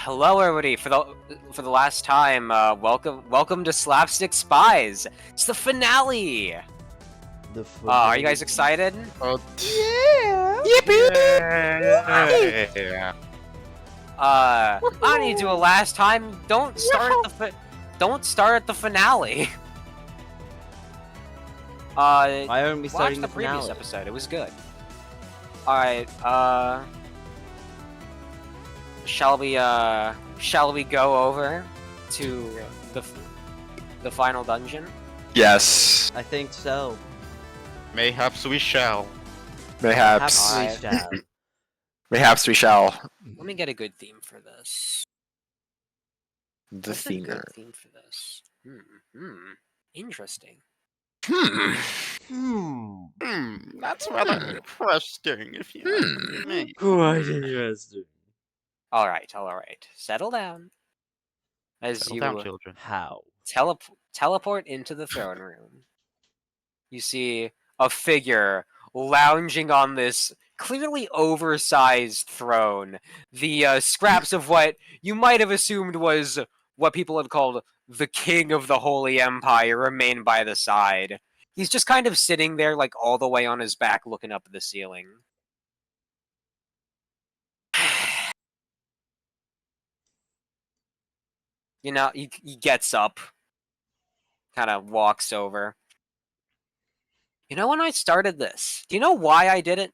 Hello, everybody. For the last time, welcome to Slapstick Spies. It's the finale. Are you guys excited? Oh, Yeah! Yippee! yeah. I need to do a last time. Don't start at the finale. Why aren't we Watch starting the the previous finale? episode. It was good. All right. Shall we go over to the final dungeon? Yes. I think so. Mayhaps we shall. Perhaps we Alright. shall. Mayhaps we shall. Let me get a good theme for this. The What's a good themer. theme for this? Interesting. That's rather interesting, if you ask me. Quite interesting. All right. Settle down. As Settle you down, children. How? teleport into the throne room, you see a figure lounging on this clearly oversized throne. The scraps of what you might have assumed was what people had called the King of the Holy Empire remain by the side. He's just kind of sitting there, like, all the way on his back, looking up at the ceiling. You know, he gets up, kind of walks over. You know, when I started this, do you know why I did it?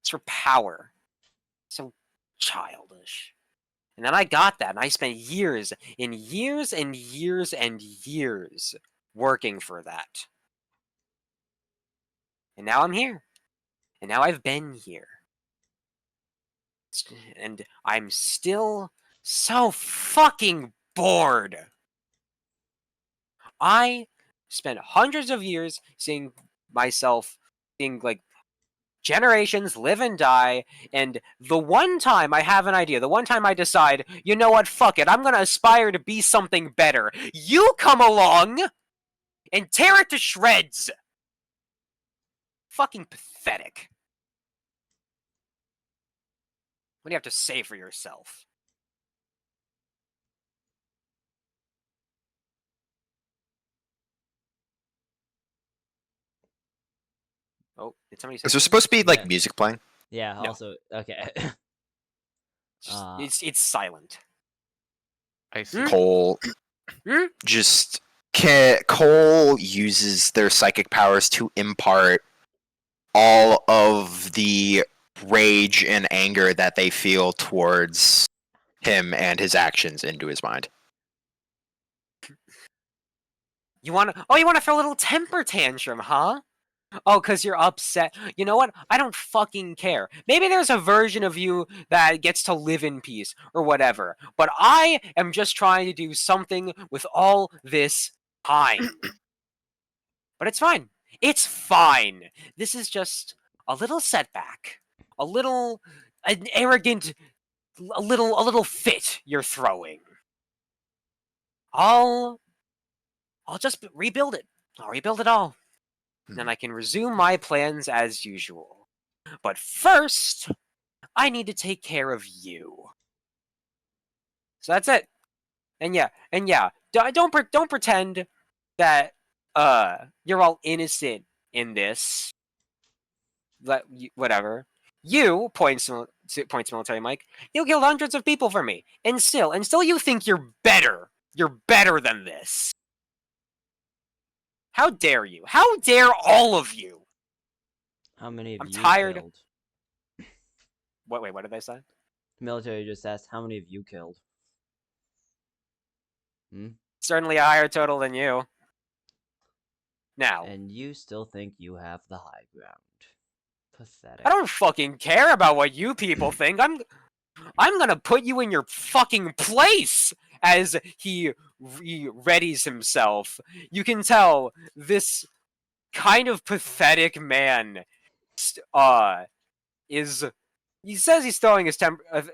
It's for power. So childish. And then I got that, and I spent years and years and years and years working for that. And now I'm here. And now I've been here. And I'm still so fucking bored. I spent hundreds of years seeing like generations live and die, and the one time I have an idea, the one time I decide, you know what, fuck it, I'm gonna aspire to be something better, you come along and tear it to shreds. Fucking pathetic. What do you have to say for yourself? Oh, did somebody say Is there something? supposed to be like Yeah. music playing? Yeah, No. also, okay. It's silent. I see. Hmm? Cole uses their psychic powers to impart all of the rage and anger that they feel towards him and his actions into his mind. You wanna throw a little temper tantrum, huh? Oh, because you're upset. You know what? I don't fucking care. Maybe there's a version of you that gets to live in peace or whatever. But I am just trying to do something with all this time. But it's fine. It's fine. This is just a little setback. An arrogant, a little fit you're throwing. I'll just rebuild it. I'll rebuild it all. Then I can resume my plans as usual. But first, I need to take care of you. So that's it. And yeah, don't pretend that you're all innocent in this. Whatever. You points military Mike. You killed hundreds of people for me, and still you think you're better. You're better than this. How dare you? How dare all of you? How many of I'm you tired. killed? Wait, what did I say? Military just asked, how many of you killed? Certainly a higher total than you. Now, And you still think you have the high ground. Pathetic. I don't fucking care about what you people think. I'm gonna put you in your fucking place as he readies himself. You can tell this kind of pathetic man is. He says he's throwing his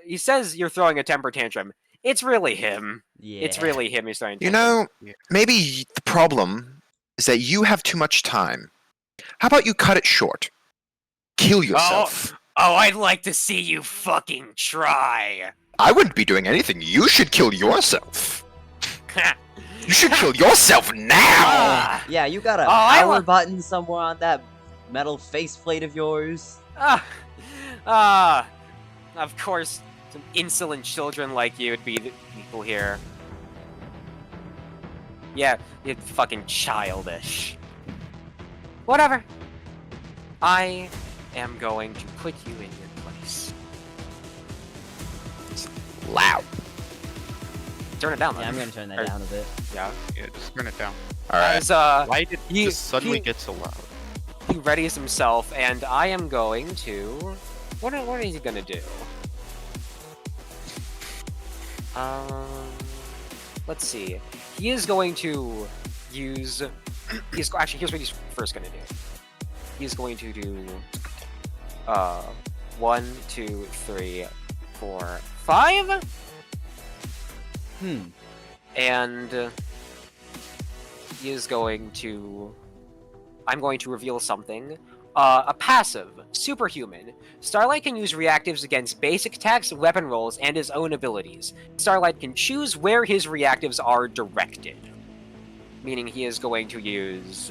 he says you're throwing a temper tantrum. It's really him. Yeah. It's really him who's throwing. You tantrum. know, maybe the problem is that you have too much time. How about you cut it short? Kill yourself. Oh, I'd like to see you fucking try. I wouldn't be doing anything. You should kill yourself. You should kill yourself now. Ah, Yeah, you got a I power wa- button somewhere on that metal faceplate of yours. of course, some insolent children like you would be the people here. Yeah, you're fucking childish. Whatever. I am going to put you in your place. Loud. Turn it down, Yeah, then. I'm gonna turn that Or- down a bit. Yeah. Yeah, just turn it down. All right. As, Why did he- it just suddenly he- get so loud? he readies himself, and I am going to... What is he gonna do? Let's see. He is going to use... Actually, here's what he's first gonna do. He's going to do... 1, 2, 3, 4, 5? And he is going to... I'm going to reveal something. A passive, superhuman. Starlight can use reactives against basic attacks, weapon rolls, and his own abilities. Starlight can choose where his reactives are directed. Meaning he is going to use...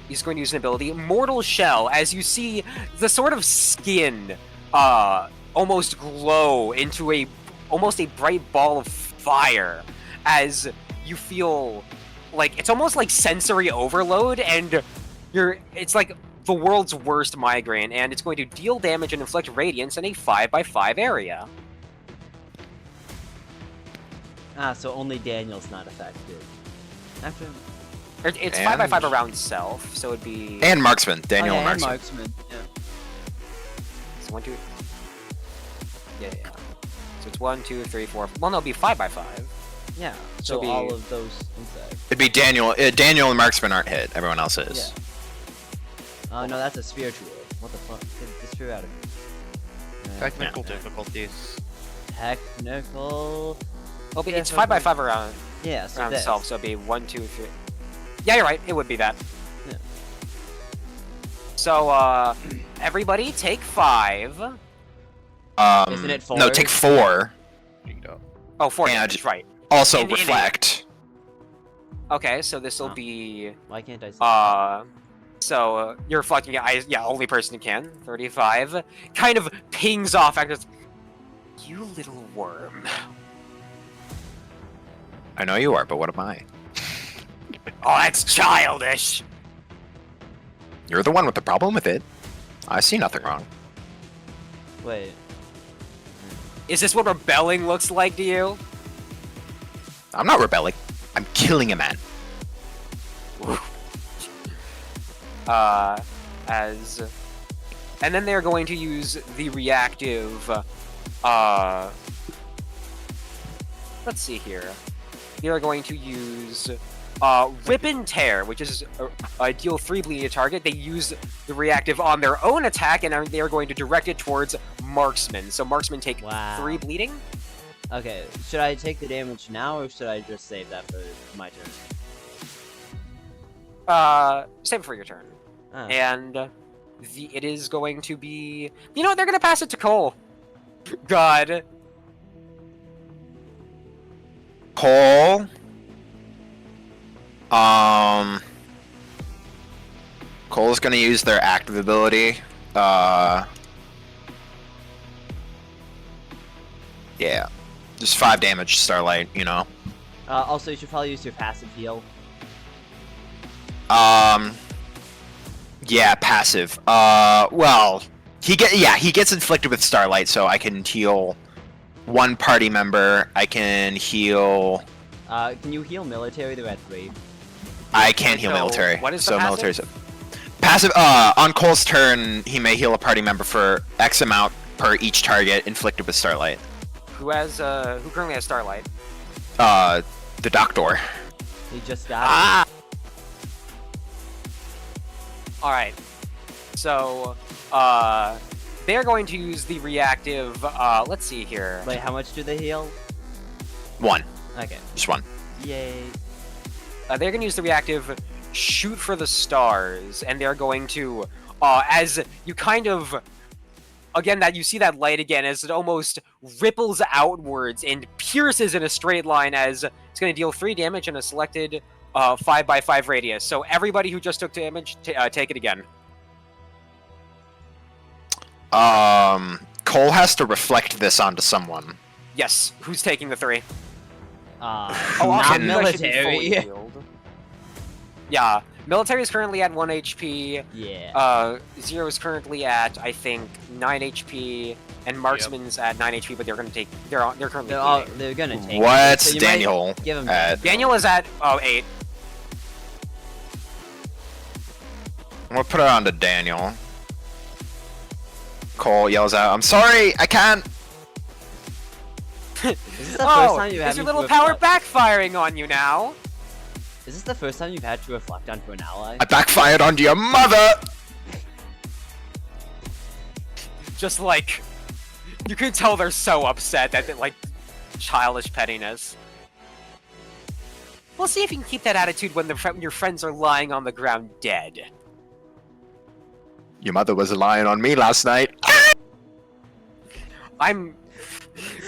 he's going to use an ability, Mortal Shell, as you see the sort of skin almost glow into almost a bright ball of fire as you feel like it's almost like sensory overload, and it's like the world's worst migraine, and it's going to deal damage and inflict radiance in a 5x5 area. Ah, so only Daniel's not affected. After It's And- 5x5 around self, so it'd be And marksman. Daniel oh, yeah, and and marksman. marksman. Yeah. it's 1, 2. Yeah. So it's 1, 2, 3, 4. Well, no, it'd be 5x5. Yeah. So So be- all of those insects. It'd be Daniel. Daniel and marksman aren't hit. Everyone else is. Yeah. Oh no, that's a spiritual. What the fuck? Get the spirit out of here. Technical difficulties. Technical. Well, Yeah, it's so 5x5 around Yeah, so around this. self, so it'd be 1, 2, 3. Yeah, you're right. It would be that. Yeah. So, everybody take 5. Isn't it No, 4? take 4. Bingo. Oh, 4 And- damage, right. Also In- in- reflect. Okay, so this will Oh. be, Why can't I? so you're fucking, yeah, only person who can. 35. Kind of pings off after, you little worm. I know you are, but what am I? Oh, that's childish. You're the one with the problem with it. I see nothing wrong. Wait. Is this what rebelling looks like to you? I'm not rebelling. I'm killing a man. And then they're going to use the reactive, let's see here. They're going to use, Rip and Tear, which is deal 3 bleeding to target. They use the reactive on their own attack, and they are going to direct it towards Marksman. So Marksman take Wow. 3 bleeding. Okay. Should I take the damage now, or should I just save that for my turn? Save it for your turn. Ah. And it is going to be... You know what? They're going to pass it to Cole. God. Cole. Cole's gonna use their active ability. Yeah. Just 5 damage, Starlight, you know. Also, you should probably use your passive heal. Yeah, passive. Well, he gets inflicted with Starlight, so I can heal one party member. I can heal. Can you heal military? They're at 3. I can't heal So, military. what is the so passive? military's passive. On Cole's turn, he may heal a party member for X amount per each target inflicted with Starlight. Who currently has Starlight? The Doctor. He just died. Ah! Alright. So, they're going to use the reactive, let's see here. Wait, how much do they heal? 1. Okay. Just 1. Yay. They're going to use the reactive Shoot for the Stars, and they're going to as you kind of again that you see that light again as it almost ripples outwards and pierces in a straight line as it's going to deal 3 damage in a selected 5x5 radius. So everybody who just took damage, take it again. Cole has to reflect this onto someone. Yes, who's taking the 3? Not also, you guys should be fully military. healed. Yeah, military is currently at 1 HP. Yeah. Zero is currently at I think 9 HP, and Marksman's at 9 HP. But they're gonna take. They're currently. They're gonna take. What's it, so you might Daniel give him at? Daniel is at 8. I'm gonna put it on to Daniel. Cole yells out, "I'm sorry, I can't." Is this the first time you've had is your me little to power reflect? backfiring on you now? Is this the first time you've had to reflect onto an ally? I backfired onto your mother. Just like you can tell they're so upset that they're, like childish pettiness. We'll see if you can keep that attitude when your friends are lying on the ground dead. Your mother was lying on me last night. I'm,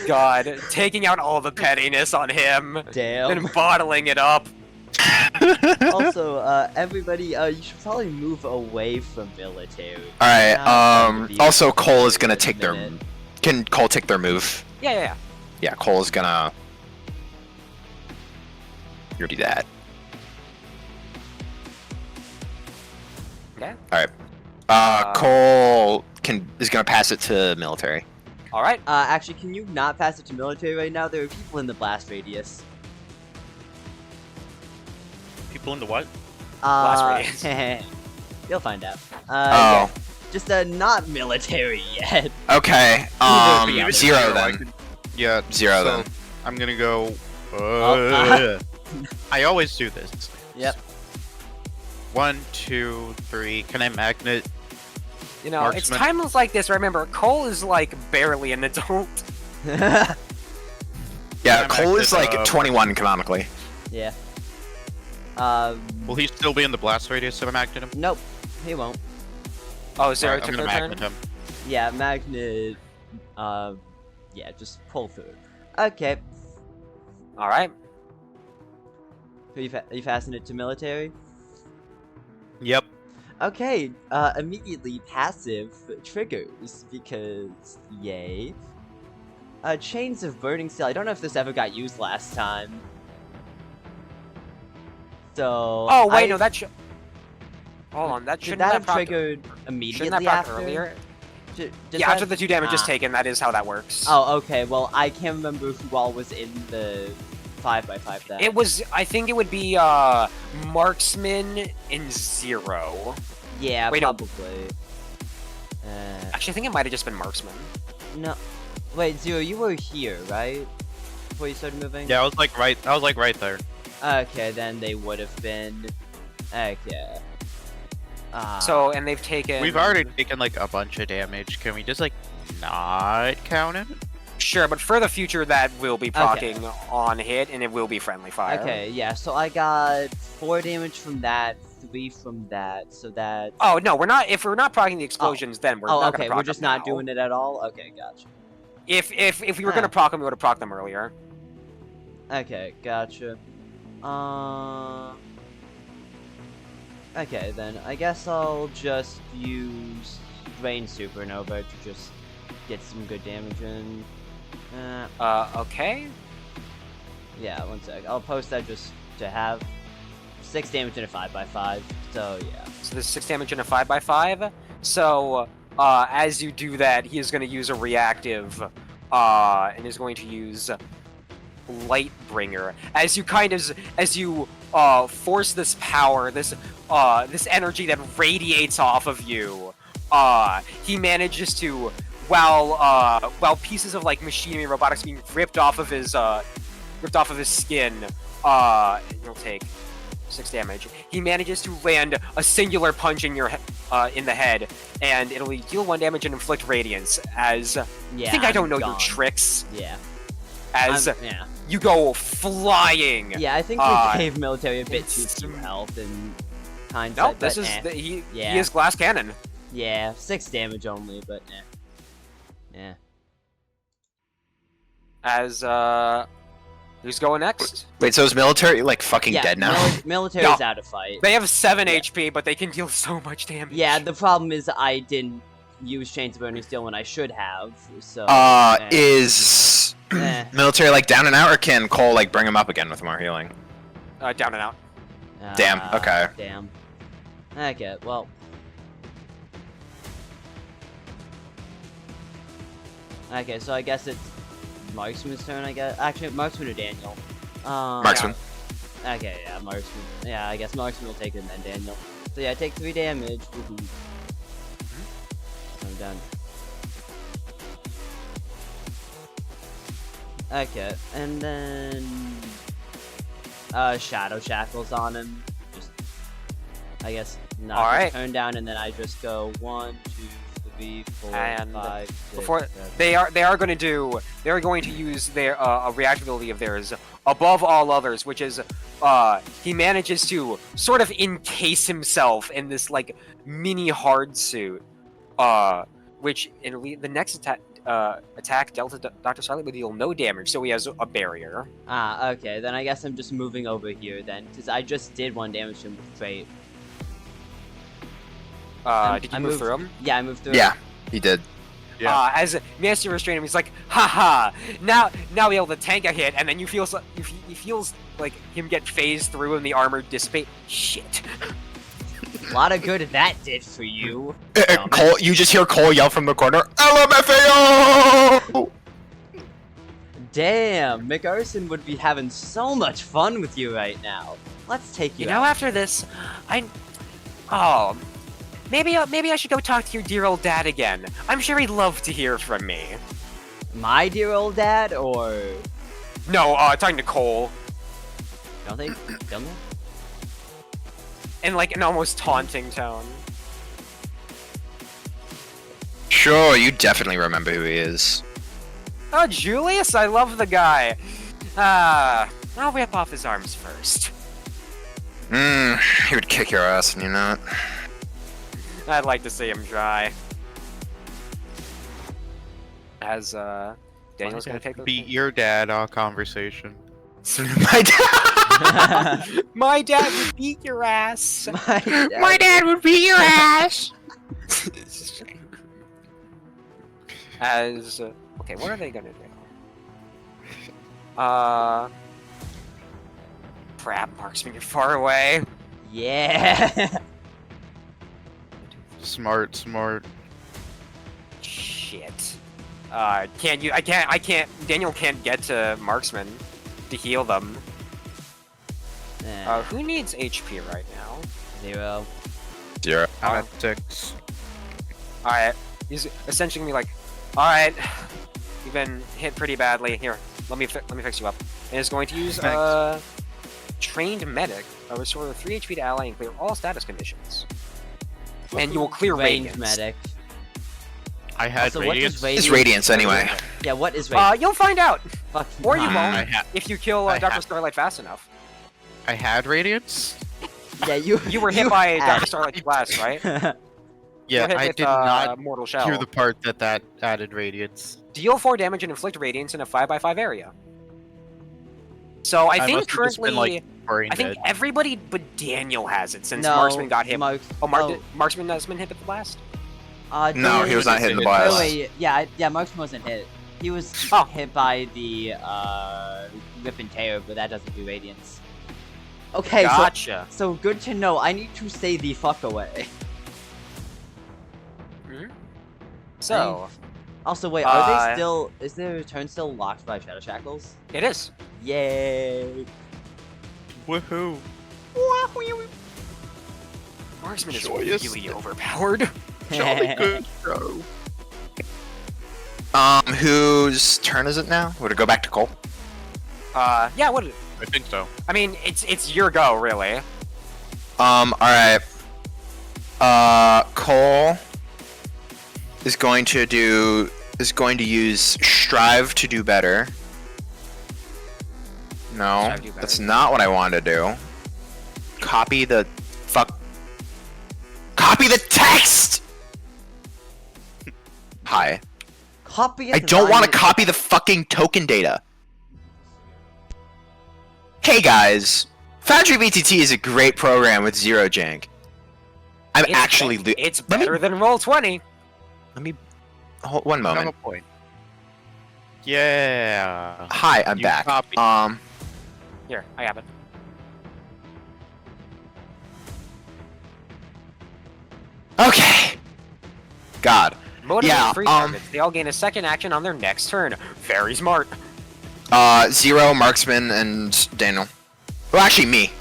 God, taking out all the pettiness on him Damn. and bottling it up. Also, everybody, you should probably move away from military. All right. Now, Also, Cole is gonna in a take their. minute. Can Cole take their move? Yeah. Yeah, Cole is gonna. You do that. Okay. All right. Cole is gonna pass it to military. All right. Actually, can you not pass it to military right now? There are people in the blast radius. People in the what? Blast You'll find out. Oh. Yeah, just not military yet. Okay. Yeah, Zero I then. could- Yeah, Zero so then. I'm gonna go. Oh, I always do this. Yep. 1, 2, 3. Can I magnet? You know, it's Marksman. times like this. Remember, Cole is like barely an adult. Yeah, I'm Cole is active, like 21 canonically. Yeah. Will he still be in the blast radius if I magnet him? Nope, he won't. Oh, Zero Alright, I'm took gonna their turn. magnet him. Yeah, magnet. Yeah, just pull through. Okay. All right. Are you fasten it to military? Yep. Okay, immediately passive triggers because yay. Chains of burning steel. I don't know if this ever got used last time. So. Oh wait, no, that should. Hold on, that Should shouldn't that have have procced- triggered Shouldn't immediately that proc after? earlier? Does Yeah, after that- the 2 damage is Ah. taken, that is how that works. Oh, okay. Well, I can't remember who all was in the 5x5 then. It was. I think it would be Marksman and Zero. Yeah, Wait, no. probably. Actually, I think it might have just been Marksman. No. Wait, Zero, you were here, right? Before you started moving? Yeah, I was like right there. Okay, then they would have been. Okay. So, and they've taken. We've already taken like a bunch of damage. Can we just like not count it? Sure, but for the future, that will be Okay. proccing on hit, and it will be friendly fire. Okay, yeah, so I got 4 damage from that, 3 from that, so that. Oh no, we're not. If we're not proccing the explosions, then we're Oh, not okay, gonna proc we're just them not now. doing it at all? Okay, gotcha. If we were Huh. gonna proc them, we would have proc them earlier. Okay, gotcha. Okay, then I guess I'll just use Rain Supernova to just get some good damage in. Okay. Yeah, 1 sec. I'll post that just to have 6 damage in a 5x5. So yeah. So this is 6 damage in a 5x5. So as you do that, he is going to use a reactive, and is going to use Lightbringer. As you force this power, this energy that radiates off of you, he manages to, while pieces of like machinery and robotics being ripped off of his skin, he'll take 6 damage. He manages to land a singular punch in your in the head, and it'll deal 1 damage and inflict radiance. As Yeah. I think I don't know I'm your gone. tricks. Yeah. As Yeah. you go flying. Yeah, I think we gave military a bit too it's- health and hindsight. Nope, this but is eh. he Yeah. is glass cannon. Yeah, 6 damage only, but yeah. As who's going next? Wait, so is military like fucking Yeah, dead now? military's out of fight. They have 7 Yeah. HP, but they can deal so much damage. Yeah, the problem is I didn't use Chains of Burning Steel when I should have, so... Is military like down and out, or can Cole like bring him up again with more healing? Down and out. Damn, okay. Damn. Okay, well... Okay, so I guess it's Marksman's turn, I guess. Actually, Marksman or Daniel. Marksman. Okay, yeah, Marksman. Yeah, I guess Marksman will take it and then Daniel. So yeah, I take 3 damage. Woohoo. I'm done. Okay, and then... Shadow Shackles on him. Just... I guess knock his Alright. turn down, and then I just go 1, 2, 3, 4, And 5, 6, before 7. they are going to use their a reactability of theirs above all others, which is he manages to sort of encase himself in this like mini hard suit, which in the next attack Delta Dr. Silent would deal no damage, so he has a barrier. Ah, okay, then I guess I'm just moving over here then, because I just did 1 damage to him with Fate. Did you move through him? Yeah, I moved through. Yeah, he did. Yeah. As Man's to restrain him, he's like, haha, now we're able to tank a hit, and then he feels like him get phased through and the armor dissipate. Shit. A lot of good that did for you. Cole, you just hear Cole yell from the corner, LMFAO! Damn, McArson would be having so much fun with you right now. Let's take you You know, out. after this, maybe I should go talk to your dear old dad again. I'm sure he'd love to hear from me. My dear old dad, or... No, talking to Cole. Don't they? Don't they? In like an almost taunting tone. Sure, you definitely remember who he is. Oh, Julius, I love the guy. I'll rip off his arms first. He would kick your ass, and you know it. I'd like to see him try. As Daniel's gonna take the Beat your dad conversation. My dad. My dad would beat your ass. My dad would beat your ass. As okay, what are they gonna do? Crap, Marksman, you're far away. Yeah. Smart. Shit. Can't you? I can't. Daniel can't get to Marksman to heal them. Who needs HP right now? 0. 0. I'm at 6. Alright. He's essentially gonna be like, alright, you've been hit pretty badly. Here, let me fix you up. And is going to use Thanks. Trained Medic, restore 3 HP to ally and clear all status conditions. And you will clear Ranged Radiance. medic. I had Also, what does radiance. radiance? It's Radiance anyway. Yeah, what is radiance? You'll find out! Fuck. Or you nah. won't, if you kill I Dr. ha- Starlight fast enough. I had radiance. Yeah, you. You were hit by Dr. Starlight's blast, right? You Yeah, were hit I with, did not Mortal Shell. hear the part that added radiance. Deal 4 damage and inflict Radiance in a 5x5 area. So I think must have just been, currently, like, brain I think dead. everybody but Daniel has it since No, Marksman got hit. Marks- Marksman has been hit with the blast? No, he was not hitting the blast. Wait, yeah, Marksman wasn't hit. He was Oh. hit by the Rip and Tear, but that doesn't do Radiance. Okay, Gotcha. so good to know. I need to stay the fuck away. So, Also, wait, are they Uh, still? Is their turn still locked by Shadow Shackles? it is. Yay! Woohoo! Marksman is Joyous. really overpowered. Jolly good show. Whose turn is it now? Would it go back to Cole? Yeah, what? I think so. I mean, it's your go, really. Alright. Cole is going to use Strive to do better. No, Strive to do better. that's not what I wanted to do. Copy the text! Hi. Copy. I don't want to copy the fucking token data. Hey guys, Foundry BTT is a great program with zero jank. It's better than Roll20. Let me hold one I have moment. a point. Yeah. Hi, I'm You back. copied- Here, I have it. Okay. God. Motivate Yeah, free targets. They all gain a second action on their next turn. Very smart. Zero, Marksman, and Daniel. Well, actually, me.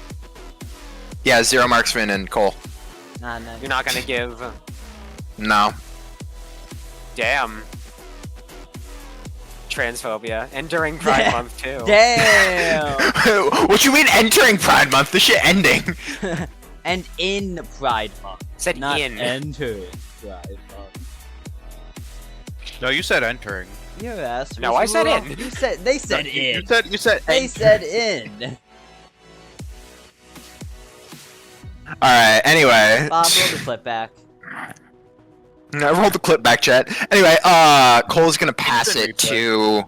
Yeah, Zero, Marksman, and Cole. Nah, nah. You're not gonna give. No. Damn. Transphobia. And during Pride Month, too. Damn. What you mean entering Pride Month? This shit ending. And in Pride Month, Said not in. entering Pride Month. No, you said entering. You asked. No, I said in. You said. They said in. You said. They said in. Alright, anyway. Bob, roll the clip back. I rolled the clip back, chat. Anyway, Cole's gonna pass it to...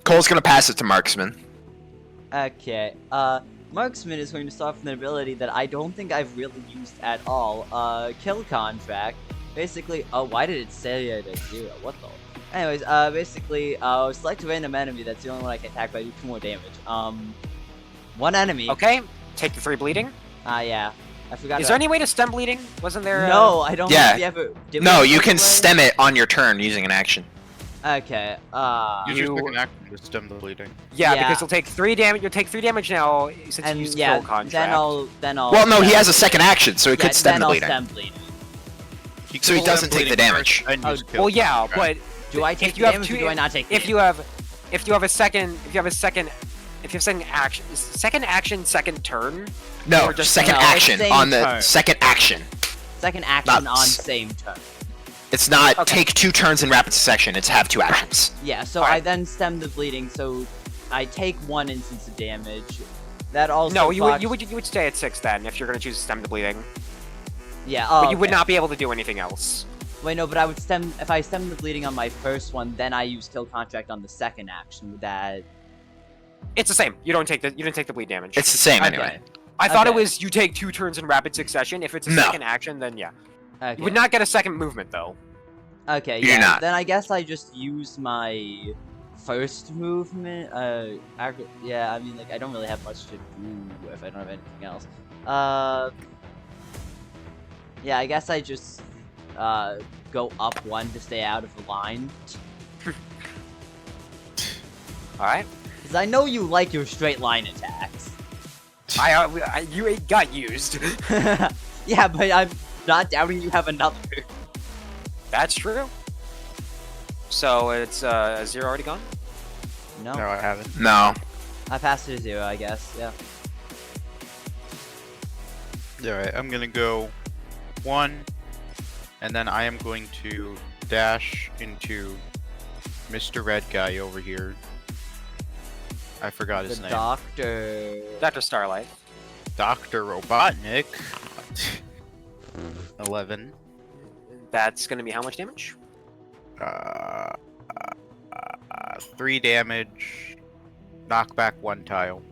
Cole's gonna pass it to Marksman. Okay. Marksman is going to start from an ability that I don't think I've really used at all. Kill contract. Basically, why did it say it at 0? What the? Anyways, basically, select a random enemy. That's the only one I can attack, but I do 2 more damage. One enemy. Okay, take the 3 bleeding. Yeah. I forgot. Is there any way to stem bleeding? Wasn't there? No, I don't Yeah. think we ever. Did we No, ever you play? can stem it on your turn using an action. Okay. Use You- your second action to stem the bleeding. Yeah, Yeah. because you'll take 3 damage. You'll take 3 damage now since you And used yeah, kill contract. then I'll. Well, no, he stem- has a second action, so he yeah, could stem then the I'll bleeding. stem bleeding. You So he kill doesn't them take the bleeding damage. first, then Oh, use kill Well, yeah, contract. but Do I take if the you have damage two, or do I not take if the you have a second, second action, second turn. No, Or just- second no, it's action same on the turn. second action. second action Not on s- same turn? It's not Okay. take 2 turns in rapid succession, it's have 2 actions. Yeah, so Alright. I then stem the bleeding, so I take 1 instance of damage. That also No, you fucks- would stay at 6 then if you're gonna choose to stem the bleeding. Yeah, But you would okay. not be able to do anything else. Wait, no, but I would stem if I stem the bleeding on my first one, then I use kill contract on the second action. Would that? It's the same. You didn't take the bleed damage. It's the same Okay. anyway. I thought it okay. was you take 2 turns in rapid succession. If it's a No. second action, then yeah. Okay. You would not get a second movement though. Okay, You're yeah. not. Then I guess I just use my first movement. Yeah, I mean, like, I don't really have much to do if I don't have anything else. Yeah, I guess I just go up 1 to stay out of the line. All right. Because I know you like your straight line attacks. You got used. Yeah, but I'm not doubting you have another. That's true. So it's 0 already gone. No, No, I haven't. No. I passed it to 0, I guess. Yeah. Alright, I'm gonna go 1, and then I am going to dash into Mr. Red Guy over here. I forgot his The name. doctor. Dr. Starlight. Dr. Robotnik. 11. That's gonna be how much damage? 3 damage. Knock back 1 tile.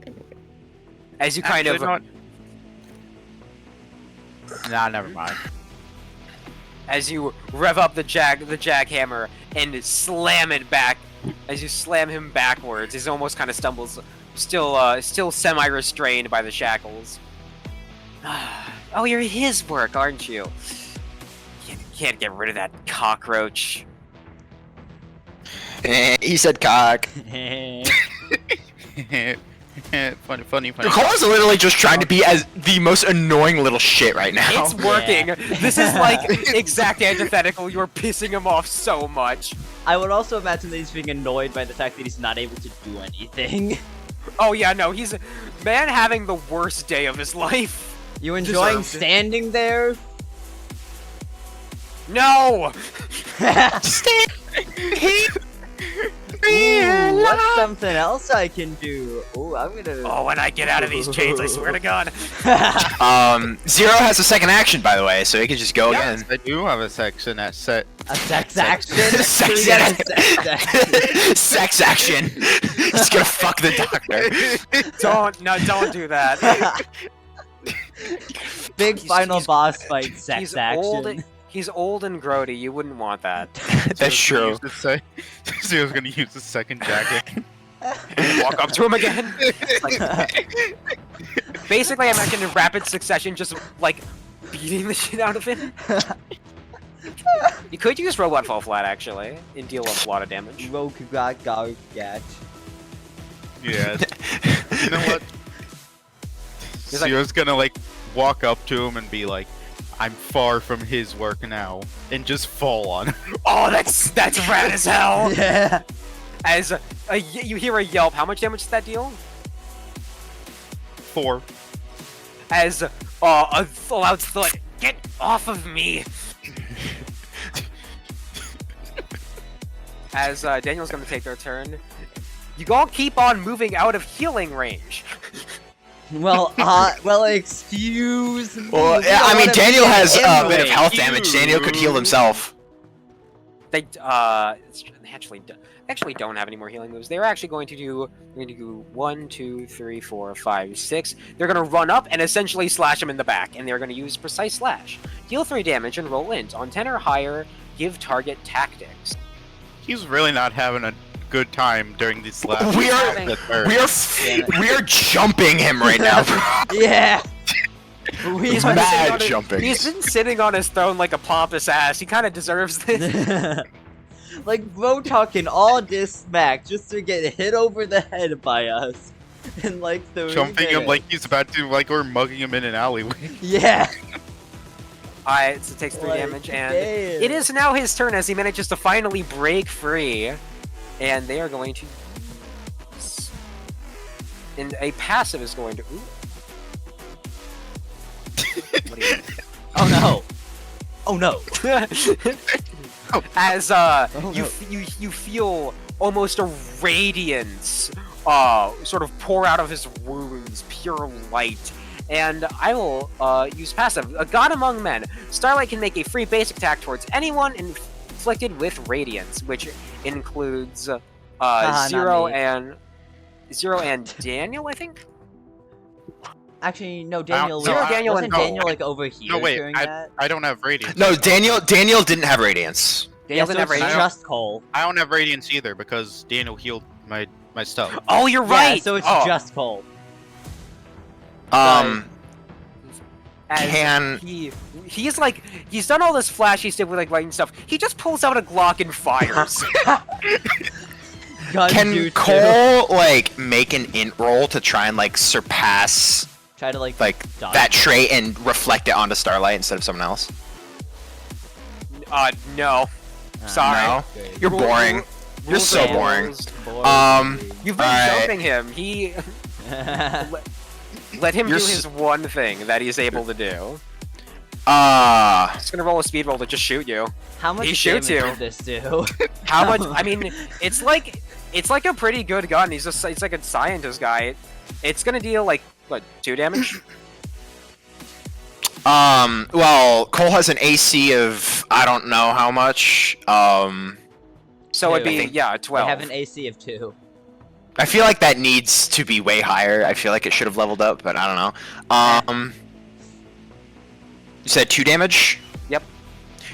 As you kind Actually, of Nah, never mind. as you rev up the jackhammer and slam it back. As you slam him backwards, he almost kind of stumbles, still semi-restrained by the shackles. Oh, you're his work, aren't you? You can't get rid of that cockroach. He said cock. funny. Cole is literally just trying to be as the most annoying little shit right now. It's working. This is like exact antithetical. You're pissing him off so much. I would also imagine that he's being annoyed by the fact that he's not able to do anything. Oh yeah, no, he's man having the worst day of his life. You enjoying Deserved it. standing there? No. Ooh, what's something else I can do? Ooh, I'm gonna. Oh, when I get out of these chains, I swear to God. Zero has a second action, by the way, so he can just go Yeah. again. I do have a section that set A sex action. Sex We got a action. sex action. Sex action. He's gonna fuck the doctor. Don't do that. Big He's- final he's- boss fight sex He's action. old. He's old and grody. You wouldn't want that. That's true. Zero's gonna use the second jacket. Walk up to him again. Like, basically, I'm acting in rapid succession, just like beating the shit out of him. You could use Robot Fall Flat actually, and deal a lot of damage. Rogue Gatch. Yeah. You know what? He's like- Zero's gonna like walk up to him and be like, "I'm far from his work now," and just fall on him. Oh, that's rad as hell. Yeah. As you hear a yelp, how much damage does that deal? 4. As a loud thud, get off of me. As Daniel's gonna take their turn. You all keep on moving out of healing range. Well, excuse me. Well, We yeah, don't I mean, wanna Daniel be has in a bit of way. health damage. Daniel could heal himself. They actually don't have any more healing moves. They're actually going to do 1, 2, 3, 4, 5, 6. They're gonna run up and essentially slash him in the back, and they're gonna use Precise Slash. Deal 3 damage and roll int. On 10 or higher, give target tactics. He's really not having a good time during these last. We are- the third. We are jumping him right now. Yeah. He's been mad sitting on it- jumping. He's been sitting on his throne like a pompous ass. He kind of deserves this. Like, bro talking all this smack just to get hit over the head by us. And like the Jumping him like he's about to, like we're mugging him in an alleyway. Yeah. Alright, so it takes 3 Like, damage, and damn. it is now his turn as he manages to finally break free. And they are going to use... And a passive is going to... Ooh. What do you Oh no. Oh no. As no. you feel almost a radiance sort of pour out of his wounds, pure light. And I will use passive. A god among men. Starlight can make a free basic attack towards anyone inflicted with radiance, which includes not Zero me. and Daniel, I think. Actually, no, Daniel. Zero, Daniel, wasn't and- Daniel like over here No, wait, during that? I don't have radiance. No, Daniel didn't have radiance. Daniel Yeah, so didn't have it's radiance. just Cole. I don't have radiance either because Daniel healed my stuff. Oh, you're Yeah, right. so it's Oh. just Cole. As Can- he's like he's done all this flashy stuff with like lighting stuff. He just pulls out a Glock and fires. Guns do Can too. Cole like make an int roll to try and like surpass Try to like dodge that it. trait and reflect it onto Starlight instead of someone else? No. Sorry. No? Good. You're Rule- boring. rule- You're rules so and boring. rules. Boring. You've been Alright. jumping him. He let him You're do s- his one thing that he's able to do. Uh He's gonna roll a speed roll to just shoot you. How much He shoots damage you. did this do? How much? I mean, it's like a pretty good gun. It's like a scientist guy. It's gonna deal like what 2 damage? well, Cole has an AC of I don't know how much. So it'd be Two. yeah I 12. have an AC of 2. I feel like that needs to be way higher. I feel like it should have leveled up, but I don't know. You said 2 damage? Yep.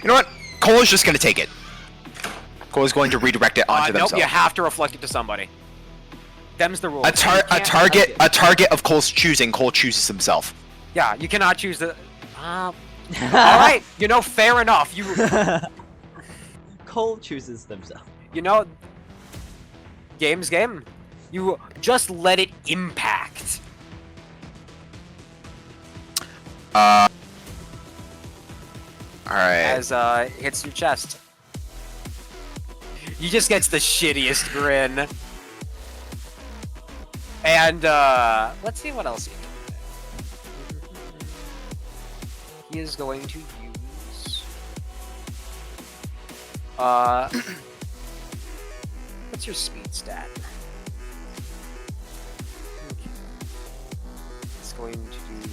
You know what? Cole is just gonna take it. Cole is going to redirect it onto Nope, themselves. you have to reflect it to somebody. Them's the rule. A target of Cole's choosing. Cole chooses himself. Yeah, you cannot choose the. All right, fair enough. Cole chooses themselves. Game's game. You just let it impact. All right. As hits your chest. He just gets the shittiest grin. And let's see what else he can do. He is going to use what's your speed stat? Okay. It's going to do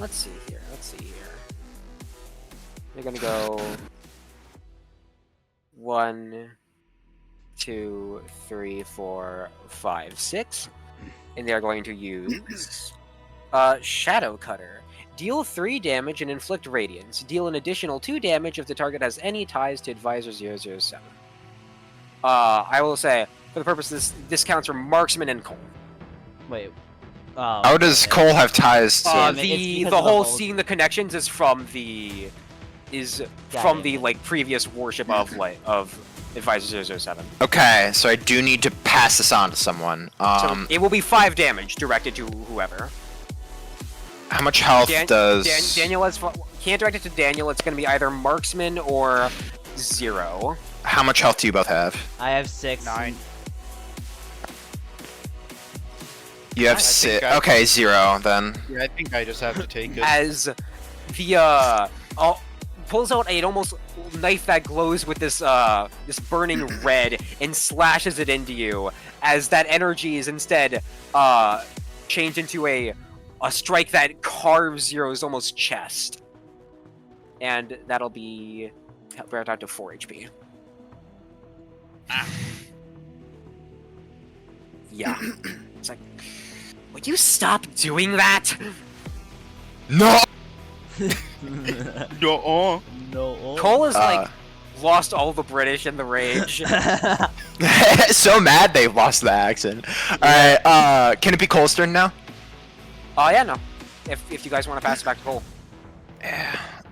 let's see here. They're gonna go 1, 2, 3, 4, 5, 6, and they're going to use Shadow Cutter. Deal 3 damage and inflict radiance. Deal an additional 2 damage if the target has any ties to Advisor 007. I will say, for the purpose of this counts for Marksman and Cole. Wait. How does Cole have ties to... Damn it, it's The because of the whole whole- seeing the connections is from the Got it. like previous worship of Advisor 007. Okay, so I do need to pass this on to someone. So it will be 5 damage directed to whoever. How much health does... Daniel can't direct it to Daniel. It's going to be either Marksman or 0. How much health do you both have? I have 6. 9. You have I think 6. I- Okay, 0 then. Yeah, I think I just have to take it. As the pulls out a almost knife that glows with this this burning red and slashes it into you, as that energy is instead changed into a strike that carves Zero's almost chest, and that'll be brought down to 4 HP. Yeah, it's like, would you stop doing that? No! No. No. Cole is like lost all the British in the rage. So mad they lost the accent. Alright, can it be Cole's turn now? Oh yeah, no. If you guys want to pass it back to Cole.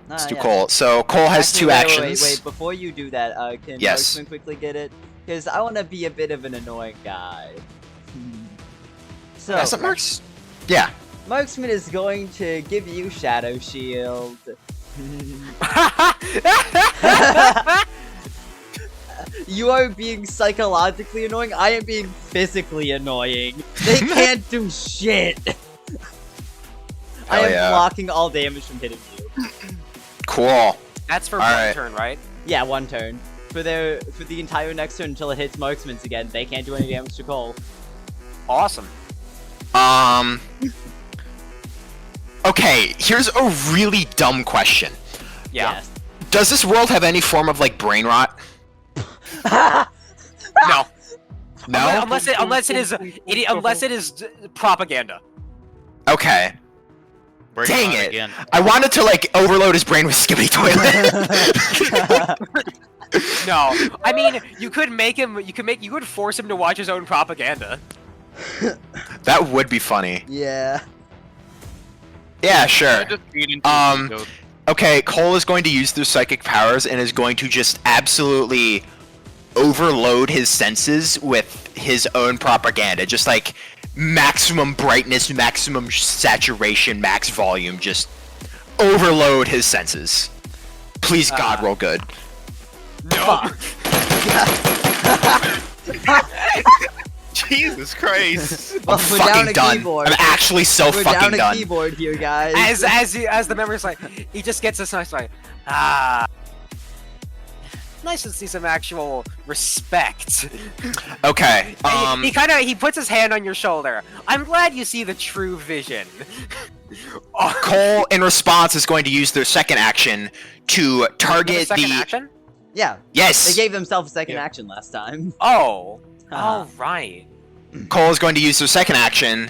Let's do Cole. So Cole has Actually, 2 wait, actions. Wait, before you do that, can Yes. Marksman quickly get it? Because I want to be a bit of an annoying guy. So, Yes, it marks. Yeah. Marksman is going to give you Shadow Shield. You are being psychologically annoying, I am being physically annoying. They can't do shit! I Hell am yeah. blocking all damage from hitting you. Cool. That's for All one right. turn, right? Yeah, 1 turn. For the entire next turn until it hits Marksman's again, they can't do any damage to Cole. Awesome. Okay, here's a really dumb question. Yeah. Yes. Does this world have any form of, like, brain rot? No. No? Unless it is propaganda. Okay. Bring Dang on it. Again. I wanted to, like, overload his brain with Skippy Toilet. No. I mean, you could force him to watch his own propaganda. That would be funny. Yeah. Yeah, sure. Just feed into Um, the ego. Okay, Cole is going to use their psychic powers and is going to just absolutely overload his senses with his own propaganda. Just like maximum brightness, maximum saturation, max volume. Just overload his senses. Please, God, roll good. No. Jesus Christ. Well, I'm we're down fucking a done. keyboard. I'm actually so We're fucking down a done. keyboard here, guys. As the member's like, he just gets this nice like, nice to see some actual respect. Okay. He puts his hand on your shoulder. I'm glad you see the true vision. Cole, in response, is going to use their second action to target second the. action? Yeah, Yes. they gave themselves a second Yeah. action last time. Oh. Uh-huh. All right. Cole is going to use their second action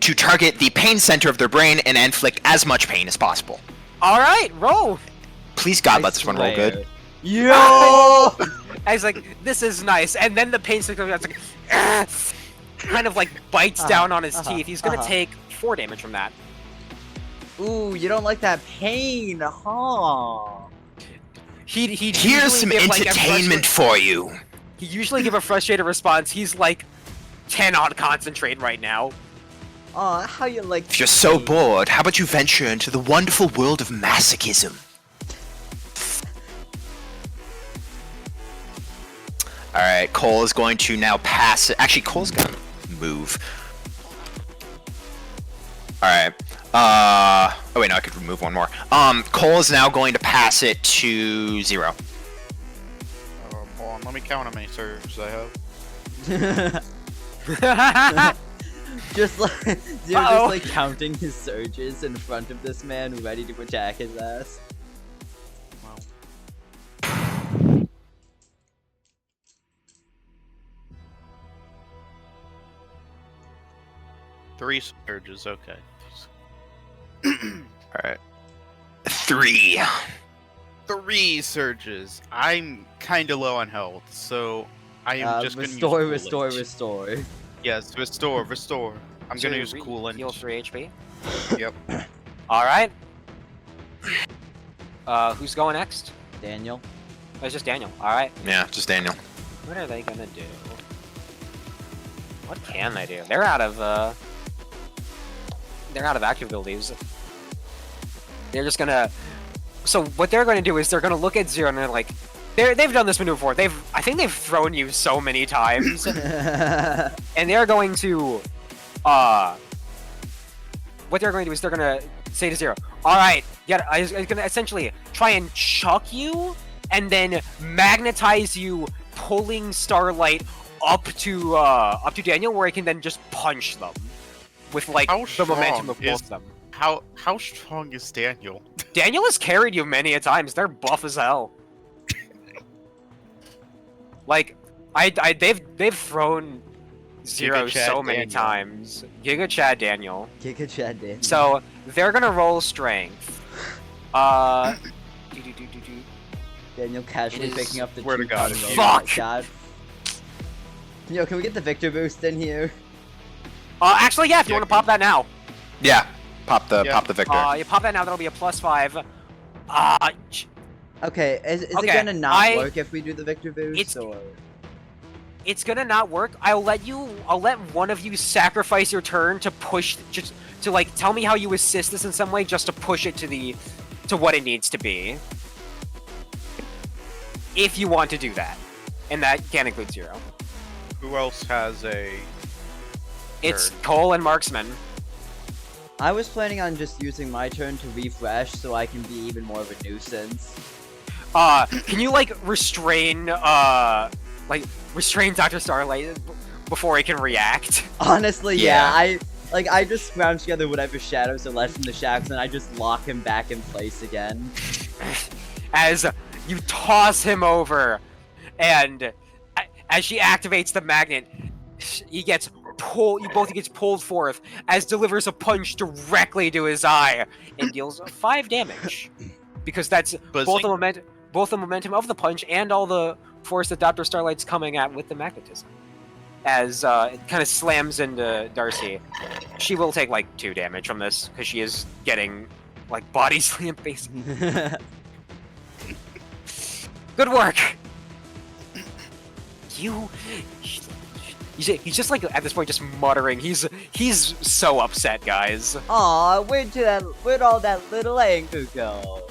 to target the pain center of their brain and inflict as much pain as possible. All right. Roll. Please, God, I let this one roll swear. good. Yo! I was like, this is nice, and then the pain sticker comes like, kind of like bites down on his teeth. He's gonna take 4 damage from that. Ooh, you don't like that pain, huh? He'd Here's some usually give, like, a entertainment for you. He'd usually give a frustrated response. He's like 10 on concentrate right now. Aw, how you like If you're so pain? bored, how about you venture into the wonderful world of masochism? Alright, Cole is going to now pass it. Actually, Cole's gonna move. Alright. Oh wait, no, I could remove one more. Cole is now going to pass it to 0. Hold on, let me count how many serves I have. Just like you're Uh-oh. just like counting his surges in front of this man, ready to attack his ass. Well, 3 surges. Okay. Alright. 3. 3 surges. I'm kind of low on health, so I am just going to use restore. Yes, restore. I'm going to use coolant. Heal 3 HP. Yep. Alright. Who's going next? Daniel. Oh, it's just Daniel. Alright. Yeah, just Daniel. What are they gonna do? What can they do? They're out of active abilities. They're just gonna... So what they're gonna do is they're gonna look at Zero and they're like... They've done this maneuver before. I think they've thrown you so many times. And they're going to... What they're going to do is they're gonna say to Zero, alright, yeah, I'm gonna essentially try and chuck you and then magnetize you, pulling Starlight up to Daniel, where I can then just punch them with like the momentum of both of them. How strong is Daniel? Daniel has carried you many a times. They're buff as hell. Like, they've thrown Zero so many times. Giga Chad Daniel. So they're gonna roll strength. Daniel casually picking up the Swear to God, fuck! Yo, can we get the Victor boost in here? Actually, yeah, if you want to pop that now. Yeah. Pop the Victor. You pop that now, that'll be a +5. Okay, is it Okay, gonna not work if we do the Victor boost, or...? It's gonna not work. I'll let one of you sacrifice your turn to push, just to like tell me how you assist this in some way, just to push it to what it needs to be. If you want to do that, and that can include Zero. Who else has a... It's Cole and Marksman. I was planning on just using my turn to refresh so I can be even more of a nuisance. Can you like restrain Dr. Starlight before he can react? Honestly, Yeah. I just scrounge together whatever shadows are left in the shacks and I just lock him back in place again. As you toss him over, and as she activates the magnet, he gets pulled. You both gets pulled forth as delivers a punch directly to his eye and deals 5 damage, because that's both the momentum of the punch and all the force that Dr. Starlight's coming at with the magnetism. As it kind of slams into Darcy, she will take like 2 damage from this because she is getting like body slam basically. Good work. He's just like at this point just muttering. He's so upset, guys. Aw, where'd all that little anger go?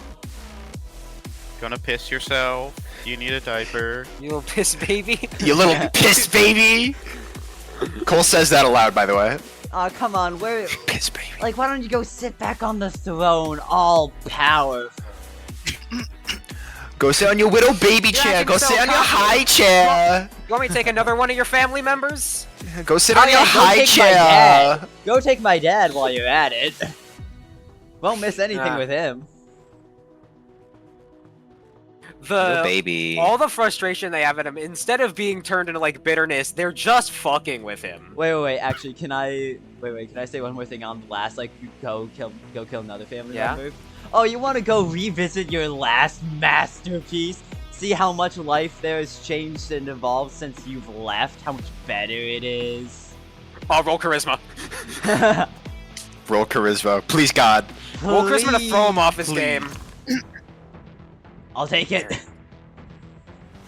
Gonna piss yourself? You need a diaper? You little piss baby. You little piss baby! Cole says that aloud, by the way. Aw, come on, Piss baby. like, why don't you go sit back on the throne, all powerful? Go sit on your widow baby chair. acting Go so sit on your confident. high chair. You want me to take another one of your family members? Go sit on yeah, your go high take my dad. chair. Go take my dad while you're at it. Won't miss anything Ah. with him. Little baby. All the frustration they have in him, instead of being turned into like bitterness, they're just fucking with him. Wait, actually, can I say one more thing on the last, like, go kill another family Yeah? member? Oh, you want to go revisit your last masterpiece? See how much life there has changed and evolved since you've left? How much better it is? Roll charisma. Roll charisma. Please, God. Roll charisma to throw him off his Please. game. I'll take it.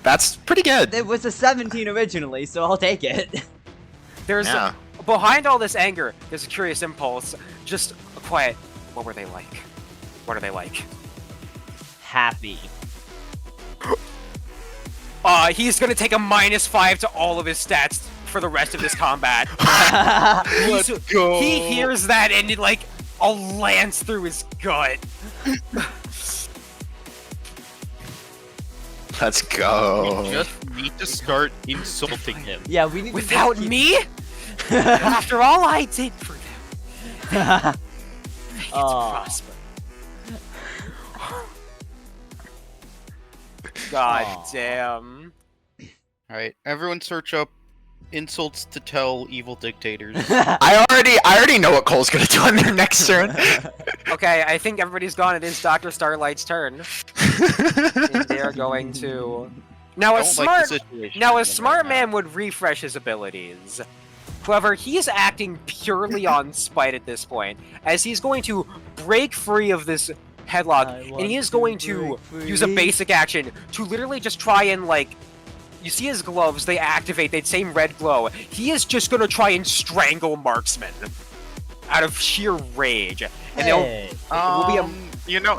That's pretty good. It was a 17 originally, so I'll take it. There's Yeah. behind all this anger, there's a curious impulse. Just a quiet. What were they like? What are they like? Happy. He's gonna take a -5 to all of his stats for the rest of this combat. Let's go! He hears that and it, like a lance through his gut. Let's go. We just need to start insulting him. Yeah, we need Without to me? After all I did for them. Make it Aw. prosper. God Aw. damn. Alright, everyone search up insults to tell evil dictators. I already know what Cole's gonna do on their next turn. Okay, I think everybody's gone. It is Dr. Starlight's turn. And they're going to... Now, Don't like the situation Now, we're a in smart right man now. would refresh his abilities. However, he's acting purely on spite at this point, as he's going to break free of this headlock, and he is going to use a basic action to literally just try and, like... You see his gloves, they activate, that same red glow. He is just going to try and strangle Marksman out of sheer rage. And Hey. it will be a...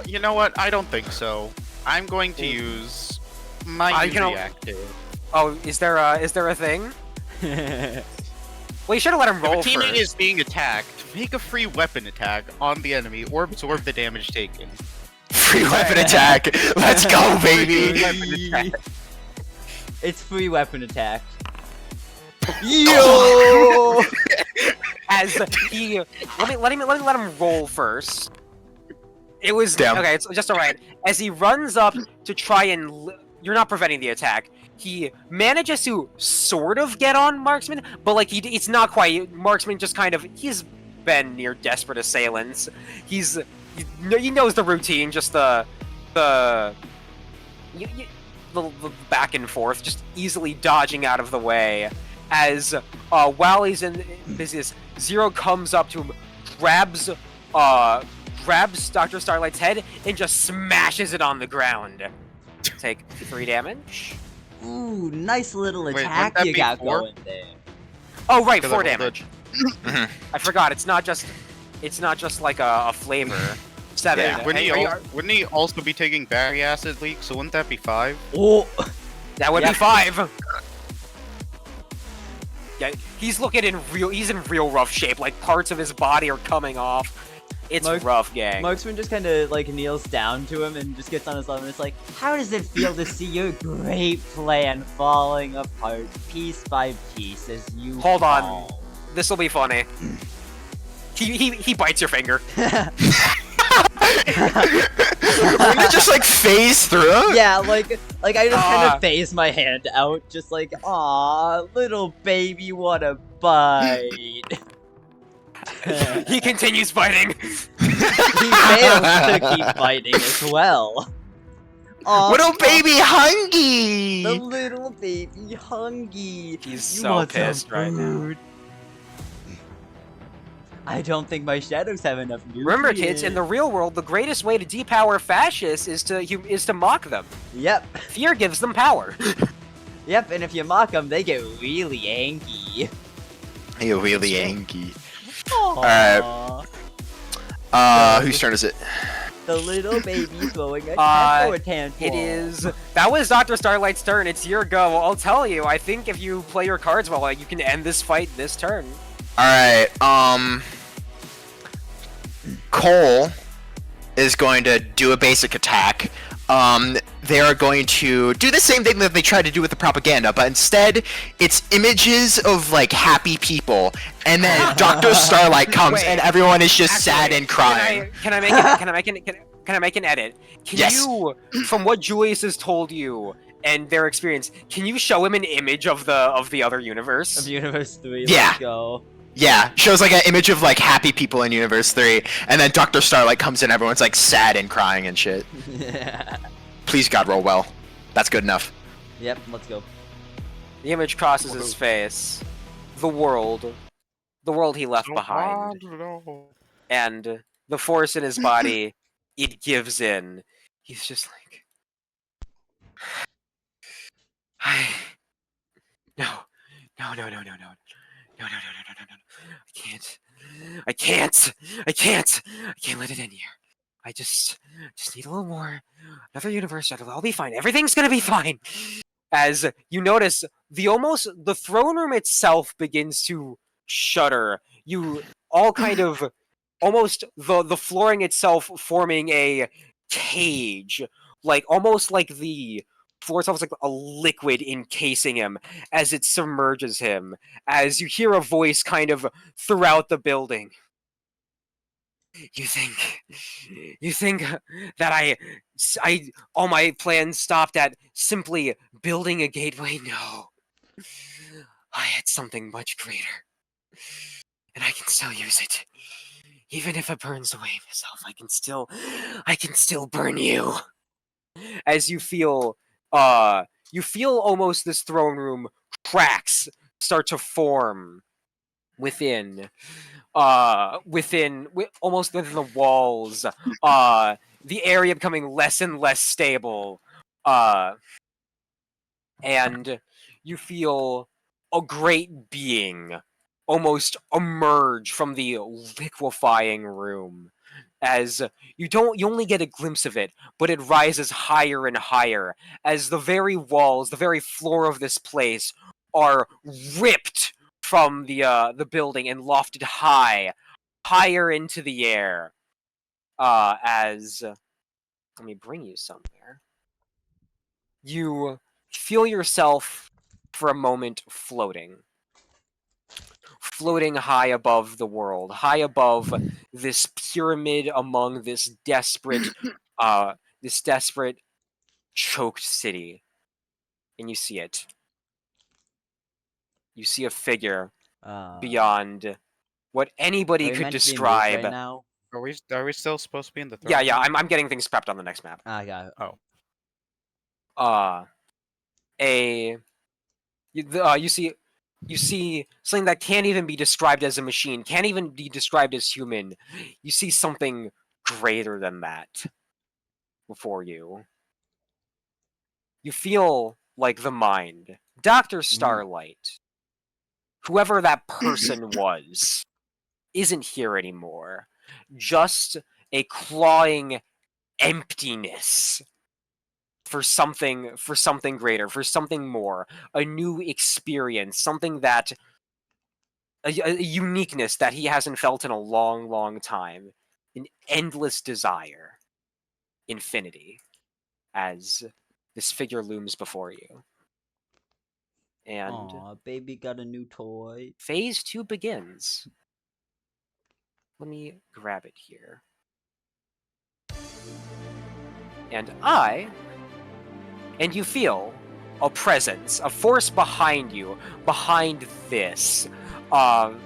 You know what? I don't think so. I'm going to use my you know- reactive. Oh, is there a thing? Well, you should have let him If roll a teammate first. is being attacked, make a free weapon attack on the enemy or absorb the damage taken. Free weapon attack. Let's go, baby. It's free weapon attack. Yo! As he let him roll first. It was Damn. okay. It's just alright. As he runs up to try and you're not preventing the attack. He manages to sort of get on Marksman, but like it's not quite. Marksman just kind of he's been near desperate assailants. He knows the routine, just the back and forth, just easily dodging out of the way. As while he's in business, Zero comes up to him, grabs Dr. Starlight's head, and just smashes it on the ground. Take 3 damage. Ooh, nice little Wait, wouldn't attack that you be got 4? going there. Oh right, 'Cause 4 I rolled damage. Mhm. I forgot. It's not just like a flavor. 7. Yeah. Wouldn't he also be taking battery acid leak? So wouldn't that be 5? Oh, That would Yeah. be 5. Yeah, he's in real rough shape. Like parts of his body are coming off. It's rough, gang. Marksman just kind of like kneels down to him and just gets on his level and it's like, how does it feel to see your great plan falling apart piece by piece as you Hold on. fall? This will be funny. He bites your finger. Wouldn't it just like phase through? Yeah, like I just kind Ah. of phase my hand out, just like, aw, little baby, what a bite. He continues biting. He fails to keep fighting as well. Aw, Little baby the hungry. little baby hungry. He's You so want some pissed right now. food? I don't think my shadows have enough nutrients. Remember, kids, in the real world, the greatest way to depower fascists is to mock them. Yep, Fear gives them power. yep, and if you mock them, they get really angry. You're really angry. Aww. Whose turn is it? The little baby throwing a Uh, temper tantrum. It is. That was Dr. Starlight's turn. It's your go. I'll tell you. I think if you play your cards well, you can end this fight this turn. Alright, Cole is going to do a basic attack. They are going to do the same thing that they tried to do with the propaganda, but instead, it's images of, like, happy people, and then Dr. Starlight comes, Wait, and everyone is just sad Actually, and crying. Can I make an edit? Can Yes. you, from what Julius has told you and their experience, can you show him an image of the other universe? Of Universe 3, Yeah. let's go. Yeah, shows, like, an image of, like, happy people in Universe 3, and then Dr. Starlight comes in, everyone's, like, sad and crying and shit. Please, God, roll well. That's good enough. Yep, let's go. The image crosses his face. The world he left behind, and the force in his body, it gives in. He's just like, no, no, no, no, no, no, no, no, no, no, no, no, no, no. I can't let it in here. I just need a little more. Another universe, I'll be fine. Everything's gonna be fine. As you notice, the throne room itself begins to shudder. You all kind of almost the flooring itself forming a cage, like almost like the floor itself is like a liquid encasing him as it submerges him. As you hear a voice kind of throughout the building. You think that all my plans stopped at simply building a gateway? No. I had something much greater, and I can still use it. Even if it burns away myself, I can still burn you. As you feel almost this throne room cracks start to form within almost within the walls, the area becoming less and less stable, and you feel a great being almost emerge from the liquefying room. As you only get a glimpse of it, but it rises higher and higher as the very walls, the very floor of this place are ripped from the building and lofted higher into the air. As let me bring you somewhere. You feel yourself for a moment floating high above the world, high above this pyramid among this desperate choked city. And you see it. You see a figure beyond what anybody Are we could meant to be moved describe. right now? Are we still supposed to be in the throne Yeah, room? I'm getting things prepped on the next map. I got it. You see something that can't even be described as a machine, can't even be described as human. You see something greater than that before you. You feel like the mind. Dr. Starlight, whoever that person was, isn't here anymore. Just a clawing emptiness for something greater, for something more, a new experience, something that a uniqueness that he hasn't felt in a long time, an endless desire, infinity, as this figure looms before you. And Aw, baby got a new toy. phase 2 begins. Let me grab it here. And you feel a presence, a force behind you, behind this. While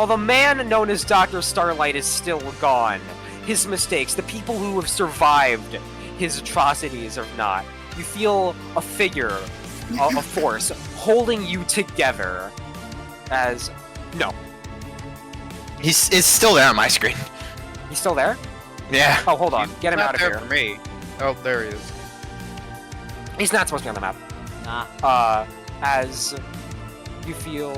the man known as Dr. Starlight is still gone, his mistakes, the people who have survived his atrocities are not. You feel a figure, a force, holding you together as... No. It's still there on my screen. He's still there? Yeah. Oh, hold on. Get him Not out of there here. for me. Oh, there he is. He's not supposed to be on the map. Nah. As you feel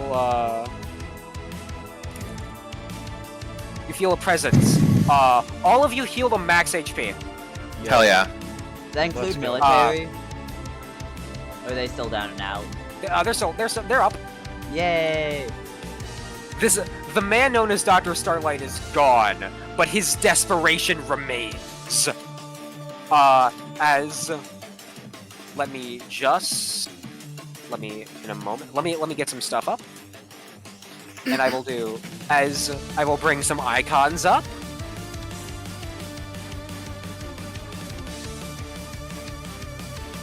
a presence. All of you heal to max HP. Hell yeah. Does that include Let's go. military? Or are they still down and out? They're up. Yay! The man known as Dr. Starlight is gone, but his desperation remains. Let me in a moment. Let me get some stuff up. And I will bring some icons up.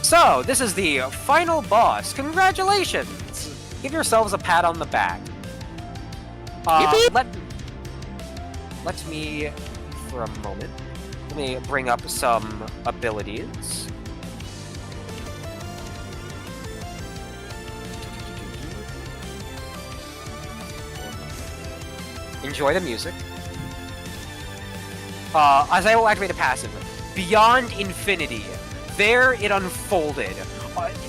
So, this is the final boss. Congratulations! Give yourselves a pat on the back. Let me, for a moment, let me bring up some abilities. Enjoy the music. As I will activate a passive. Beyond Infinity. There it unfolded.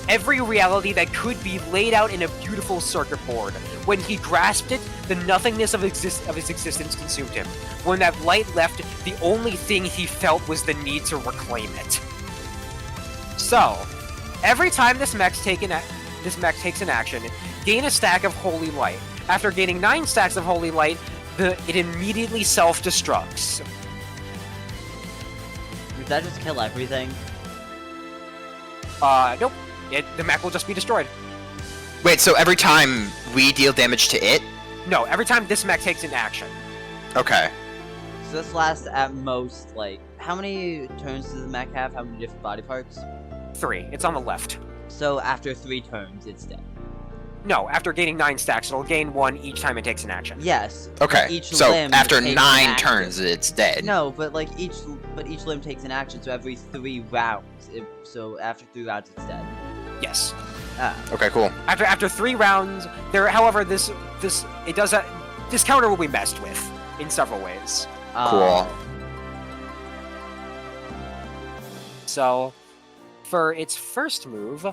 Every reality that could be laid out in a beautiful circuit board. When he grasped it, the nothingness of his existence consumed him. When that light left, the only thing he felt was the need to reclaim it. So, every time this mech takes an action, gain a stack of Holy Light. After gaining 9 stacks of Holy Light, it immediately self-destructs. Does that just kill everything? Nope. The mech will just be destroyed. Wait, so every time we deal damage to it? No, every time this mech takes an action. Okay. So this lasts at most, like, how many turns does the mech have? How many different body parts? 3. It's on the left. So after 3 turns, it's dead. No, after gaining 9 stacks, it'll gain 1 each time it takes an action. Yes. Okay, Each so limb after takes an 9 action. turns, it's dead. No, but like each limb takes an action, so every 3 rounds. So after 3 rounds, it's dead. Yes. Ah. Okay, cool. After 3 rounds, however, this counter will be messed with in several ways. Cool. So, for its first move,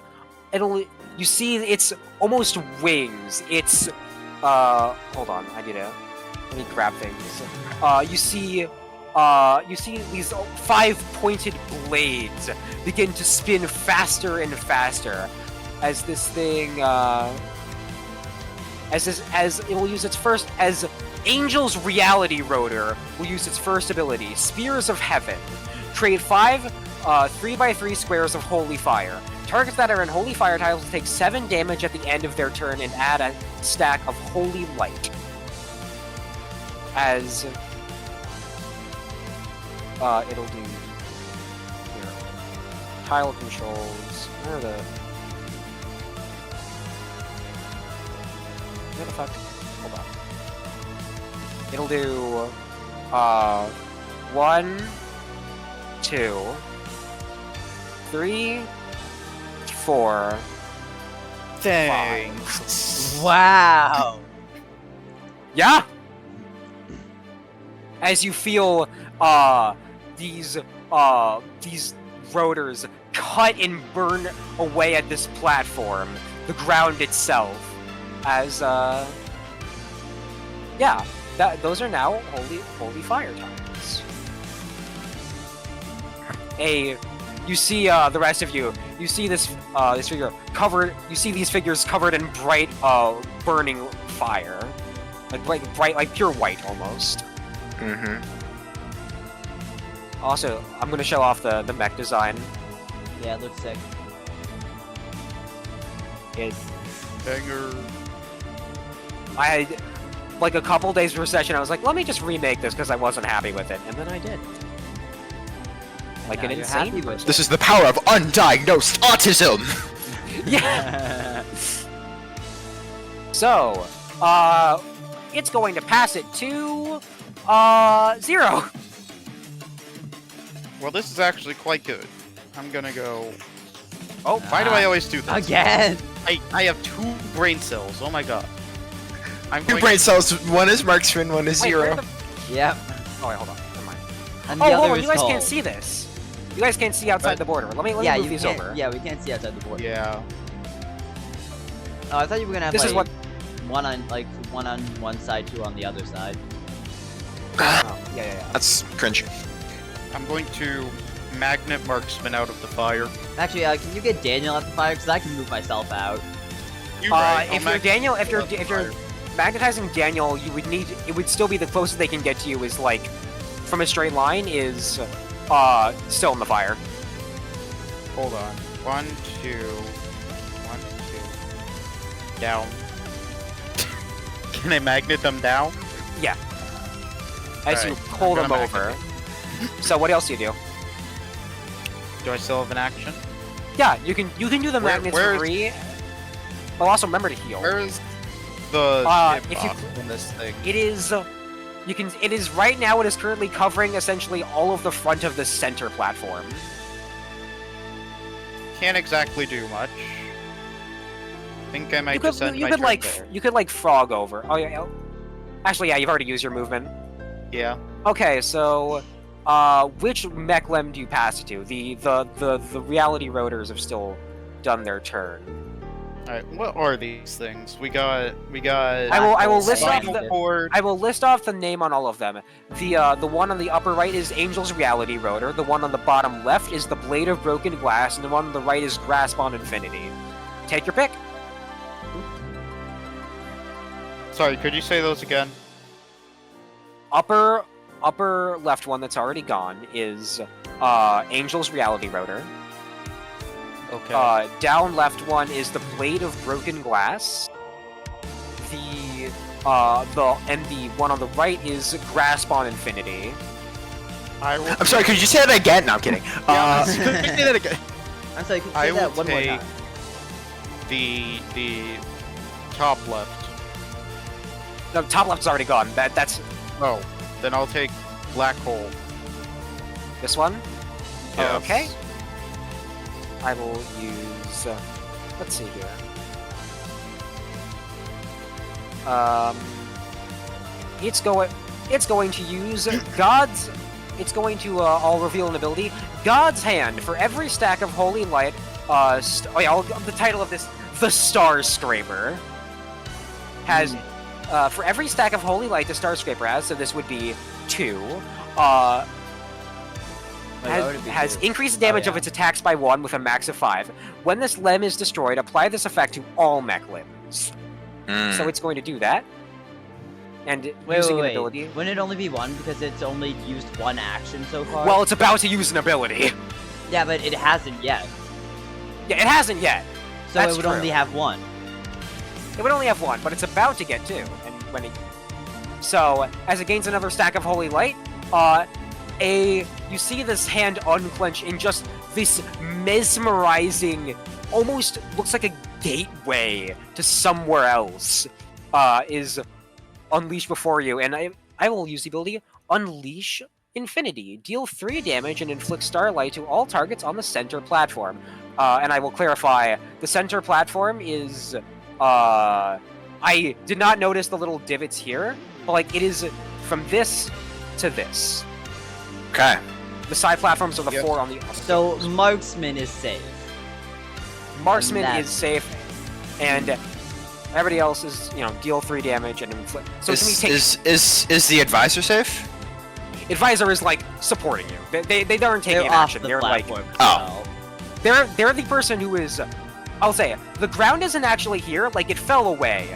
you see it's almost wings. It's hold on, let me grab things. You see these 5 pointed blades begin to spin faster and faster as this thing as it will use its first as Angel's Reality Rotor will use its first ability, Spears of Heaven. Create 5 3x3 squares of Holy Fire. Targets that are in Holy Fire tiles will take 7 damage at the end of their turn and add a stack of Holy Light. As it'll do here. Tile controls. Where are the fuck? Hold on. It'll do 1, 2, 3, 4. Thanks. Wow. Yeah. As you feel these rotors cut and burn away at this platform, the ground itself. As yeah, those are now holy fire tiles. You see the rest of you. You see this figure covered. You see these figures covered in bright burning fire, like bright, like pure white almost. Mm-hmm. Also, I'm gonna show off the mech design. Yeah, it looks sick. Banger. I like a couple days for session. I was like, let me just remake this because I wasn't happy with it, and then I did. Like now an you're insane happy with person. This is the power of undiagnosed autism! Yeah. So, it's going to pass it to 0. Well, this is actually quite good. I'm gonna go. Oh, Why do I always do this? Again. I have 2 brain cells. Oh my god. I'm 2 going brain cells, one is marksman, one is wait, 0. Yep. Oh wait, hold on. Never mind. And the Oh, other hold on. is You guys cold. can't see this. You guys can't see outside But- the border. Let me Yeah, move you these can't. over. Yeah, we can't see outside the border. Yeah. Oh, I thought you were gonna have This like is what. one on one side, 2 on the other side. Oh, yeah. That's cringe. I'm going to magnet marksman out of the fire. Actually, can you get Daniel at the fire? Because I can move myself out. You're right. I'll If you're magnet Daniel, if out you're the fire. magnetizing Daniel, it would still be the closest they can get to you is like from a straight line is still in the fire. Hold on. 1, 2. 1, 2. Down. Can I magnet them down? As you Alright, pull I'm them gonna over. So what else do you do? Do I still have an action? Yeah, you can do the magnets for where's- free. But also remember to heal. Where is the if you- hitbox in this thing? It is it is right now it is currently covering essentially all of the front of the center platform. Can't exactly do much. Think I might You could just end you my could turn like there. you could like frog over. Oh yeah. Actually, yeah, you've already used your movement. Yeah. Okay, so which mech lem do you pass it to? The reality rotors have still done their turn. Alright, what are these things? We got I will list off spinal the cord. I will list off the name on all of them. The one on the upper right is Angel's Reality Rotor. The one on the bottom left is the Blade of Broken Glass, and the one on the right is Grasp on Infinity. Take your pick. Sorry, could you say those again? Upper left one that's already gone is Angel's Reality Rotor. Okay. Down left one is the Blade of Broken Glass. The one on the right is Grasp on Infinity. I will I'm sorry, could you say that again? No, I'm kidding. Yeah, could you say that again? I'm sorry, can you I say that will one more take time? the top left. No, top left's already gone. That's Oh, then I'll take black hole. this one. Yes. Okay. I will use. Let's see here. It's going to use God's. It's going to. I'll reveal an ability. God's Hand. For every stack of holy light. The title of this, the Star Scraper, has. For every stack of holy light the Star Scraper has, so this would be 2. Has increased damage of its attacks by 1 with a max of 5. When this limb is destroyed, apply this effect to all mech limbs. So it's going to do that. And using an ability. Wouldn't it only be 1 because it's only used 1 action so far? Well, it's about to use an ability. yeah, but it hasn't yet. Yeah, it hasn't yet. So That's it would true. only have 1. It would only have 1, but it's about to get 2. And when it... So, as it gains another stack of holy light, you see this hand unclench in just this mesmerizing, almost looks like a gateway to somewhere else, is unleashed before you. And I will use the ability Unleash Infinity. Deal 3 damage and inflict starlight to all targets on the center platform. And I will clarify, the center platform is... I did not notice the little divots here, but like it is from this to this. Okay. The side platforms are the 4 on the other. So Marksman is safe. Marksman is safe, and everybody else is, deal 3 damage and inflict. So can we take... Is the advisor safe? Advisor is like supporting you. They aren't taking They're an off action. the They're like, platform. Oh. they're the person who is. I'll say it. The ground isn't actually here. Like it fell away.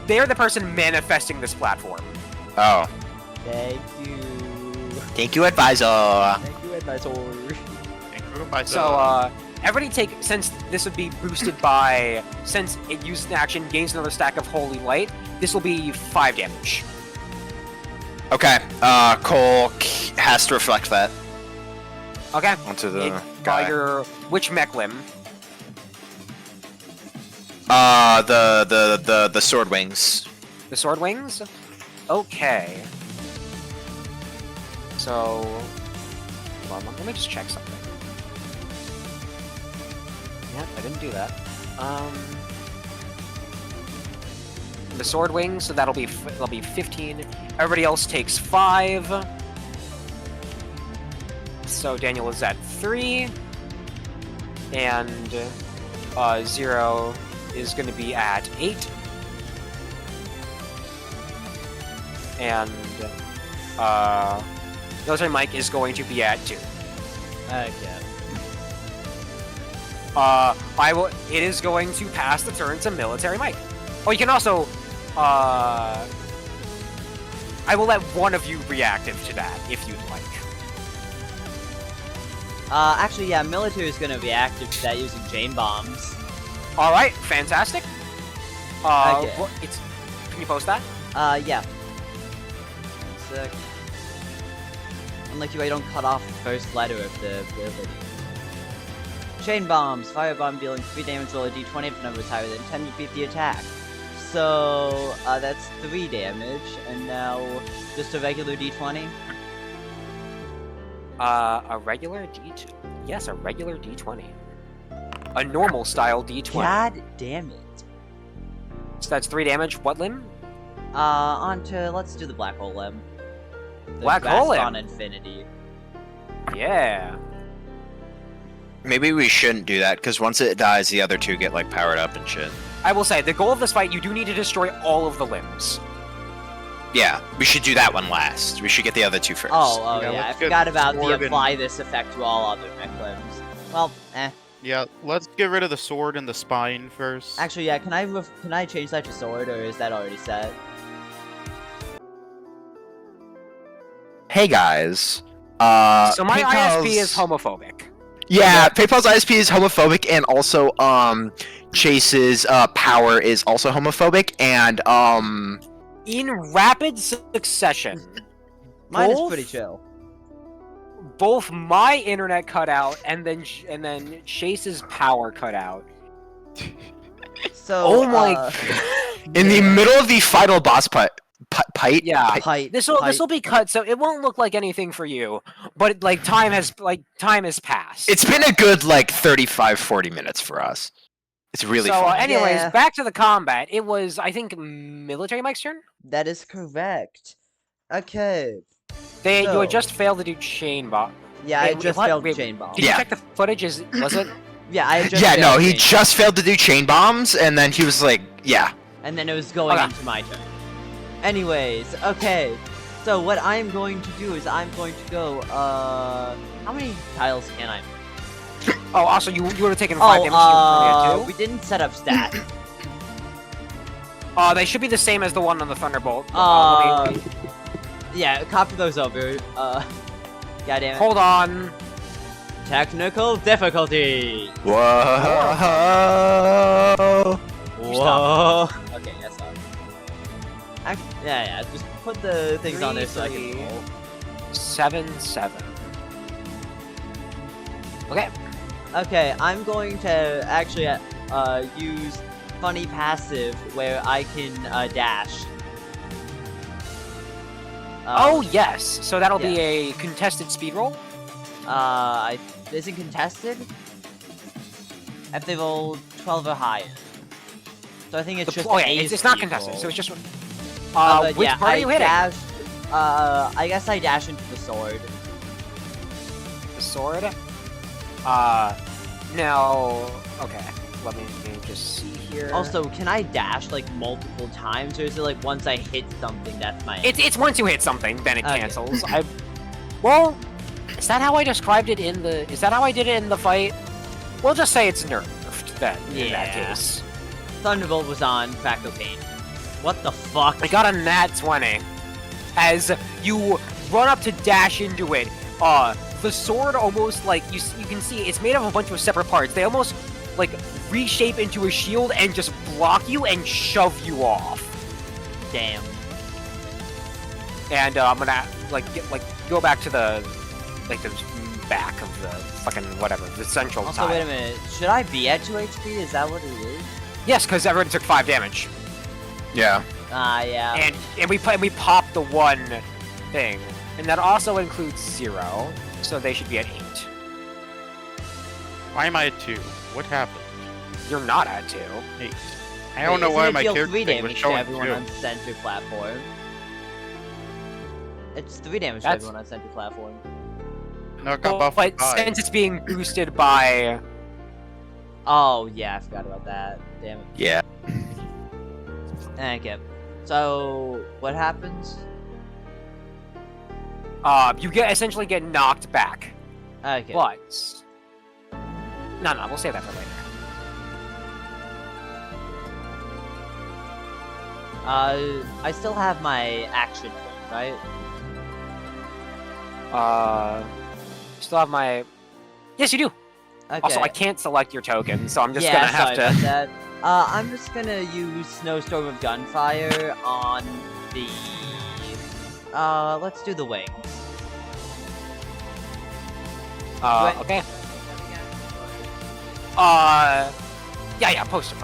They're the person manifesting this platform. Oh. Thank you. Thank you, advisor. Thank you, advisor. So, everybody take, since this would be boosted by, since it used an action, gains another stack of Holy Light, this will be 5 damage. Okay. Cole has to reflect that Okay. onto the By guy. your, which mech limb? The sword wings. The Sword Wings? Okay. So, hold on, let me just check something. Yeah, I didn't do that. The Sword Wings, so that'll be 15. Everybody else takes 5. So Daniel is at 3, and 0 is going to be at 8, and Military Mike is going to be at 2. Okay. It is going to pass the turn to Military Mike. Oh, you can also, I will let one of you reactive to that, if you'd like. Actually, yeah, military is gonna be active to that using chain bombs. Alright, fantastic. Okay. Can you post that? Yeah. Sick. Unlike you, I don't cut off the first letter of the ability. Chain bombs. Firebomb dealing 3 damage, roll a d20 if the number is higher than 10, repeat the attack. So, that's 3 damage, and now just a regular d20. A regular D20. Yes, a regular D20. A normal style D20. God damn it. So that's 3 damage. What limb? Let's do the black hole limb. The Black hole limb? on infinity. Yeah. Maybe we shouldn't do that, because once it dies, the other 2 get, like, powered up and shit. I will say, the goal of this fight, you do need to destroy all of the limbs. Yeah, we should do that one last. We should get the other 2 first. Oh Yeah, yeah, I let's get forgot about the sword and- apply this effect to all other mech limbs. Well, Yeah, let's get rid of the sword and the spine first. Actually, yeah, can I change that to sword, or is that already set? Hey guys. So my PayPal's- ISP is homophobic. Yeah, PayPal's ISP is homophobic, and also Chase's power is also homophobic, and In rapid succession, Mine is Both? pretty chill. both my internet cut out, and then Chase's power cut out. So, Oh my! In the middle of the final boss fight. Yeah. Height, This will be cut, so it won't look like anything for you. But like time has passed. It's been a good like 35-40 minutes for us. It's really so. fun. Anyways, Yeah. back to the combat. It was, I think, military Mike's turn. That is correct. Okay. You So- had just failed to do chain bomb. Yeah, I Wait, just what? failed Wait, chain bomb. Did you Yeah. check the footage? Was it? Yeah, I just Yeah, no, failed he chain just failed to do chain bombs, and then he was like, yeah. bomb, and then it was going Okay. into my turn. Anyways, okay. So what I'm going to do is I'm going to go. How many tiles can I? Oh, also you would have taken 5 damage. You only We had didn't set up stat. 2. They should be the same as the one on the Thunderbolt. Let me- Yeah, copy those over. Goddamn it. hold on. Technical difficulty. Whoa. Whoa. Okay, that's not. Yeah. Just put the things on there so I 3, can roll. 7. Okay. Okay, I'm going to actually use funny passive where I can dash. Oh yes. So that'll be yeah. a contested speed roll. Is it contested? If they roll 12 or higher. So I think it's just yeah, a it's not speed contested. roll. So it's just. But Which yeah, part are you hitting? Dashed, I guess I dash into the sword. The sword. Now. Okay. Let me just see here. Also, can I dash like multiple times, or is it like once I hit something that's my? It's once you hit something, then it Okay. cancels. Well, is that how I described it in the? Is that how I did it in the fight? We'll just say it's nerfed then. In that Yeah. case, Thunderbolt was on Fractal Pain. What the fuck? I got a nat 20. As you run up to dash into it, the sword almost like you can see it's made of a bunch of separate parts. They almost like reshape into a shield and just block you and shove you off. Damn. And I'm gonna go back to the back of the fucking whatever, the central Also, tile. wait a minute. Should I be at 2 HP? Is that what it is? Yes, because everyone took 5 damage, Yeah. Yeah. and we popped the one thing, and that also includes 0, so they should be at 8. Why am I at 2? What happened? You're not at 2. 8. I don't know why my deal character 3 thing was damage to showing everyone 2. on center platform. It's 3 damage to That's- everyone on center platform. No, it got buffed But by. since it's being boosted by Oh yeah, I forgot about that. Damn it. Yeah. Okay. So what happens? you essentially get knocked back. Okay. But no, we'll save that for later. I still have my action point, right? Still have my. Yes, you do. Okay. Also, I can't select your token, so I'm just yeah, gonna have sorry to. about that. I'm just gonna use Snowstorm of Gunfire on the. Let's do the wings. Wait. Okay. Yeah, post it.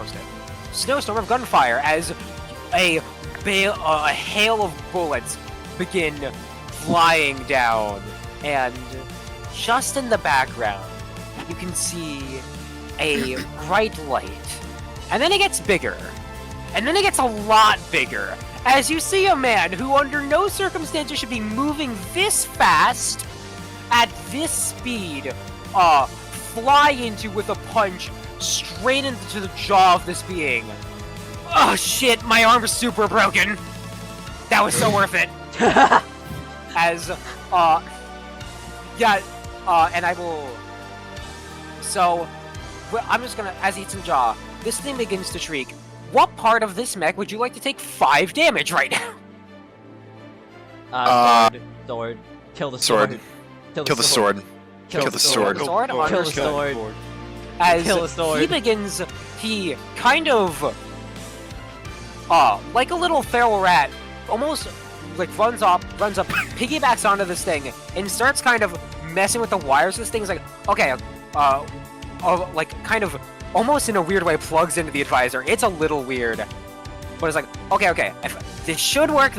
Snowstorm of Gunfire as a hail of bullets begin flying down, and just in the background, you can see a bright light, and then it gets bigger, and then it gets a lot bigger, as you see a man who under no circumstances should be moving this fast, at this speed, fly into with a punch straight into the jaw of this being. Oh shit, my arm is super broken. That was so worth it. As, and I will. So, I'm just gonna, as he eats some jaw, this thing begins to shriek. What part of this mech would you like to take 5 damage right now? Sword. Kill the sword. Sword. Kill the sword. Kill the sword. Sword? Kill the Understood. sword. As Kill the sword. he kind of, like a little feral rat, almost like runs up, piggybacks onto this thing, and starts kind of messing with the wires. This thing's like, okay, like kind of almost in a weird way plugs into the advisor. It's a little weird. but it's like, okay, this should work.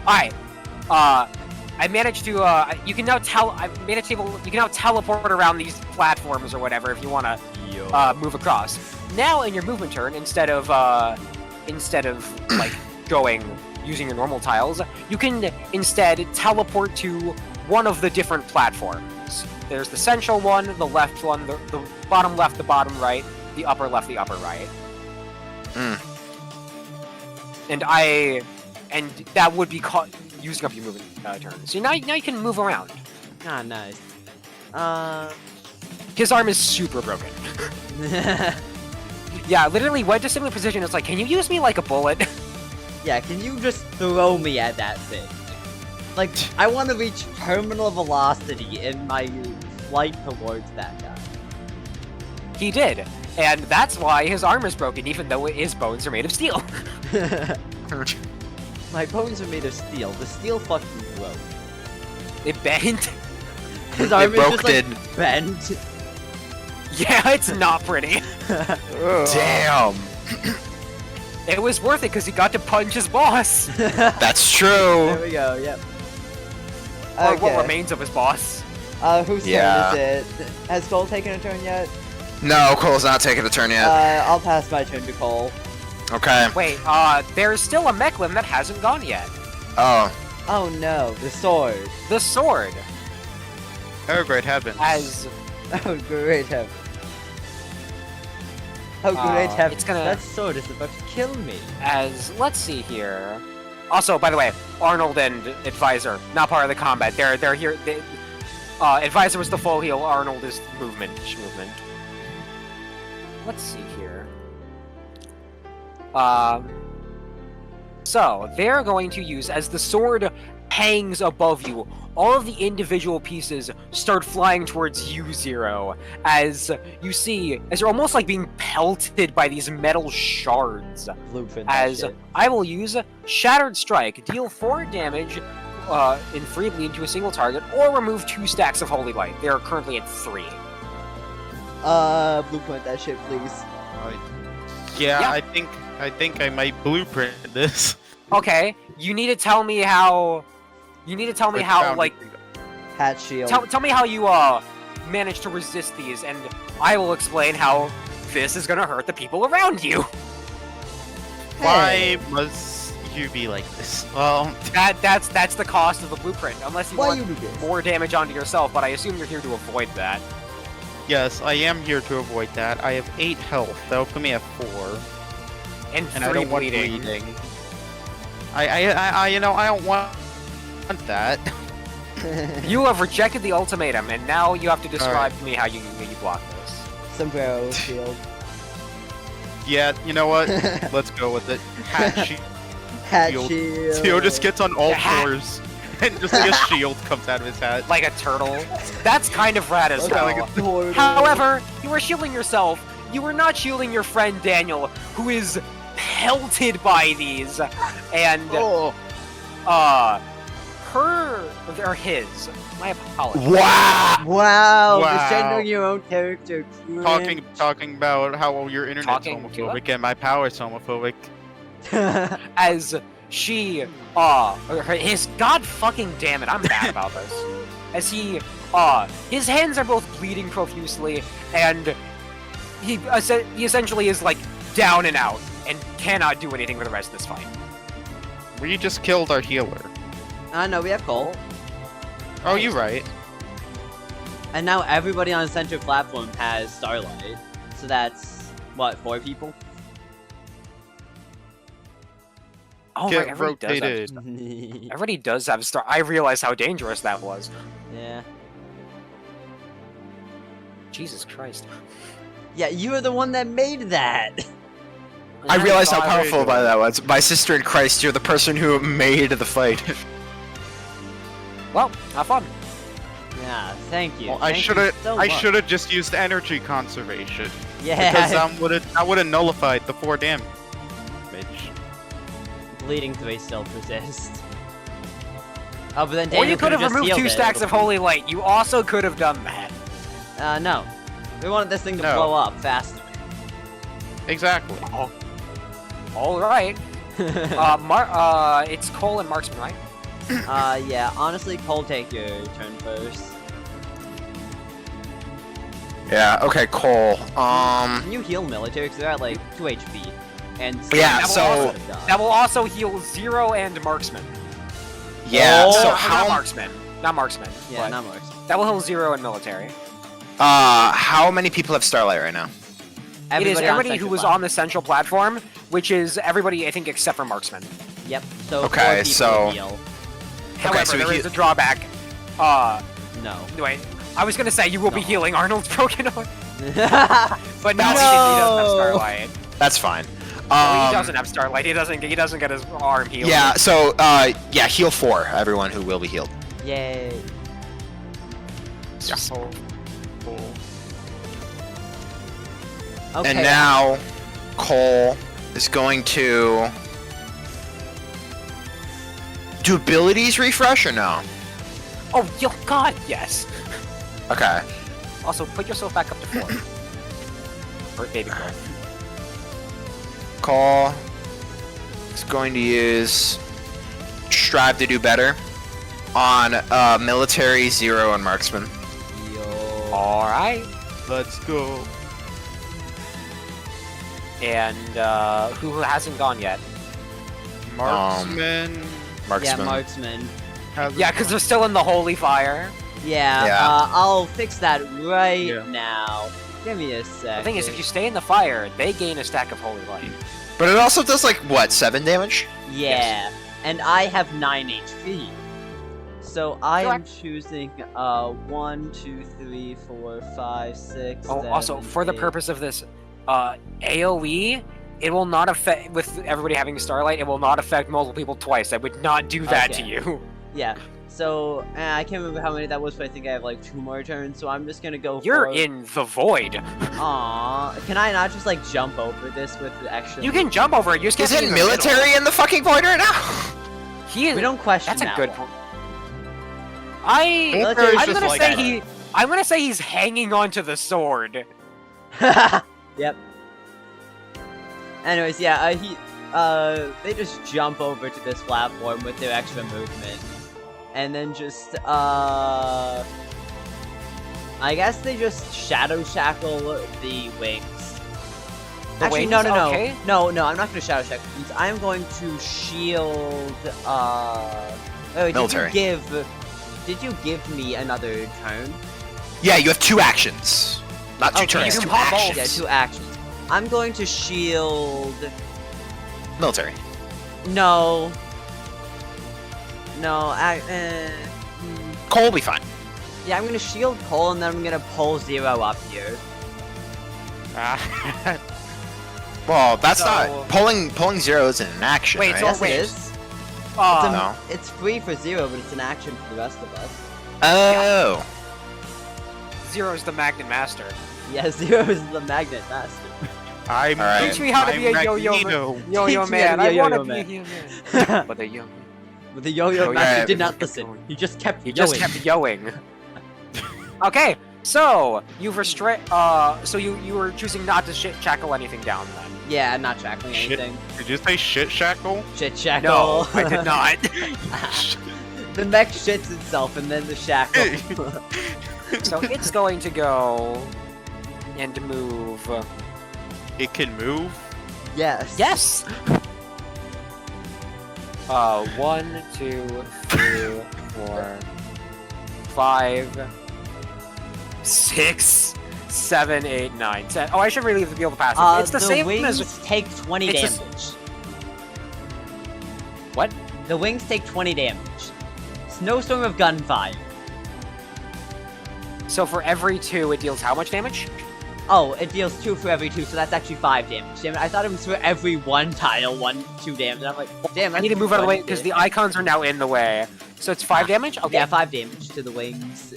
All right. I managed to. You can now teleport around these platforms or whatever if you want to move across. Now in your movement turn, instead of like using your normal tiles, you can instead teleport to one of the different platforms. There's the central one, the left one, the bottom left, the bottom right, the upper left, the upper right. And that would be using up your movement turn. So now you can move around. Ah, nice. His arm is super broken. Yeah, literally went to similar position. It's like, can you use me like a bullet? Yeah, can you just throw me at that thing? Like, I want to reach terminal velocity in my flight towards that guy. He did, and that's why his arm is broken, even though his bones are made of steel. My bones are made of steel. The steel fucking broke. It bent. His arm is broke, just like did. bent. Yeah, it's not pretty. Damn. It was worth it because he got to punch his boss. That's There true. we go. Yep. Or what Okay. remains of his boss. Whose Yeah. turn is it? Has Cole taken a turn yet? No, Cole's not taking a turn yet. I'll pass my turn to Cole. Okay. Wait, there's still a Mechlin that hasn't gone yet. Oh. Oh no, the sword. The sword, Oh, great heavens. as Oh great heavens. Oh great heavens. it's gonna- That sword is about to kill me. let's see here. Also, by the way, Arnold and Advisor not part of the combat. They're here. Advisor was the full heal. Arnold is movement. Let's see here. So they're going to use, as the sword hangs above you, all of the individual pieces start flying towards you, Zero, as you see, as you're almost like being pelted by these metal shards. Blueprint that As shit. I will use Shattered Strike, deal 4 damage in free bleed to a single target, or remove 2 stacks of Holy Light. They are currently at 3. Blueprint that shit, please. Yeah, Yeah. I think I might blueprint this. Okay, you need to tell me how. You need to tell me how, like, Hat shield. tell me how you manage to resist these, and I will explain how this is gonna hurt the people around you. Hey. Why must you be like this? Well, That's the cost of the blueprint, unless you Why want you do this? more damage onto yourself. But I assume you're here to avoid that. yes, I am here to avoid that. I have 8 health. That'll put me at 4, And and 3 I don't want bleeding. bleeding. I don't want that. You have rejected the ultimatum, and now you have to describe to me how you block this. Sombrero shield. Yeah, you know what? Let's go with it. Hat shield. Hat Shield. shield. Theo just gets on all The hat. fours, and just like a shield comes out of his hat. Like a turtle. That's kind of rad as Okay, hell. like a tortoise. However, you were shielding yourself. You were not shielding your friend Daniel, who is pelted by these. And, Oh, his. My apologies. Wow. Wow, Wow. defending your own character. talking about how your internet's Talking to homophobic and my power's homophobic. As she, his god fucking damn it, I'm bad about this. As he, his hands are both bleeding profusely, and he essentially is like down and out, and cannot do anything for the rest of this fight. We just killed our healer. No, we have Cole. Oh, you're right. And now everybody on the center platform has Starlight. So that's, what, 4 people? Oh, Get right, rotated. everybody does have star. I realized how dangerous that was. Yeah. Jesus Christ. Yeah, you are the one that made that! I realized how thought- powerful that was. My sister in Christ, you're the person who made the fight. Well, have fun. Yeah, thank you. Well, I Thank should you have. so I much. should have just used energy conservation Yeah, because that would have nullified the 4 damage. bleeding 3 still persists. Oh, but then Or Daniel you could have just removed healed 2 it. stacks of Holy Light. You also could have done that. No. We wanted this thing to No. blow up faster. Exactly. All right. It's Cole and Marksman, right? Yeah, honestly, Cole, take your turn first. Yeah. Okay. Cole. Can you heal military? Because they're at like 2 HP. And Yeah, That will also heal Zero and Marksman. Yeah. Oh. So Not how Marksman. Not Marksman. Yeah, but not Marksman. that will heal Zero and military. how many people have Starlight right now? It is on everybody who Central was Platform. on the central platform, which is everybody, I think, except for Marksman. Yep. So Okay, 4 people so- heal. However, so there he- is a drawback. No. Wait, I was gonna say you will be No. healing Arnold's broken arm, yeah, but no, he doesn't have Starlight. That's fine. He doesn't have Starlight. He doesn't get his arm healed. Yeah. So yeah, heal 4. Everyone who will be healed. Yay. Yeah. So, Okay. And now Cole is going to do abilities refresh or no? oh, God, yes. Okay. Also, put yourself back up to 4. Or baby girl. Cole is going to use strive to do better on military, Zero, and marksman. Yo. All right. Let's go. And who hasn't gone yet? Marksman. Yeah, Marksman. marksman. hasn't Yeah, because gone. they're still in the holy fire. Yeah, Yeah. I'll fix that right Yeah. now. Give me a sec. The thing is, if you stay in the fire, they gain a stack of holy light. But it also does like what, 7 damage? Yeah, and I have 9 HP. So I am Correct. choosing 1, 2, 3, 4, 5, 6. Oh, also, 7, for the 8. purpose of this, AoE, it will not affect, with everybody having Starlight, it will not affect multiple people twice. I would not do that to Okay. you. Yeah. So I can't remember how many that was, but I think I have like 2 more turns. So I'm just gonna go. You're for... in the void. Aw, can I not just like jump over this with the extra? You can jump over it. You just can't be Isn't in the middle. military in the fucking void right now? He is. We don't question That's a that good one. point. I'm Military's just gonna like say that. I'm gonna say he's hanging onto the sword. Yep. Anyways, yeah, they just jump over to this platform with their extra movement, and then just, I guess they just shadow shackle the wings. The Actually, wings? no, no, no, Okay. no, I'm not gonna shadow shackle these. I'm going to shield, wait, Military. did you give me another turn? Yeah, you have 2 actions. Not 2 Okay. turns, You can 2 pop both. actions. Yeah, 2 actions. I'm going to shield. Military. No. No, Cole will be fine. yeah, I'm gonna shield Cole and then I'm gonna pull Zero up here. Well, that's So- not pulling 0 isn't an action. Wait, right? so- Yes, wait. it is. No. It's free for Zero, but it's an action for the rest of us. Oh. Zero's the Magnet Master. Yeah, Zero is the magnet master. I'm Alright. Teach me how to be a I'm yo-yo. Magneto. Yo-yo Teach me how man. to be a I want to yo-yo be a man. yo-yo. But the yo. But the yo-yo Oh, master yeah, did not kept listen. going. He just kept He just yoing. kept yoing. Okay, so you've so you were choosing not to shackle anything down then. Yeah, I'm not shackling Shit. anything. Did you say shit shackle? Shit shackle. No, I did not. The mech shits itself and then the shackle. So it's going to go and move. It can move. Yes. Yes. 1, 2, 3, 4, 5, 6, 7, 8, 9, 10. Oh, I should really be able to pass it. It's the same wings as take 20 it's the damage. what? The wings take 20 damage. Snowstorm of gunfire. So for every 2, it deals how much damage? Oh, it deals 2 for every 2, so that's actually 5 damage. Damn it, I thought it was for every 1 tile, 2 damage. I'm like, damn, I need to move out of the way because the icons are now in the way. So it's 5 damage? Okay. Yeah, 5 damage to the wings.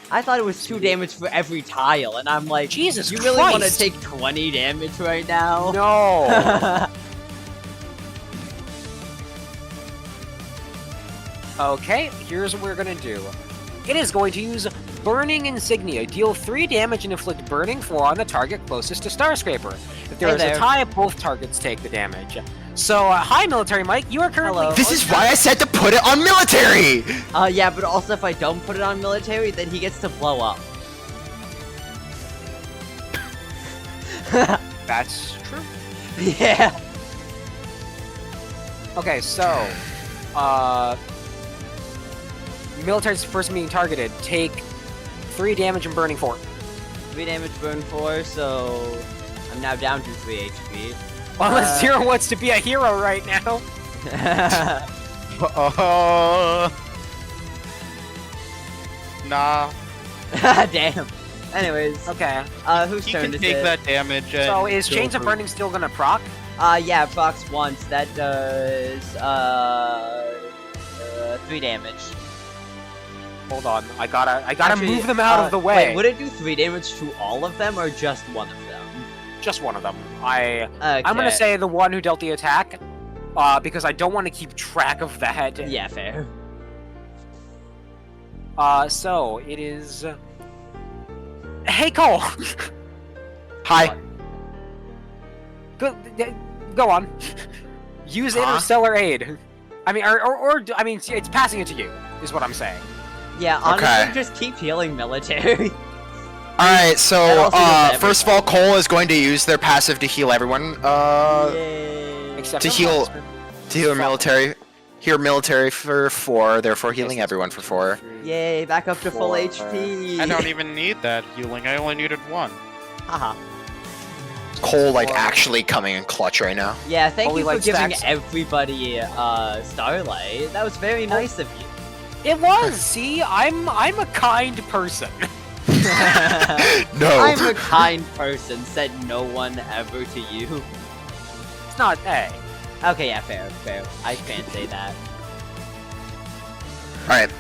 I thought it was 2 damage for every tile, and I'm like, Jesus you really want to Christ. take 20 damage right now? No. Okay, here's what we're gonna do. It is going to use Burning Insignia. Deal 3 damage and inflict Burning 4 on the target closest to Starscraper. If there Hey is there. a tie, both targets take the damage. So, hi, Military Mike. You are currently... Hello. This is why I said to put it on military! Yeah, but also if I don't put it on military, then he gets to blow up. That's true. Yeah. Okay, so... Military's first being targeted. Take 3 damage and Burning 4. 3 damage, burn 4, so I'm now down to 3 HP. Unless Zero wants to be a hero right now. Nah. Damn. Anyways, Okay. whose He turn can is take it? that damage. And So is go Chains of for- Burning still gonna proc? Yeah, procs once. That does 3 damage. Hold on, I gotta Actually, move them out of the way. Wait, would it do 3 damage to all of them or just one of them? Just one of them. Okay. I'm gonna say the one who dealt the attack, because I don't want to keep track of that. Yeah, fair. So it is. Hey Cole. Hi. Go on. Use Huh? interstellar aid. I mean, I mean, it's passing it to you. Is what I'm saying. Yeah, honestly, Okay. just keep healing military. Alright, That so, also does first of all, Cole is going to use their passive to heal everyone. Yay. Except to for heal- Marksman. To heal military. Heal military for 4, therefore healing Yes, everyone for 4. Yay, back up to full 4. HP. I don't even need that healing. I only needed 1. Haha. Cole, like, 4. actually coming in clutch right now. Yeah, thank Holy you for light giving stacks. everybody Starlight. That was very nice of you. It was. See, I'm a kind person. No. I'm a kind person, said no one ever to you. It's not. Hey. Okay, yeah, fair. I can't say that. Alright,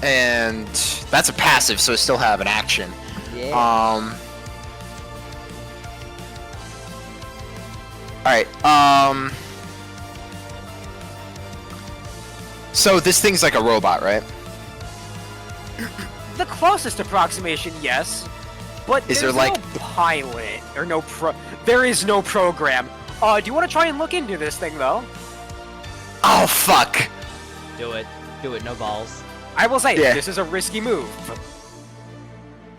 and that's a passive, so I still have an action. Yeah. Alright, so this thing's like a robot, right? The closest approximation, yes. But Is there's there, like- no pilot or no There is no program. Do you want to try and look into this thing though? Oh, fuck! Do it, no balls. I will say Yeah. this is a risky move.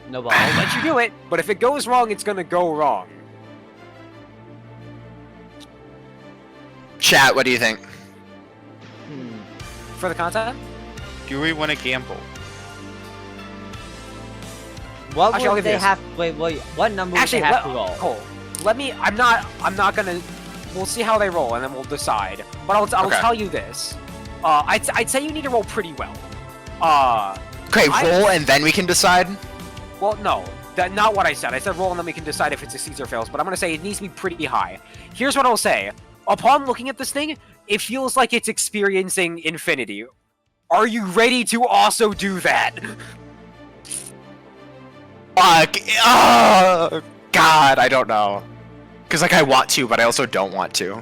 No balls. I'll let you do it, but if it goes wrong, it's gonna go wrong. Chat, what do you think? For the content? Do we want to gamble? What Actually, I'll would give you they this. have? Wait, what number would Actually, they have to roll? Cole, let me. I'm not gonna. We'll see how they roll, and then we'll decide. But I'll Okay. tell you this. I'd say you need to roll pretty well. Okay, I- roll and then we can decide? Well, no, that's not what I said. I said roll and then we can decide if it's a Caesar fails, but I'm gonna say it needs to be pretty high. Here's what I'll say. Upon looking at this thing, it feels like it's experiencing infinity. Are you ready to also do that? Fuck! Oh, God, I don't know. Because, like, I want to, but I also don't want to.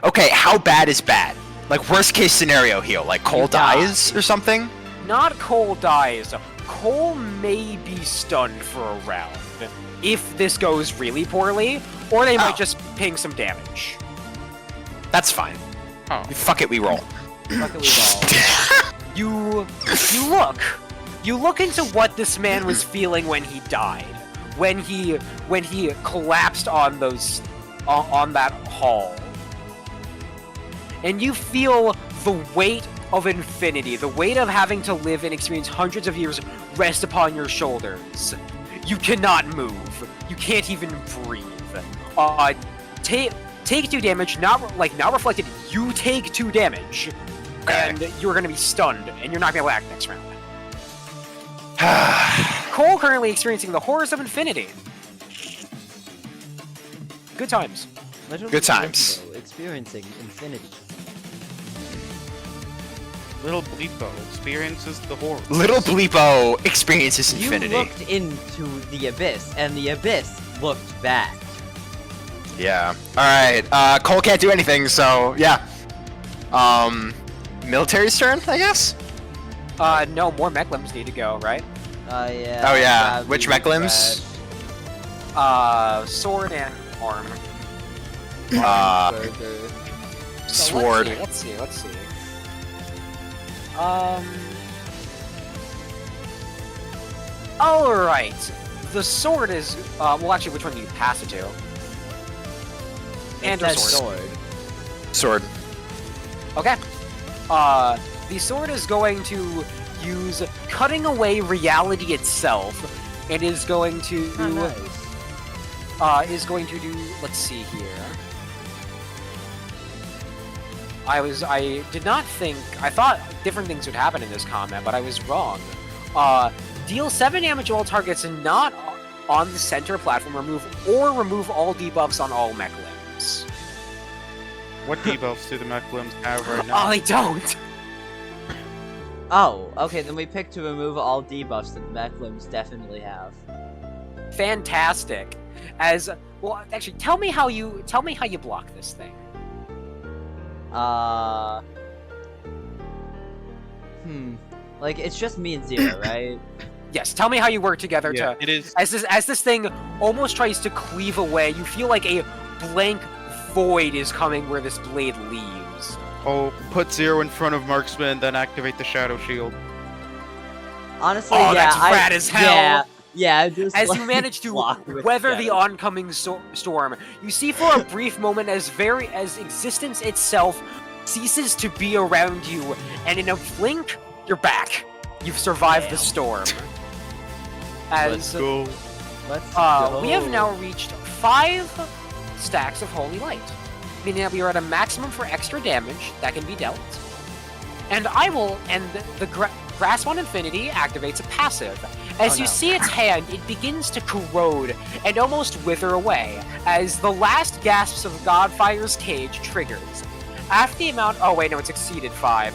Okay, how bad is bad? Like, worst case scenario heal, like Cole You die. dies or something? Not Cole dies. Cole may be stunned for a round if this goes really poorly, or they might Oh. just ping some damage. That's fine. Oh. Fuck it, we roll. Fuck it, we roll. You look into what this man was feeling when he died, when he collapsed on those on that hall, and you feel the weight of infinity, the weight of having to live and experience hundreds of years rest upon your shoulders. You cannot move. You can't even breathe. Take 2 damage. Not reflected. You take 2 damage, Okay. and you're gonna be stunned, and you're not gonna be able to act next round. Cole currently experiencing the horrors of infinity. Good times. Literally Good times. Limbo, experiencing infinity. Little Bleepo experiences the horror. Little Bleepo experiences You infinity. looked into the abyss, and the abyss looked back. Yeah. Alright, Cole can't do anything, so, yeah. Military's turn, I guess? No, more mech limbs need to go, right? Yeah. Oh, yeah. gravity Which mech limbs? crash, Sword and arm. burger. So Sword. Let's see. All right. The sword is. Well, actually, which one do you pass it to? And or It says sword. Sword. Okay. The sword is going to use cutting away reality itself, and is going to Oh, is going to do. Let's see here. I did not think. I thought different things would happen in this combat, but I was wrong. Deal 7 damage to all targets not on the center platform. Remove all debuffs on all mech limbs. What debuffs do the mech limbs have right Oh, now? they don't. Oh, okay, then we picked to remove all debuffs that the mech limbs definitely have. Fantastic. As well, actually, tell me how you block this thing. Like, it's just me and Zero, right? Yes, tell me how you work together Yeah, to. it is. As this thing almost tries to cleave away, you feel like a blank void is coming where this blade leaves. Oh, put 0 in front of marksman, then activate the shadow shield. Honestly, Oh, yeah, that's rad as hell. Yeah, just As like, you manage to block with weather the shadow. oncoming storm, you see for a brief moment as existence itself ceases to be around you, and in a blink, you're back. You've survived the Damn. storm. Let's As go. Let's go. we have now reached 5 stacks of Holy Light, meaning that we are at a maximum for extra damage that can be dealt. And the Grasp on Infinity activates a passive. As Oh, you no. see its hand, it begins to corrode and almost wither away, as the last gasps of Godfire's cage triggers. After the amount— oh wait, no, it's exceeded 5.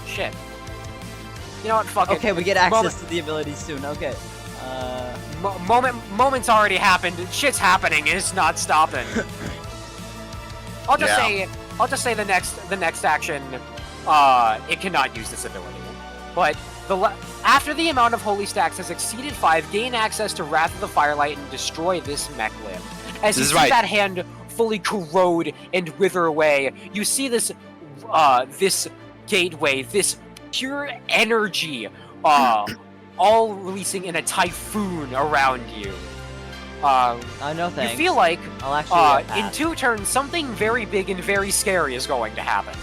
Shit. You know what, fuck it. Okay, we get access to the abilities soon, okay. Moment's already happened. Shit's happening. It's not stopping. I'll just say the next action. It cannot use this ability. But after the amount of holy stacks has exceeded 5, gain access to Wrath of the Firelight and destroy this mech limb. As you see that hand fully corrode and wither away, you see this this gateway, this pure energy, all releasing in a typhoon around you. No thanks. You feel like I'll actually in 2 turns something very big and very scary is going to happen.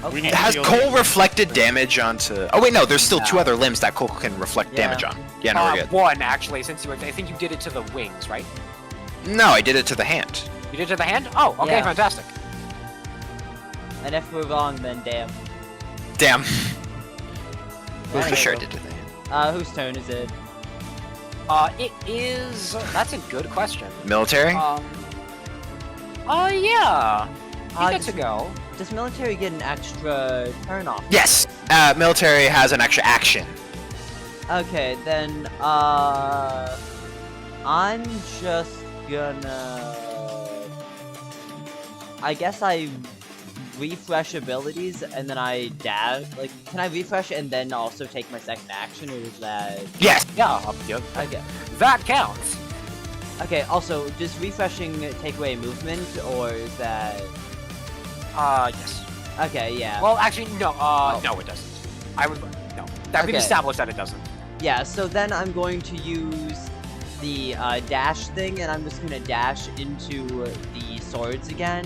okay. It has Cole reflected damage onto. Oh wait, no. There's still 2 No. other limbs that Cole can reflect Yeah. damage on. Yeah, no, we're good. 1 actually, since I think you did it to the wings, right? No, I did it to the hand. You did it to the hand? Oh, okay, Yeah. fantastic. And if we're wrong, then damn. Damn. Anyway, For sure, I did to the hand. Whose turn is it? It is. That's a good question. Military. Yeah. You get does, to go. does military get an extra turn off? Yes. Military has an extra action. Okay, then, I'm just gonna... I guess I refresh abilities and then I dash. Like, can I refresh and then also take my second action, or is that... Yes. Yeah. Okay. That counts. Okay, also, does refreshing take away movement, or is that... Yes. Okay, yeah. Well, actually, no. No, it doesn't. I would. No. That we've Okay. established that it doesn't. Yeah, so then I'm going to use the dash thing, and I'm just gonna dash into the swords again.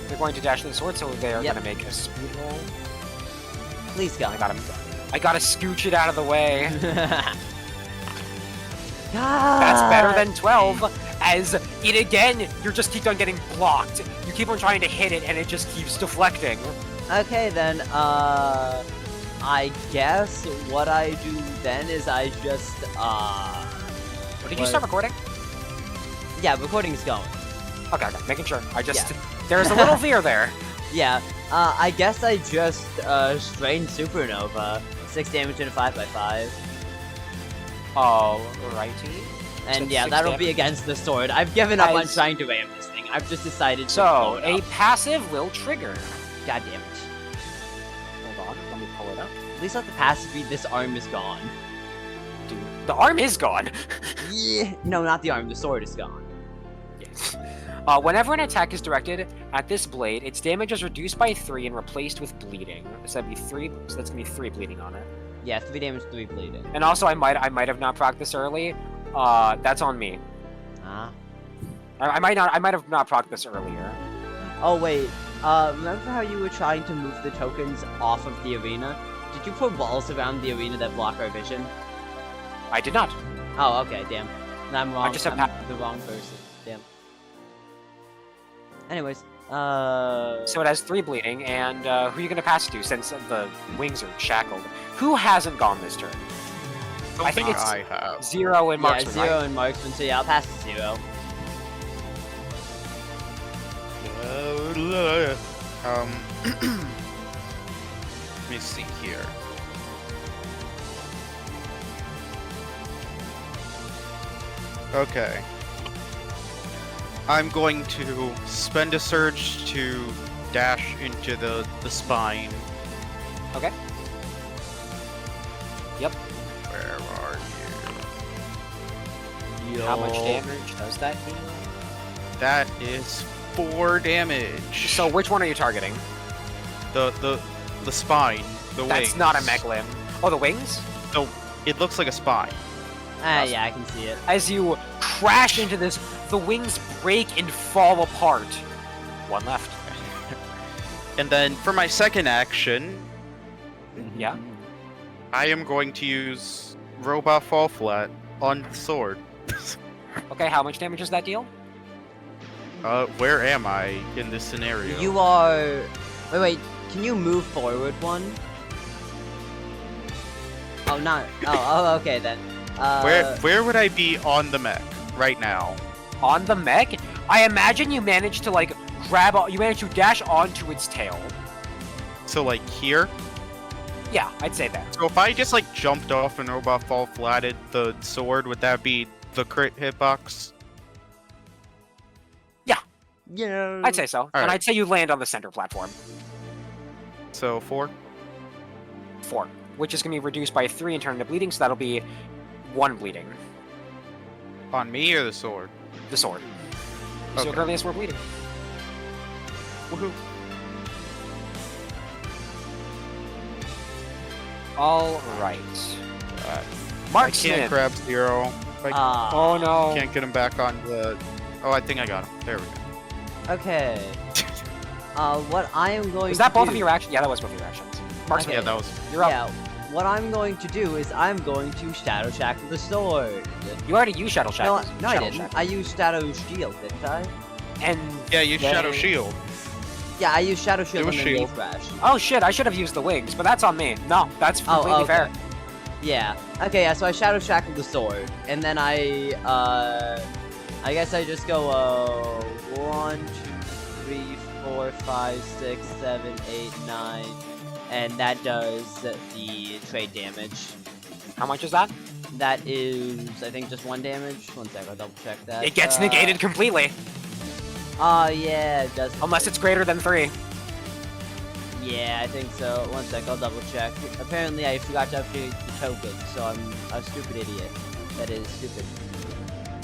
They're going to dash the sword, so they are Yep. going to make a speed roll. Please go. I gotta scooch it out of the way. That's better than 12, as it again, you just keep on getting blocked. You keep on trying to hit it, and it just keeps deflecting. Okay, then, I guess what I do then is I just, Did you start recording? yeah, recording's going. Okay, making sure. There's a little veer there. Yeah, I guess I just, strain Supernova, 6 damage and a 5x5. Alrighty. And So yeah, 6 that'll damage. be against the sword. I've given up on As- trying to ram this thing. I've just decided to So, blow it a up. passive will trigger. God damn it. At least let the passive be this arm is gone. Dude, the arm is gone. Yeah. No, not the arm. The sword is gone. Yes. Whenever an attack is directed at this blade, its damage is reduced by 3 and replaced with bleeding. So that'd be 3. So that's gonna be 3 bleeding on it. Yeah, 3 damage, 3 bleeding. And also, I might have not practiced early. That's on me. Ah. I might have not practiced earlier. Oh wait. Remember how you were trying to move the tokens off of the arena? Did you put walls around the arena that block our vision? I did not. Oh, okay, damn. I'm wrong. just have I'm the wrong person. Damn. Anyways, So it has 3 bleeding, and who are you gonna pass it to since the wings are shackled? Who hasn't gone this turn? I think it's I have. 0 and Marksman. yeah, 0 right? and Marksman, so yeah, I'll pass to 0. Let me see here. Okay. I'm going to spend a surge to dash into the spine. Okay. Yep. Where are you? How much damage does that do? That is 4 damage. So which one are you targeting? The spine, the wings. That's not a mech limb. Oh, the wings? No, it looks like a spine. Yeah, I can see it. As you crash into this, the wings break and fall apart. 1 left. And then for my second action, Yeah. I am going to use Robot Fall Flat on the sword. Okay, how much damage does that deal? Where am I in this scenario? You are... Wait, can you move forward 1? Oh, not... Oh, okay then. Where would I be on the mech right now? On the mech? I imagine you managed to, like, you managed to dash onto its tail. So like here? Yeah, I'd say that. So if I just like jumped off and Robot Fall Flatted the sword, would that be the crit hitbox? Yeah. I'd say so. And right. I'd say you land on the center platform. So 4? 4. Which is going to be reduced by 3 and turn into bleeding, so that'll be 1 bleeding. On me or the sword? The sword. Okay. So currently has 4 bleeding. Woohoo. Alright. I Mark can't Smith. grab 0. Oh no. Can't get him back on the... Oh, I think I got him. There we go. Okay. What I am going Was that to both do... of your actions? Yeah, that was both of your actions. Mark Okay. Smith, Yeah, that was... you're up. Yeah, what I'm going to do is I'm going to Shadow Shackle the sword. You already used Shadow No, Shackles. no, I Shadow didn't. Shackles. I used Shadow Shield, didn't I? And Yeah, you Shadow then- Shield. Yeah, I used Shadow Shield Do a and then Knee shield. Thrash. Oh shit, I should have used the wings, but that's on me. No, that's completely okay. fair. Yeah. Okay, yeah, so I Shadow Shackle the sword. And then I guess I just go, 1, 2, 3, 4, 5, 6, 7, 8, 9. And that does the trade damage. How much is that? That is, I think, just 1 damage. 1 sec, I'll double check that. It gets negated completely, Yeah, it does. unless it's greater than 3. Yeah, I think so. 1 sec, I'll double check. Apparently, I forgot to update the token, so I'm a stupid idiot. That is stupid.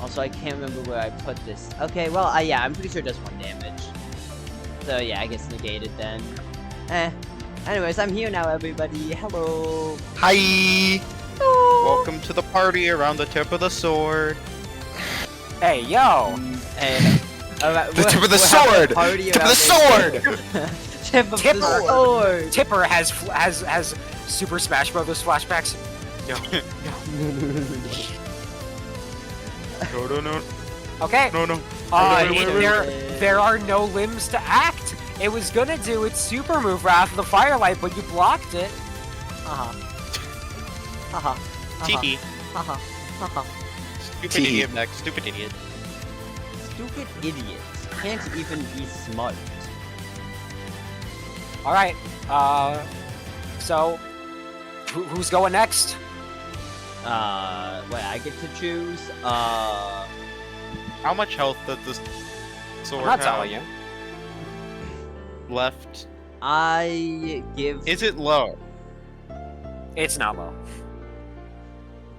Also, I can't remember where I put this. Okay, well, yeah, I'm pretty sure it does 1 damage. So, yeah, I guess negated then. Anyways, I'm here now, everybody. Hello. Hi! Welcome to the party around the tip of the sword. Hey, yo! Hey. The tip of the sword! Tip of the sword! Tip of Tipper. the sword! Tipper has Super Smash Brothers flashbacks. No. No. Okay. No. There are no limbs to act. It was gonna do its super move, Wrath of the Firelight, but you blocked it. Haha. Haha. Tiki. Haha. Haha. Stupid Tee. idiot next. Stupid idiot. Stupid idiots. Can't even be smart. Alright, so, who's going next? Wait, I get to choose? How much health does this sword I'm not have telling you. left? I give... Is it low? It's not low.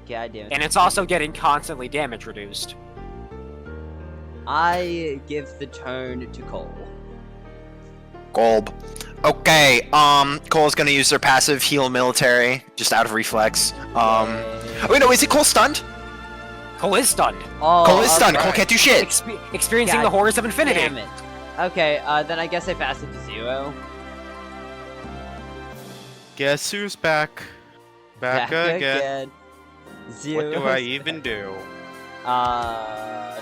God damn it. And it's also getting constantly damage reduced. I give the turn to Cole. Golb. Okay, Cole's gonna use their passive heal military, just out of reflex. Oh, wait, no, is it Cole stunned? Cole is stunned. Oh, Cole is stunned, okay. Cole can't do shit! Experiencing God the horrors of infinity. Damn it. Okay, then I guess I pass it to 0. Guess who's back? Back again. 0. What do I even do?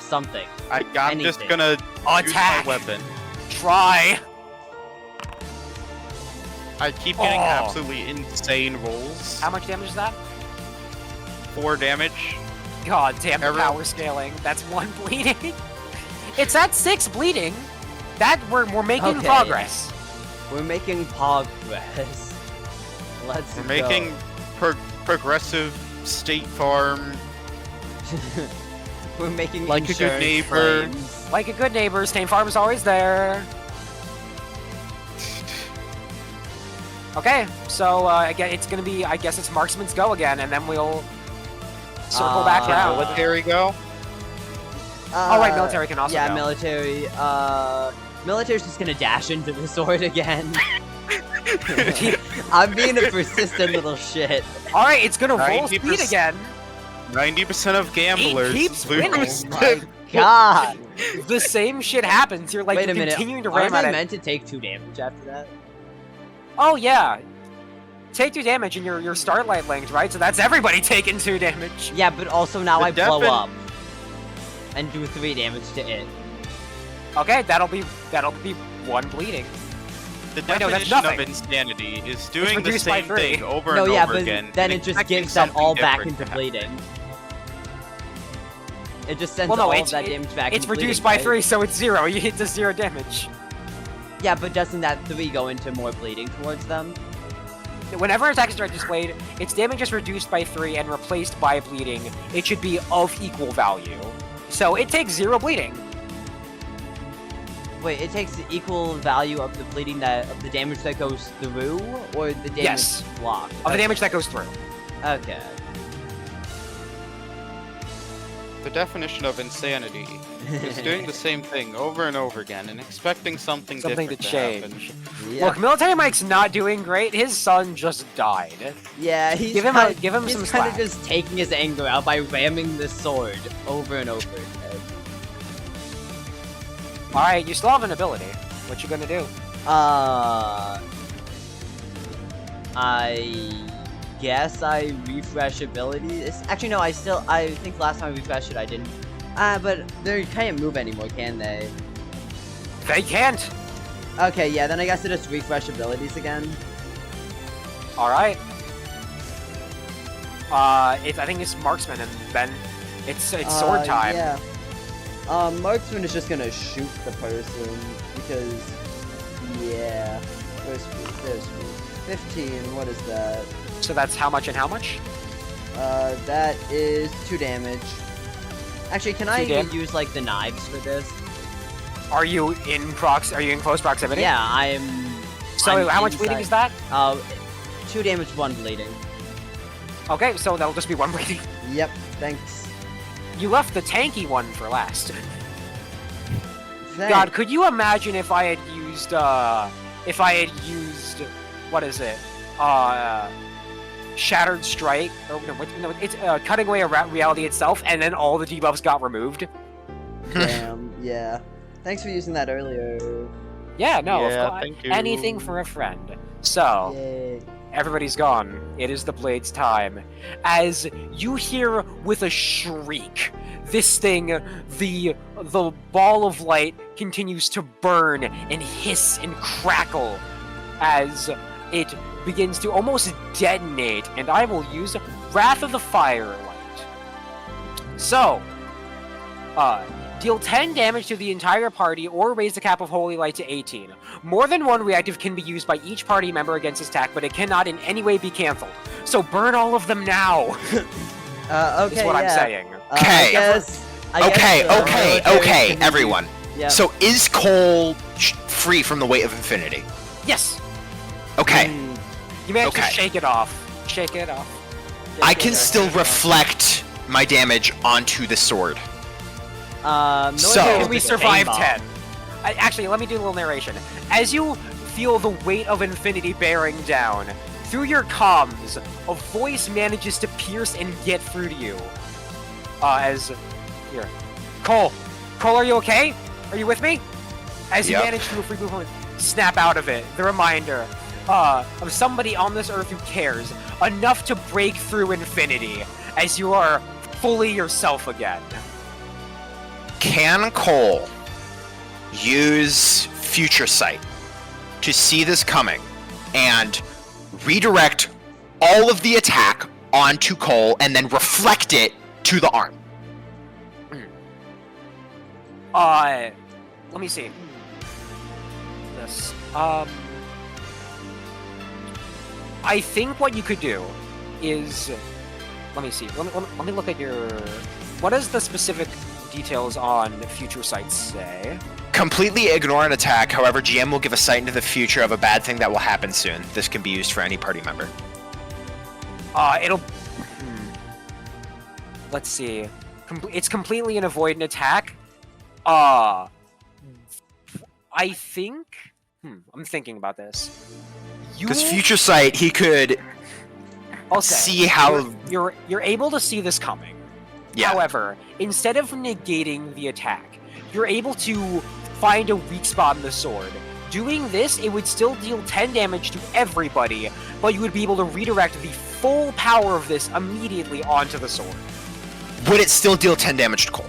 Something. I'm just Anything. gonna Attack. use my weapon. Try. I keep getting Oh. absolutely insane rolls. How much damage is that? 4 damage. God damn the Every- power scaling. That's 1 bleeding. It's at 6 bleeding. That we're making Okay. progress. We're making progress. Let's We're go. making progressive State Farm. We're making Like a good insurance neighbor. claims. Like a good neighbor, State Farm is always there. Okay, so again, it's gonna be. I guess it's Marksman's go again, and then we'll circle back Uh, around. Military go. Oh right, military can also Yeah, go. military. Military's just gonna dash into the sword again. I'm being a persistent little shit. All right, it's gonna roll 90%. speed again. 90% of gamblers keeps lose. winning. Oh my god! The same shit happens. You're like Wait a you're minute. continuing to ram Aren't at I it. meant to take 2 damage after that? Oh yeah. Take 2 damage and you're starlight linked, right? So that's everybody taking 2 damage. Yeah, but also now The I blow defin- up and do 3 damage to it. Okay, that'll be 1 bleeding. The Wait, no, that's definition of nothing. insanity is doing the reduced by same 3. thing over No, and yeah, over but again. then and it just expecting gives that something all back different into to happen. bleeding. It just sends Well, no, all it's- of that damage back It's into reduced bleeding, by right? 3, so it's 0. You hit the 0 damage. Yeah, but doesn't that 3 go into more bleeding towards them? Whenever attacks are displayed, its damage is reduced by 3 and replaced by bleeding. It should be of equal value. So it takes 0 bleeding. Wait, it takes the equal value of the bleeding of the damage that goes through, or the damage Yes. blocked? Of the damage that goes through. Okay. The definition of insanity is doing the same thing over and over again and expecting something Something to different change. Yeah. Look, Military Mike's not doing great. His son just died. Yeah, he's Give him he's some kind of slack. just taking his anger out by ramming the sword over and over again. Alright, you still have an ability. What you gonna do? I guess I refresh abilities. Actually, no, I think last time I refreshed it, I didn't. But they can't move anymore, can they? They can't. Okay, yeah, then I guess I just refresh abilities again. Alright. I think it's Marksman, and then it's sword time. Yeah. Marksman is just gonna shoot the person, because, yeah. First move. 15, what is that? So that's how much and how much? That is 2 damage. Actually, can I damage? use, like, the knives for this? Are you in close proximity? Yeah, I'm... So I'm how much bleeding is inside. that? 2 damage, 1 bleeding. Okay, so that'll just be 1 bleeding. Yep, thanks. You left the tanky one for last. Thanks. God, could you imagine if I had used, what is it? Shattered Strike, or no, it's cutting away reality itself, and then all the debuffs got removed. Damn, yeah. Thanks for using that earlier. Yeah, no, Yeah, of course. thank you. Anything for a friend. So, Yay. everybody's gone. It is the Blade's time. As you hear with a shriek, this thing, the ball of light continues to burn and hiss and crackle as it begins to almost detonate, and I will use Wrath of the Firelight. So, deal 10 damage to the entire party or raise the cap of Holy Light to 18. More than one reactive can be used by each party member against this attack, but it cannot in any way be cancelled. So burn all of them now, Okay, is what I'm yeah. saying. I Okay. guess, Okay, military okay, can everyone. Yeah. So is Cole free from the weight of infinity? Yes, Okay. Mm, you managed to Okay. shake it off. Shake it off. I can still reflect my damage onto the sword. Military Can Can we is a survive chain bomb. 10? Actually, let me do a little narration. As you feel the weight of infinity bearing down, through your comms, a voice manages to pierce and get through to you. Here. Cole, are you okay? Are you with me? As you Yep. manage to free movement, snap out of it. The reminder of somebody on this earth who cares enough to break through infinity as you are fully yourself again. Can Cole use Future Sight to see this coming and redirect all of the attack onto Cole and then reflect it to the arm? Let me see. This. I think what you could do is, let me see. Let me look at your. What does the specific details on Future Sight say? Completely ignore an attack, however, GM will give a sight into the future of a bad thing that will happen soon. This can be used for any party member. It'll. Let's see. It's completely an avoid an attack. I think. I'm thinking about this. Because Future Sight, he could I'll say, see how. you're able to see this coming. Yeah. However, instead of negating the attack, you're able to find a weak spot in the sword. Doing this, it would still deal 10 damage to everybody, but you would be able to redirect the full power of this immediately onto the sword. Would it still deal 10 damage to Cole?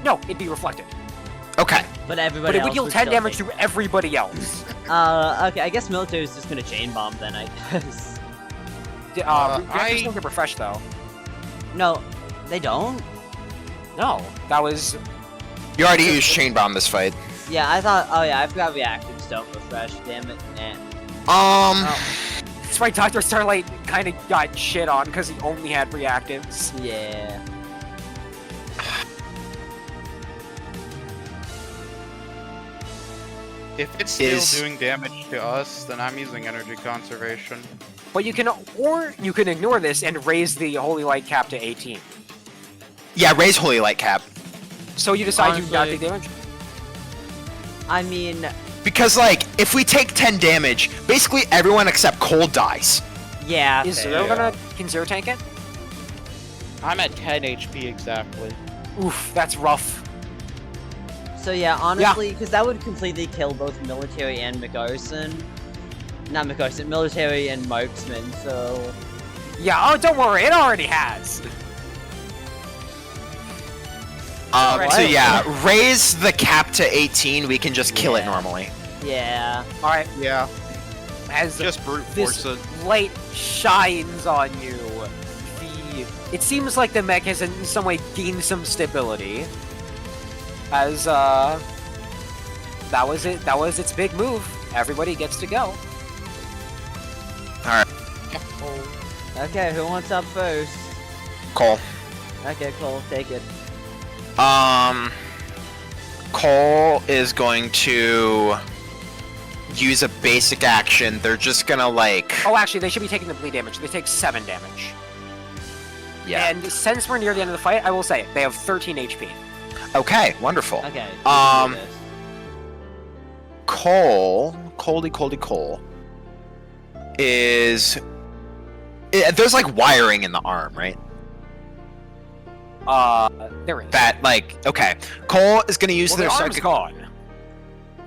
No, it'd be reflected. Okay. But But everybody it would else deal 10 still damage take- to everybody else. Okay, I guess military is just gonna chain bomb then, I guess. Reactors don't get refreshed though. No, they don't? No, that was. You already used Chain Bomb this fight. Yeah, I thought, oh yeah, I forgot reactives don't refresh, damn it. That's why Dr. Starlight kind of got shit on because he only had reactives. Yeah. If it's still Is- doing damage to us, then I'm using energy conservation. But you can ignore this and raise the Holy Light cap to 18. Yeah, raise Holy Light Cap. So you decide you not Honestly- take damage? I mean, Because, like, if we take 10 damage, basically everyone except Cole dies. yeah. Is fair. Zero gonna can Zero tank it? I'm at 10 HP exactly. Oof, that's rough. So yeah, honestly, because that would completely kill both military and McGarson. Not McGarson, military and marksman, so... Yeah, oh don't worry, it already has. So yeah, raise the cap to 18, we can just kill it Yeah. normally. Yeah. Alright, Yeah, as just brute this force it. light shines on you, it seems like the mech has in some way gained some stability. As that was it. That was its big move. Everybody gets to go. Okay, who wants up first? Cole. Okay, cool, take it. Cole is going to use a basic action. They're just gonna, like... Oh, actually, they should be taking the bleed damage. They take 7 damage. Yeah. And since we're near the end of the fight, I will say they have 13 HP. Okay, wonderful. Okay. Um, do this. Cole is... There's, like, wiring in the arm, right? There is. That, like, okay. Cole is gonna use Well, their the arm's psychic... gone.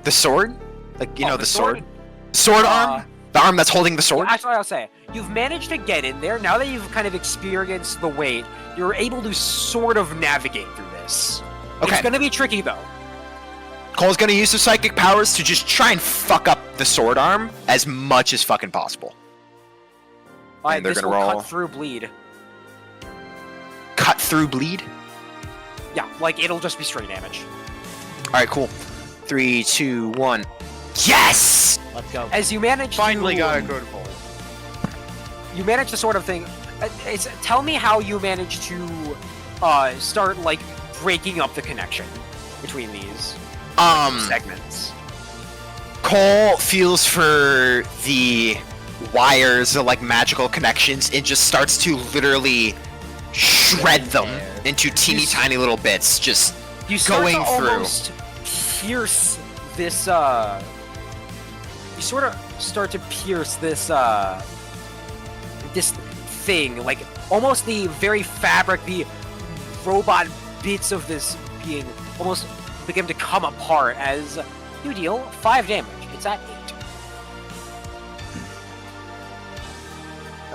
The sword? Like, you Oh, know, the the sword? sword? Sword arm? The arm that's holding the sword? That's what I'll say. You've managed to get in there. Now that you've kind of experienced the weight, you're able to sort of navigate through this. Okay. It's gonna be tricky, though. Cole's gonna use their psychic powers to just try and fuck up the sword arm as much as fucking possible. Alright, they're this will gonna roll. cut through bleed. Cut through bleed? Yeah, like, it'll just be straight damage. Alright, cool. 3, 2, 1. Yes! Let's go. As you manage Finally to... got a good roll. You manage to sort of thing... tell me how you manage to start, like, breaking up the connection between these segments. Cole feels for the wires or like magical connections and just starts to literally shred them There. into teeny tiny little bits, just You start going to through. almost pierce this. You sort of start to pierce this. This thing, like almost the very fabric, the robot bits of this being almost begin to come apart as you deal 5 damage. It's at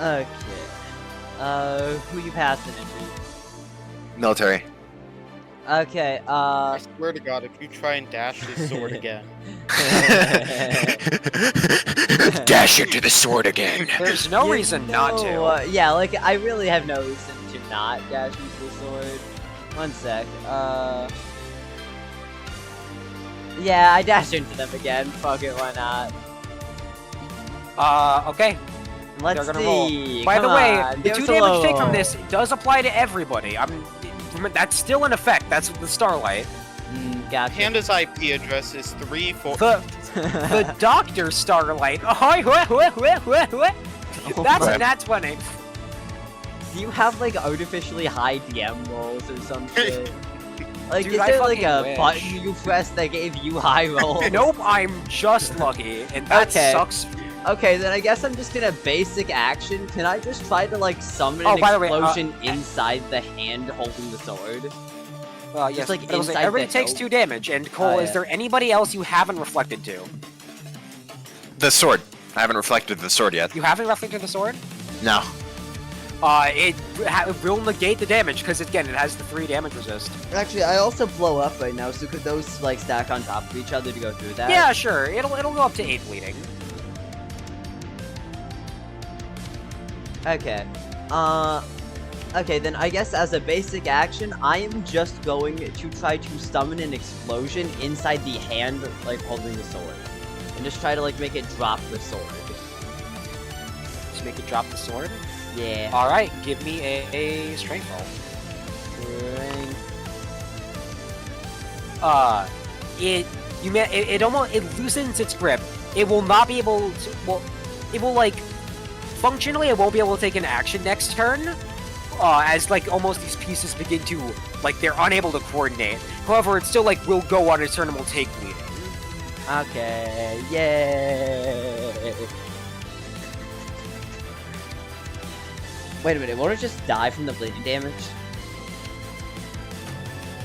8. Okay. Who you passing it military. to? Okay, I swear to God, if you try and dash this sword again. Dash into the sword again. There's no You reason not to. know, yeah, like, I really have no reason to not dash into the sword. One sec, yeah, I dashed into them again. Fuck it, why not? Okay. Let's They're gonna roll. see. By the Come way, on, the give 2 us a damage take low. from this does apply to everybody. That's still in effect. That's the Starlight. Gotcha. Panda's IP address is 34. The Doctor Starlight. That's a nat 20. Do you have like artificially high DM rolls or some shit? Like, Dude, is I there like fucking a wish. button you press that gave you high rolls? Nope, I'm just lucky, and that Okay. sucks. Okay, then I guess I'm just gonna basic action. Can I just try to like summon Oh, an by the way, explosion inside the hand holding the sword? Yes, like, but I was like, inside everybody the takes hilt. 2 damage, and Cole, Oh, is yeah. there anybody else you haven't reflected to? The sword. I haven't reflected the sword yet. You haven't reflected the sword? No. It will negate the damage, because again, it has the 3 damage resist. Actually, I also blow up right now, so could those like stack on top of each other to go through that? Yeah, sure, it'll go up to 8 bleeding. Okay. Okay, then I guess as a basic action, I am just going to try to summon an explosion inside the hand, like, holding the sword. And just try to, like, make it drop the sword. Just make it drop the sword. Yeah. Alright, give me a strength roll. It loosens its grip. It will not be able to, it will like, functionally it won't be able to take an action next turn, as like almost these pieces begin to, like they're unable to coordinate. However, it still like will go on its turn and will take bleeding. Okay, yay! Wait a minute, won't it just die from the bleeding damage?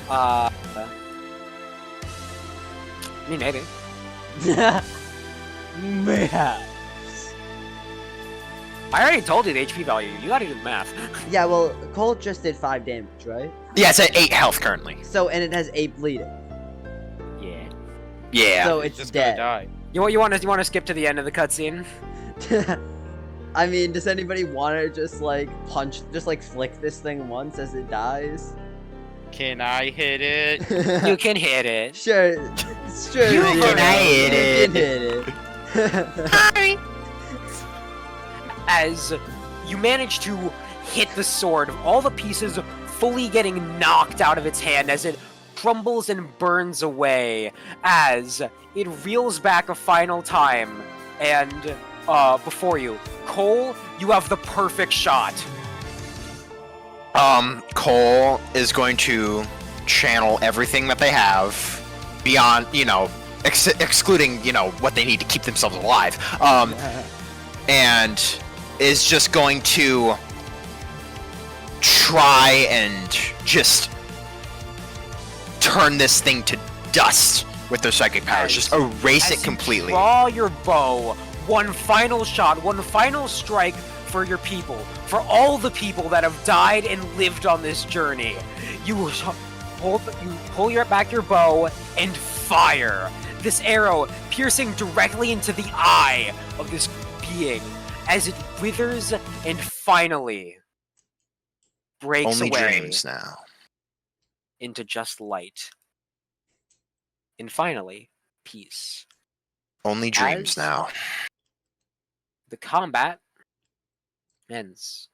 I mean, maybe. Man. I already told you the HP value. You gotta do the math. Yeah, well, Colt just did 5 damage, right? Yeah, it's at 8 health currently. So, and it has 8 bleeding. Yeah. Yeah. So It's it's just gonna dead. die. You want to skip to the end of the cutscene? I mean, does anybody want to just like flick this thing once as it dies? Can I hit it? You can hit it. Sure, sure. You Zero, can hit you it. can hit it. As you manage to hit the sword, all the pieces fully getting knocked out of its hand as it crumbles and burns away, as it reels back a final time, and before you, Cole, you have the perfect shot. Cole is going to channel everything that they have beyond, excluding, what they need to keep themselves alive. And is just going to try and just turn this thing to dust with their psychic powers. Just erase it As you completely. draw your bow, one final shot, one final strike for your people, for all the people that have died and lived on this journey. You pull back your bow and fire. This arrow piercing directly into the eye of this being as it withers and finally breaks Only away dreams now. into just light. And finally, peace. Only dreams As- now. The combat ends.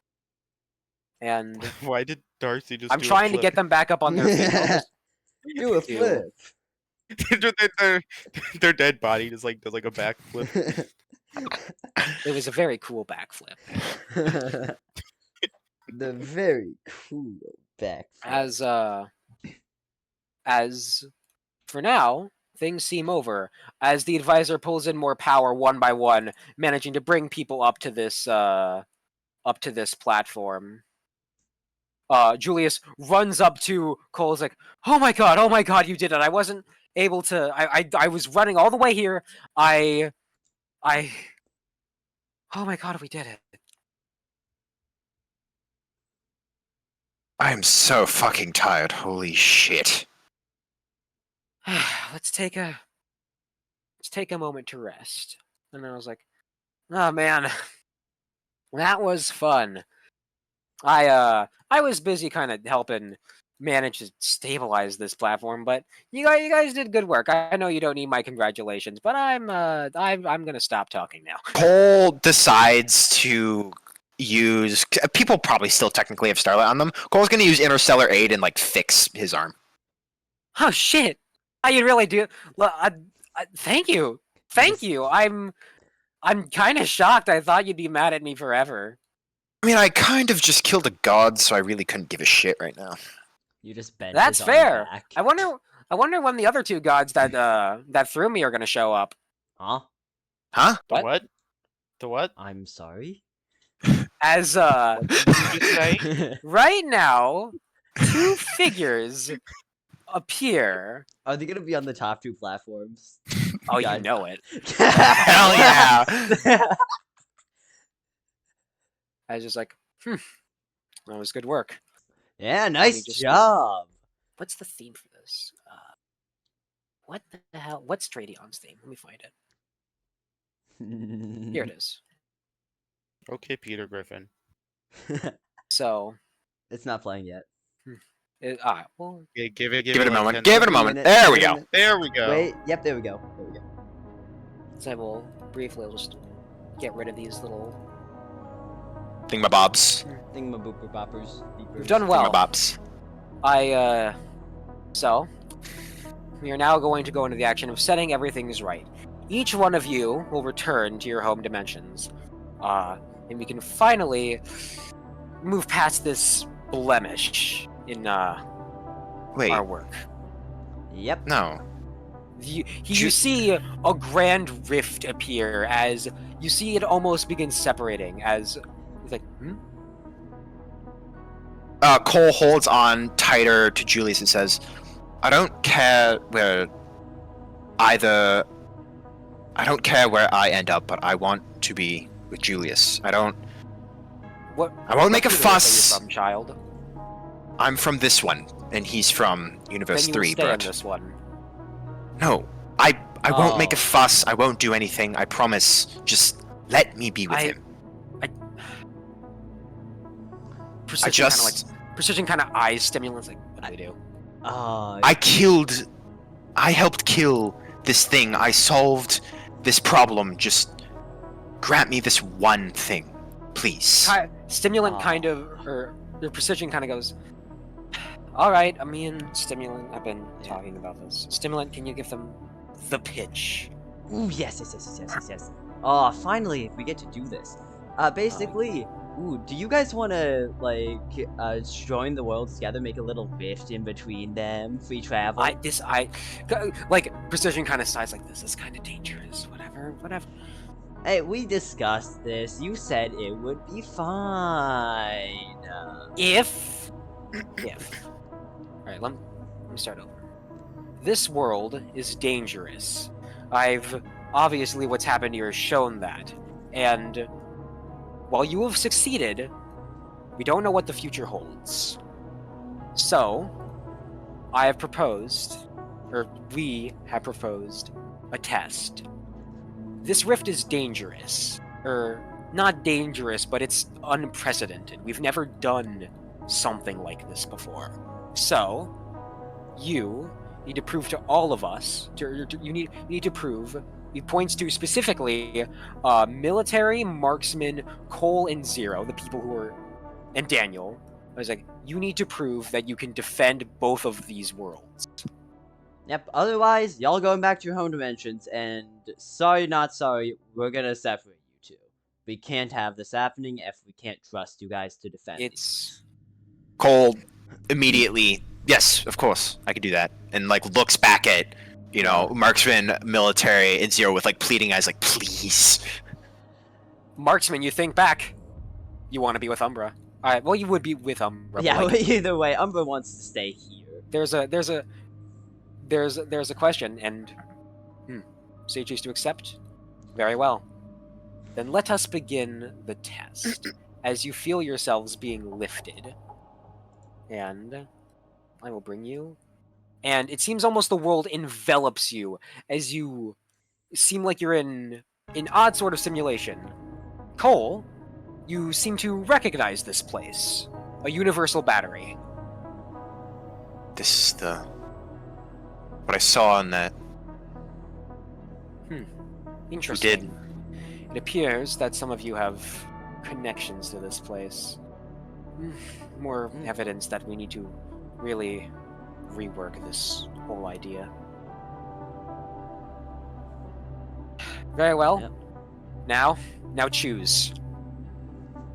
And Why did Darcy just I'm do a trying to flip? get them back up on their feet. I'll just- Do a Ew. flip. their dead body just like does like a backflip. It was a very cool backflip. The very cool backflip. As for now, things seem over. As the advisor pulls in more power one by one, managing to bring people up to this platform. Julius runs up to Cole's like, oh my god, you did it. I wasn't able to. I was running all the way here. I. Oh my god, we did it. I'm so fucking tired. Holy shit. Let's take a moment to rest. And I was like, oh man, that was fun. I was busy kind of helping manage to stabilize this platform, but you guys did good work. I know you don't need my congratulations, but I'm gonna stop talking now. Cole decides to use. People probably still technically have Starlight on them. Cole's gonna use Interstellar Aid and like fix his arm. Oh shit! You really do. Thank you. I'm kind of shocked. I thought you'd be mad at me forever. I mean, I kind of just killed a god, so I really couldn't give a shit right now. You just bent That's his arm fair. back. I wonder when the other two gods that threw me are gonna show up. Huh? Huh? The What? what? The what? I'm sorry? As What did you just say? right now, two figures appear. Are they gonna be on the top two platforms? Oh, you God. know it. Hell yeah! I was just like, that was good work. Yeah, nice just- job. What's the theme for this? What the hell? What's Stradion's theme? Let me find it. Here it is. Okay, Peter Griffin. So, It's not playing yet. well, Okay, give it Give it a moment. 10 Give it a moment. There we go. There we go. Wait, yep, there we go. There we go. so I will briefly just get rid of these little. Thingamabobs. Thingamaboopers. We've done well. Thingamabobs. So, we are now going to go into the action of setting everything's right. Each one of you will return to your home dimensions. And we can finally move past this blemish in Wait, our work. Yep. no. You see a grand rift appear as you see it almost begin separating as it's like, Cole holds on tighter to Julius and says, I don't care where I end up, but I want to be with Julius. I won't make a universe are you fuss. from, child? I'm from this one, and he's from Universe Then you will 3, stay in but this one. no. I won't make a Oh. fuss. I won't do anything. I promise. Just let me be with him. Precision kind of eyes stimulants like, what do we do? I helped kill this thing. I solved this problem. Just grant me this one thing, please. Stimulant Aw. kind of, or the Precision kind of goes, all right, me and Stimulant have been talking about this. Stimulant, can you give them the pitch? Ooh, yes. Oh, finally, we get to do this. Basically, do you guys want to, like, join the worlds together, make a little rift in between them, free travel? Precision kind of sighs like, this is kind of dangerous, whatever. Hey, we discussed this. You said it would be fine. If. Alright, let me start over. This world is dangerous. Obviously, what's happened here has shown that. And while you have succeeded, we don't know what the future holds. So, we have proposed a test. This rift is dangerous. Not dangerous, but it's unprecedented. We've never done something like this before. So, you need to prove to all of us, you need to prove, he points to specifically military, marksman, Cole, and Zero, the people who are, and Daniel. I was like, you need to prove that you can defend both of these worlds. Yep, otherwise, y'all going back to your home dimensions, and sorry not sorry, we're gonna separate you two. We can't have this happening if we can't trust you guys to defend It's Cole immediately, yes, of course, I could do that, and like looks back at marksman, military, and Zero with like pleading eyes, like please. Marksman, you think back. You want to be with Umbra. Alright, well, you would be with Umbra. but, Yeah, like, either way, Umbra wants to stay here. there's a question, and so you choose to accept? Very well. Then let us begin the test. As you feel yourselves being lifted, and I will bring you. And it seems almost the world envelops you as you seem like you're in an odd sort of simulation. Cole, you seem to recognize this place. A universal battery. This is what I saw on that. Interesting. It appears that some of you have connections to this place. More evidence that we need to really rework this whole idea. Very well. Yep. Now choose.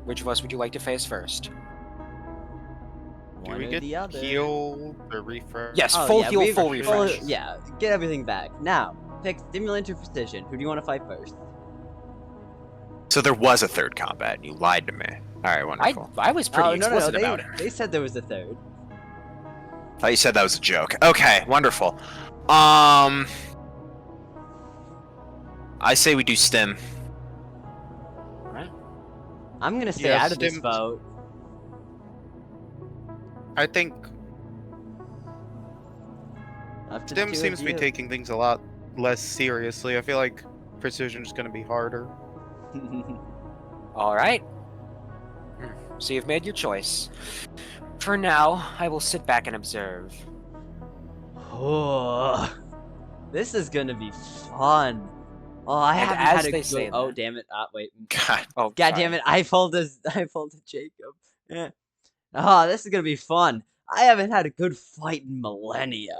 Which of us would you like to face first? Do One we or get the other. heal or refresh? Yes, Oh, full yeah, heal, we- full refresh. Yeah, get everything back. Now, pick stimulant or precision. Who do you want to fight first? So there was a third combat, and you lied to me. All right, wonderful. I was pretty Oh, no, explicit they, about it. they said there was a third. Thought you said that was a joke. Okay, wonderful. I say we do stim. I'm gonna stay Yeah, out of this stim- vote. I think Up to the Stim two seems of to be you. taking things a lot less seriously. I feel like precision is going to be harder. All right. So you've made your choice. For now, I will sit back and observe. Oh, this is gonna be fun. Oh, I And haven't as had a they good. say Oh, that- damn it! Wait. God, Oh, God damn it! I pulled a Jacob. Yeah. Oh, this is gonna be fun. I haven't had a good fight in millennia.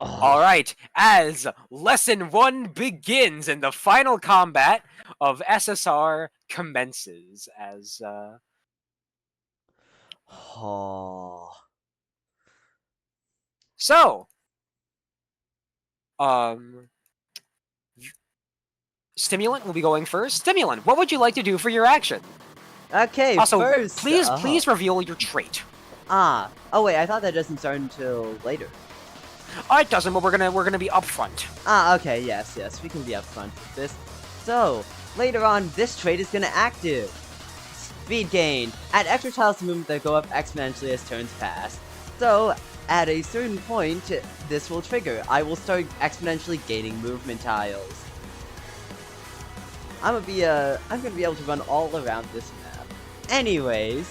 Oh. All right, as lesson 1 begins and the final combat of SSR commences as Oh. so Stimulant will be going first. Stimulant, what would you like to do for your action? Okay. Also, first, please reveal your trait. Oh wait, I thought that doesn't start until later. Oh, it doesn't, but we're gonna be upfront. Okay, yes, we can be upfront with this. So, later on, this trait is gonna active. Speed gain. Add extra tiles to movement that go up exponentially as turns pass. So, at a certain point, this will trigger. I will start exponentially gaining movement tiles. I'm gonna be able to run all around this map. Anyways,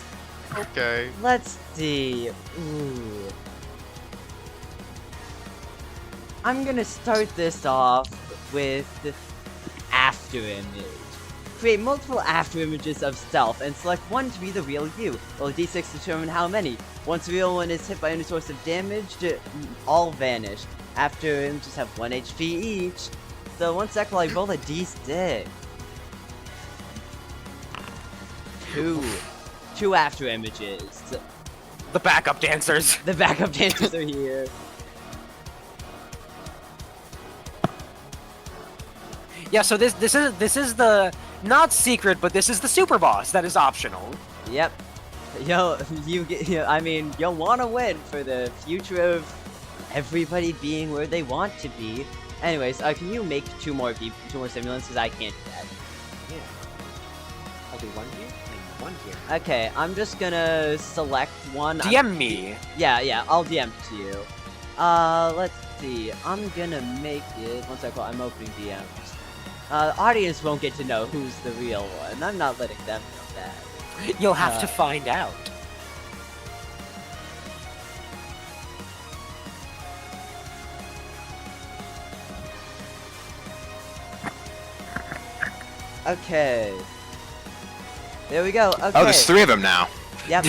Okay. let's see. Ooh. I'm gonna start this off with after image. Create multiple after images of stealth and select one to be the real you. Roll a d6 to determine how many. Once the real one is hit by any source of damage, all vanish. After images have 1 HP each. So one sec while I roll a d6. Two after images. The backup dancers. The backup dancers are here. Yeah, so this is the not secret, but this is the super boss that is optional. Yep. I mean, you'll want to win for the future of everybody being where they want to be. Anyways, can you make two more stimulants? Because I can't do that. I'll do one here and one here. Okay, I'm just gonna select one. DM me. Yeah, I'll DM to you. Let's see. I'm gonna make it. One second, I'm opening DMs. Audience won't get to know who's the real one. I'm not letting them know that. You'll have to find out. Okay. There we go. Okay. Oh, there's 3 of them now. Yep.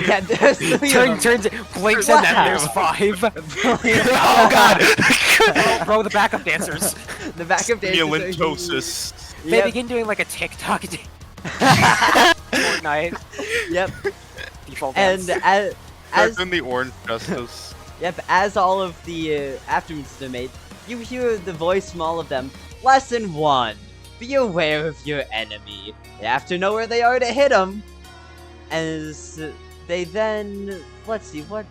Yeah, there's 3 of them. turns, blinks, and then Wow. there's 5. Oh god! Bro, the backup dancers. The backup dancers are huge. Stimulantosis. They Yep. begin doing like a TikTok Fortnite Yep. default dance. And as in the orange justice. yep, as all of the aftermaths are made, you hear the voice from all of them. Lesson 1: be aware of your enemy. You have to know where they are to hit them. As they then, let's see, what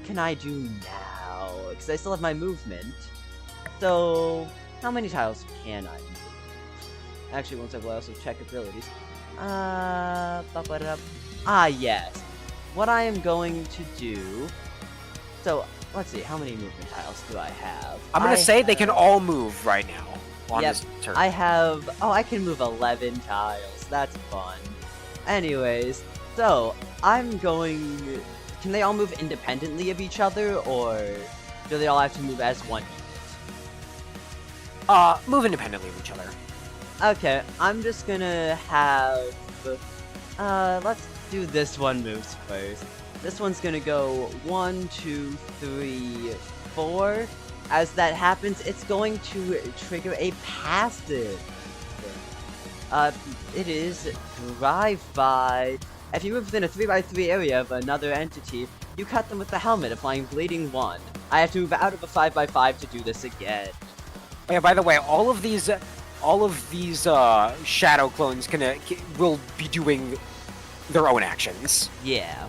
can I do now? Because I still have my movement. So how many tiles can I move? Actually, one second, I'll also check abilities. Yes. What I am going to do. So let's see, how many movement tiles do I have? I'm gonna say they can have- all move right now on Yep, this turn. I have. Oh, I can move 11 tiles. That's fun. Anyways, so I'm going. Can they all move independently of each other, or do they all have to move as one unit? Move independently of each other. Okay, I'm just gonna have. Let's do this one moves first. This one's gonna go 1, 2, 3, 4. As that happens, it's going to trigger a passive. It is drive-by. If you move within a 3x3 area of another entity, you cut them with the helmet, applying bleeding 1. I have to move out of a 5x5 to do this again. Oh, yeah, by the way, all of these shadow clones will be doing their own actions. Yeah.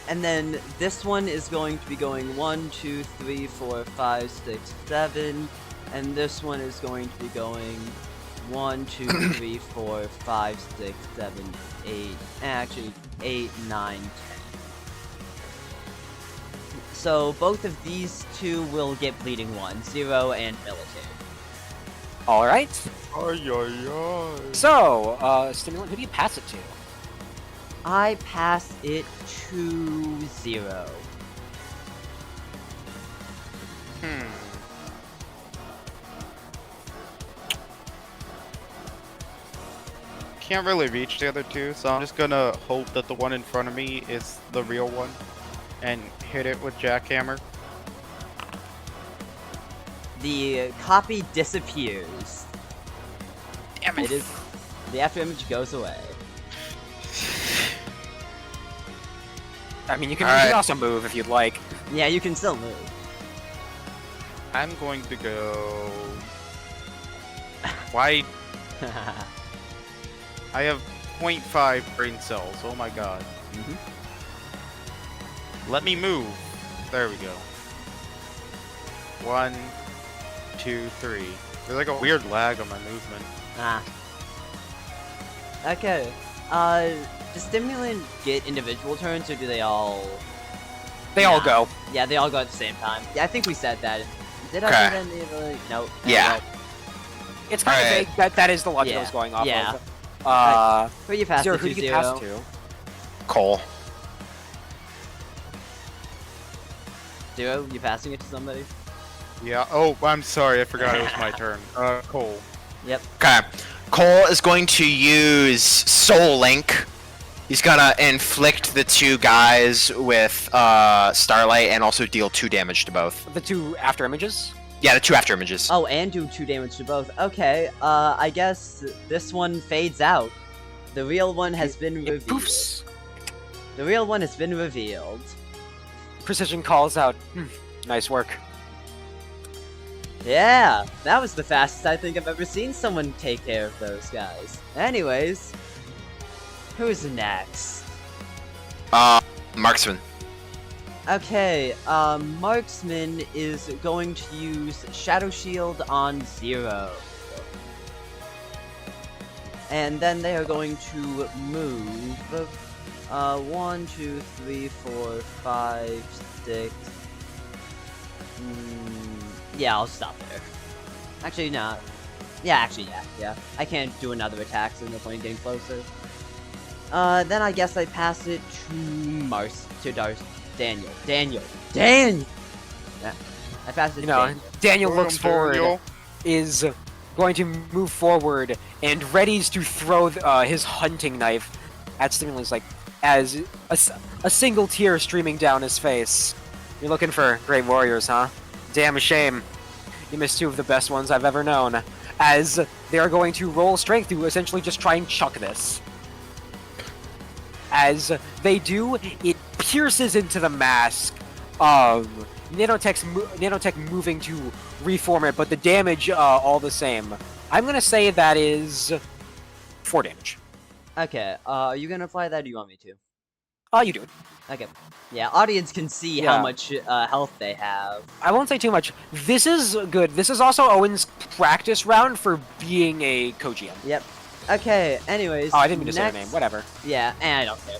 And then this one is going to be going 1, 2, 3, 4, 5, 6, 7. And this one is going to be going 1, 2, 3, 4, 5, 6, 7, 8. Actually, 8, 9, 10. So both of these two will get bleeding 1, 0 and military. All right. Ay, ay, ay. So, stimulant, who do you pass it to? I pass it to 0. Can't really reach the other two, so I'm just gonna hope that the one in front of me is the real one and hit it with jackhammer. The copy disappears. Damn It is. The after image goes away. I mean, you can Alright. also move if you'd like. Yeah, you can still move. I'm going to go. Why? I have 0.5 brain cells. Oh my god. Let me move. There we go. 1, 2, 3. There's like a weird lag on my movement. Ah. Okay. Does Stimulant get individual turns, or do they all? They all Nah. go. Yeah, they all go at the same time. Yeah, I think we said that. Did I Okay. do that in the ability? No. Yeah. It's kind Alright. of vague. That is the logic I Yeah, was going off yeah. of. Who you pass Zero, it who to, do you pass Zero? to? Cole. Zero, you passing it to somebody? Yeah. Oh, I'm sorry. I forgot it was my turn. Cole. Yep. Okay. Cole is going to use Soul Link. He's gonna inflict the two guys with Starlight and also deal 2 damage to both. The two after images? Yeah, the 2 after images. Oh, and do 2 damage to both. Okay, I guess this one fades out. The real one has been It revealed. poofs. The real one has been revealed. Precision calls out. Nice work. Yeah, that was the fastest I think I've ever seen someone take care of those guys. Anyways, who's next? Marksman. Okay, Marksman is going to use Shadow Shield on Zero. And then they are going to move 1, 2, 3, 4, 5, 6. Yeah, I'll stop there. Actually, no. Yeah, yeah. I can't do another attack, so no point in getting closer. Then I guess I pass it to Daniel. Yeah, I pass it to Daniel. Daniel looks forward, is going to move forward, and readies to throw his hunting knife at Stimulus, like, as a single tear streaming down his face. You're looking for great warriors, huh? Damn shame. You missed two of the best ones I've ever known. As they are going to roll strength to essentially just try and chuck this. As they do, it pierces into the mask of Nanotech moving to reform it, but the damage all the same. I'm gonna say that is 4 damage. Okay, are you gonna apply that or do you want me to? Oh, you do it. Okay. Yeah, audience can see Yeah. how much health they have. I won't say too much. This is good. This is also Owen's practice round for being a co-GM. Yep. Okay, anyways. Oh, I didn't mean to say next... her name. Whatever. Yeah, and I don't care.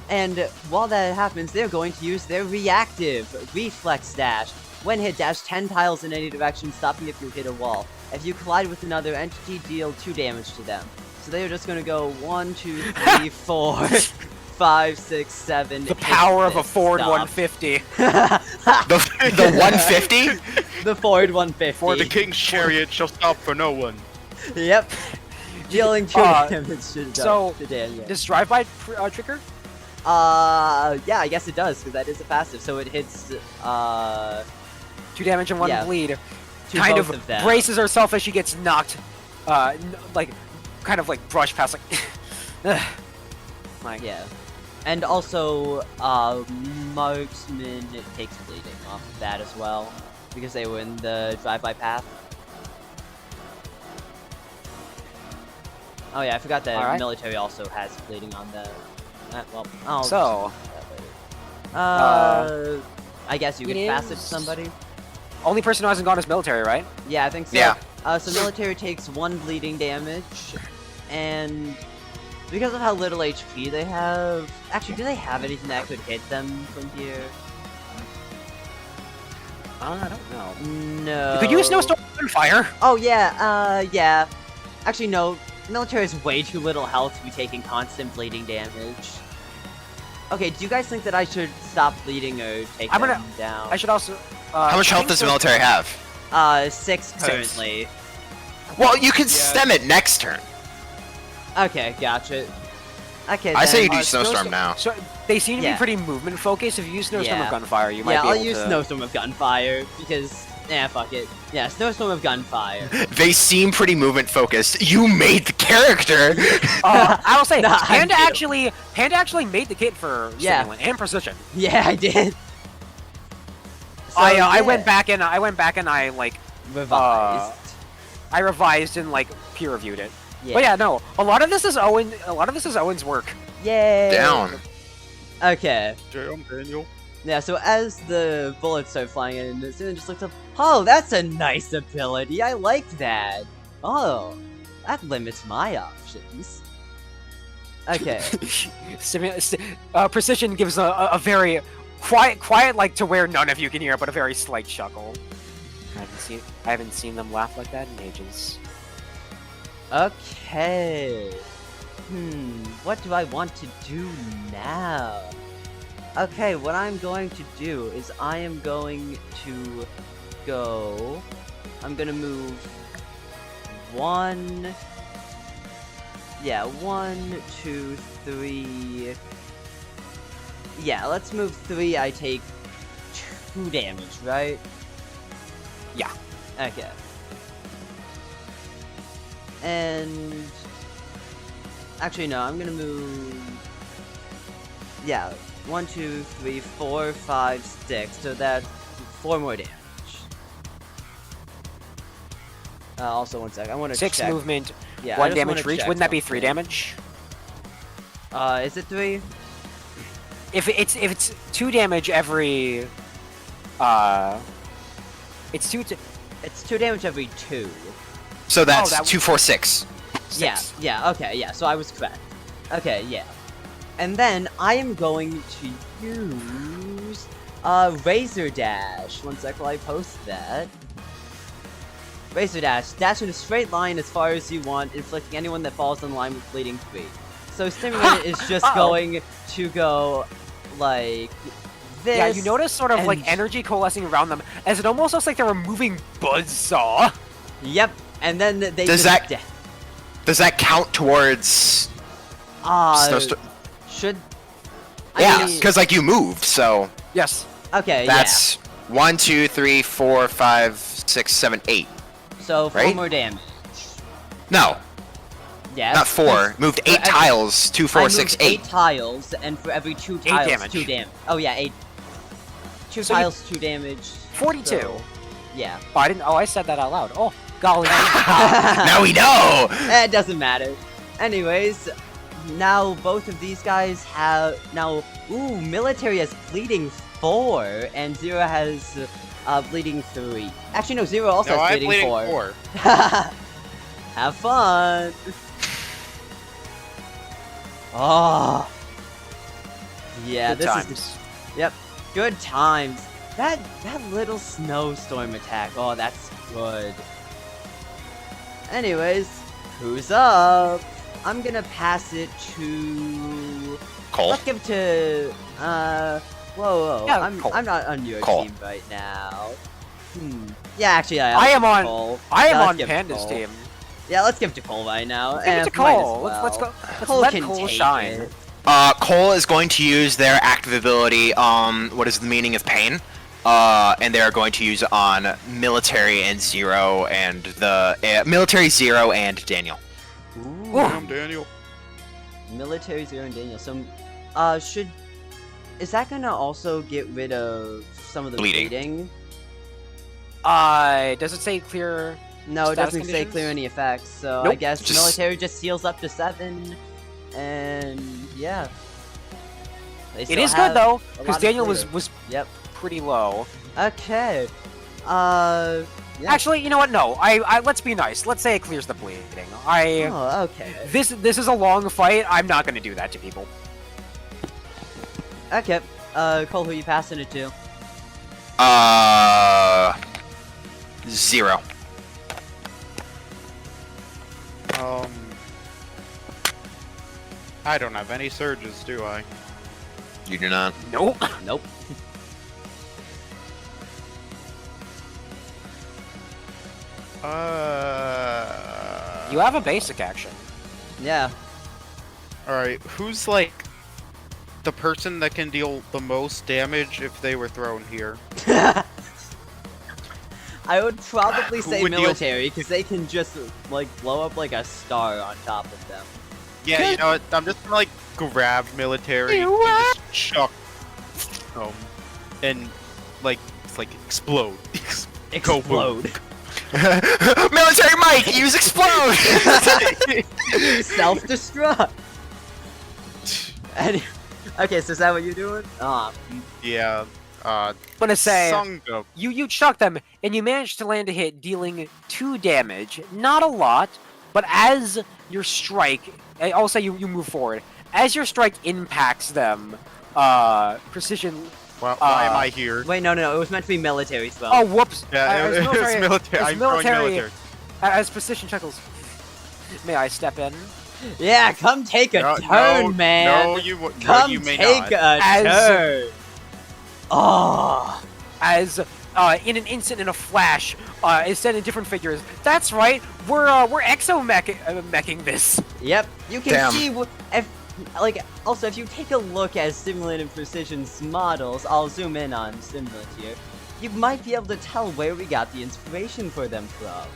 And while that happens, they're going to use their reactive reflex dash. When hit, dash 10 tiles in any direction, stopping if you hit a wall. If you collide with another entity, deal 2 damage to them. So they're just gonna go 1, 2, 3, 4, 5, 6, 7. The power of a this. Ford Stop. 150. The 150? The Ford 150. For the king's chariot shall stop for no one. Yep. Dealing 2 damage to Daniel. Does drive-by trigger? Yeah, I guess it does, because that is a passive, so it hits, 2 damage and 1 yeah. bleed. to Kind both of them. braces herself as she gets knocked, like, kind of like brush past, like, like, Yeah. And also, Marksman takes bleeding off of that as well, because they were in the drive-by path. Oh yeah, I forgot that Alright. military also has bleeding on the... well, I'll So, just that later. I guess you could it pass it to is- somebody? only person who hasn't gone is military, right? Yeah, I think so. Yeah. So military takes 1 bleeding damage, and because of how little HP they have... Actually, do they have anything that could hit them from here? I don't know. No. You could use Snowstorm Fire. Oh, yeah, yeah. Actually, no. Military has way too little health to be taking constant bleeding damage. Okay, do you guys think that I should stop bleeding or take I'm them gonna- down? I should also. How much health does the military have? 6 currently. Well, you can stem it next turn. Okay, gotcha. Okay, I say you then- do Snowstorm now. So they seem to Yeah. be pretty movement focused. If you use Snowstorm Yeah. of Gunfire, you might Yeah, be I'll able use to. Snowstorm of Gunfire, because... fuck it. Yeah, Snowstorm of Gunfire. They seem pretty movement focused. You made the character. I will say, Nah, I Panda do. actually made the kit for Yeah. Stimulant and Precision. Yeah, I did. So, I yeah. went back and I like Revised. I revised and like peer reviewed it. Yeah. But yeah, no, a lot of this is Owen's work. Yay! Down. Okay. Damn, Daniel. Yeah, so as the bullets start flying in, Susan just looks up. Oh, that's a nice ability. I like that. Oh, that limits my options. Okay. Precision gives a very quiet, like to where none of you can hear, but a very slight chuckle. I haven't seen them laugh like that in ages. Okay. What do I want to do now? Okay, what I'm going to do is I am going to go... I'm gonna move 1... Yeah, 1, 2, 3... Yeah, let's move 3, I take 2 damage, right? Yeah. Okay. And... Actually, no, I'm gonna move... Yeah, 1, 2, 3, 4, 5, 6, so that's 4 more damage. Also, 1 sec, I want to 6 check. movement, Yeah, I 1 just damage wanna for each. check Wouldn't that be 3 something. damage? Is it 3? If it's 2 damage every, it's 2. It's 2 damage every 2. So that's that was- 2, 4, 6. Yeah, okay, yeah, so I was correct. Okay, yeah. And then I am going to use Razor Dash. 1 sec while I post that. Razor Dash. Dash in a straight line as far as you want, inflicting anyone that falls in line with bleeding 3. So Stimulant is just going to go like this. Yeah, you notice sort of like and- energy coalescing around them, as it almost looks like they're a moving buzzsaw. Yep, and then they Does just... that- Does that count towards Snowstorm. Should... Yeah, mean- because like you moved, so Yes. Okay, that's 1, 2, 3, 4, 5, 6, 7, 8. yeah. So, 4 right? more damage. No, Yes. not 4. Moved 8 every- tiles. 2, 4, I 6, moved 8. 8 tiles, and for every 2 tiles, damage. 2 damage. Oh yeah, 8. 2 So you- tiles, 2 damage. 42. So, yeah. Oh, I didn't. Oh, I said that out loud. Oh, golly. Now we know. It doesn't matter. Anyways, now both of these guys have ooh, military has bleeding 4 and 0 has bleeding 3. Actually no, 0 also No, has I'm bleeding bleeding 4. 4. Have fun. Oh. Yeah, Good this times. is good times. That little snowstorm attack. Oh, that's good. Anyways, who's up? I'm gonna pass it to. Cole. Let's give it to. Whoa. Yeah, I'm Cole. not on your Cole. team right now. Yeah, actually, I'll I give am it to on- Cole. I am Yeah, let's on give it to Panda's Cole. team. Yeah, let's give it to Cole right now. Give it to might as Cole. Let's well. go. Let's Cole let can Cole take shine. it. Cole is going to use their active ability, what is the meaning of pain? And they are going to use on military and 0 and the military 0 and Daniel. Ooh. Damn, Daniel. Military 0 and Daniel. So, is that gonna also get rid of some of the Bleeding. bleeding? Does it say clear? No, it Status doesn't say conditions? clear any effects. So I Nope, guess just- military just heals up to 7, and yeah. They It still is have good though, a because lot of Daniel was flavor. Yep. pretty low. Okay. Yeah. Actually, you know what? No, I let's be nice. Let's say it clears the bleeding. Oh, okay. This is a long fight. I'm not gonna do that to people. Okay. Cole, who you passing it to? 0. I don't have any surges, do I? You do not. Nope. Nope. You have a basic action. Yeah. Alright, who's like the person that can deal the most damage if they were thrown here? I would probably Who say would deal- military, because they can just, like, blow up like a star on top of them. Yeah, you know what? I'm just gonna like grab military and just chuck and like it's like explode. Go boom. Explode. Military Mike, use explode. Self-destruct! Okay, so is that what you're doing? Yeah. I'm gonna say Sunguk. you chuck them and you manage to land a hit, dealing 2 damage. Not a lot, but as your strike, I'll say you move forward. As your strike impacts them, precision. Why am I here? Wait, no, it was meant to be military spell. Oh, whoops! Yeah, As it's military- military. as I'm throwing military. As precision chuckles. May I step in? Yeah, come take a No, turn, no, man! No, you may take not. a As- turn! Oh! As in an instant, in a flash, is sent in different figures. That's right. We're exo-meching this. Yep, you can Damn. see also if you take a look at Simulated Precision's models, I'll zoom in on Simulant here, you might be able to tell where we got the inspiration for them from.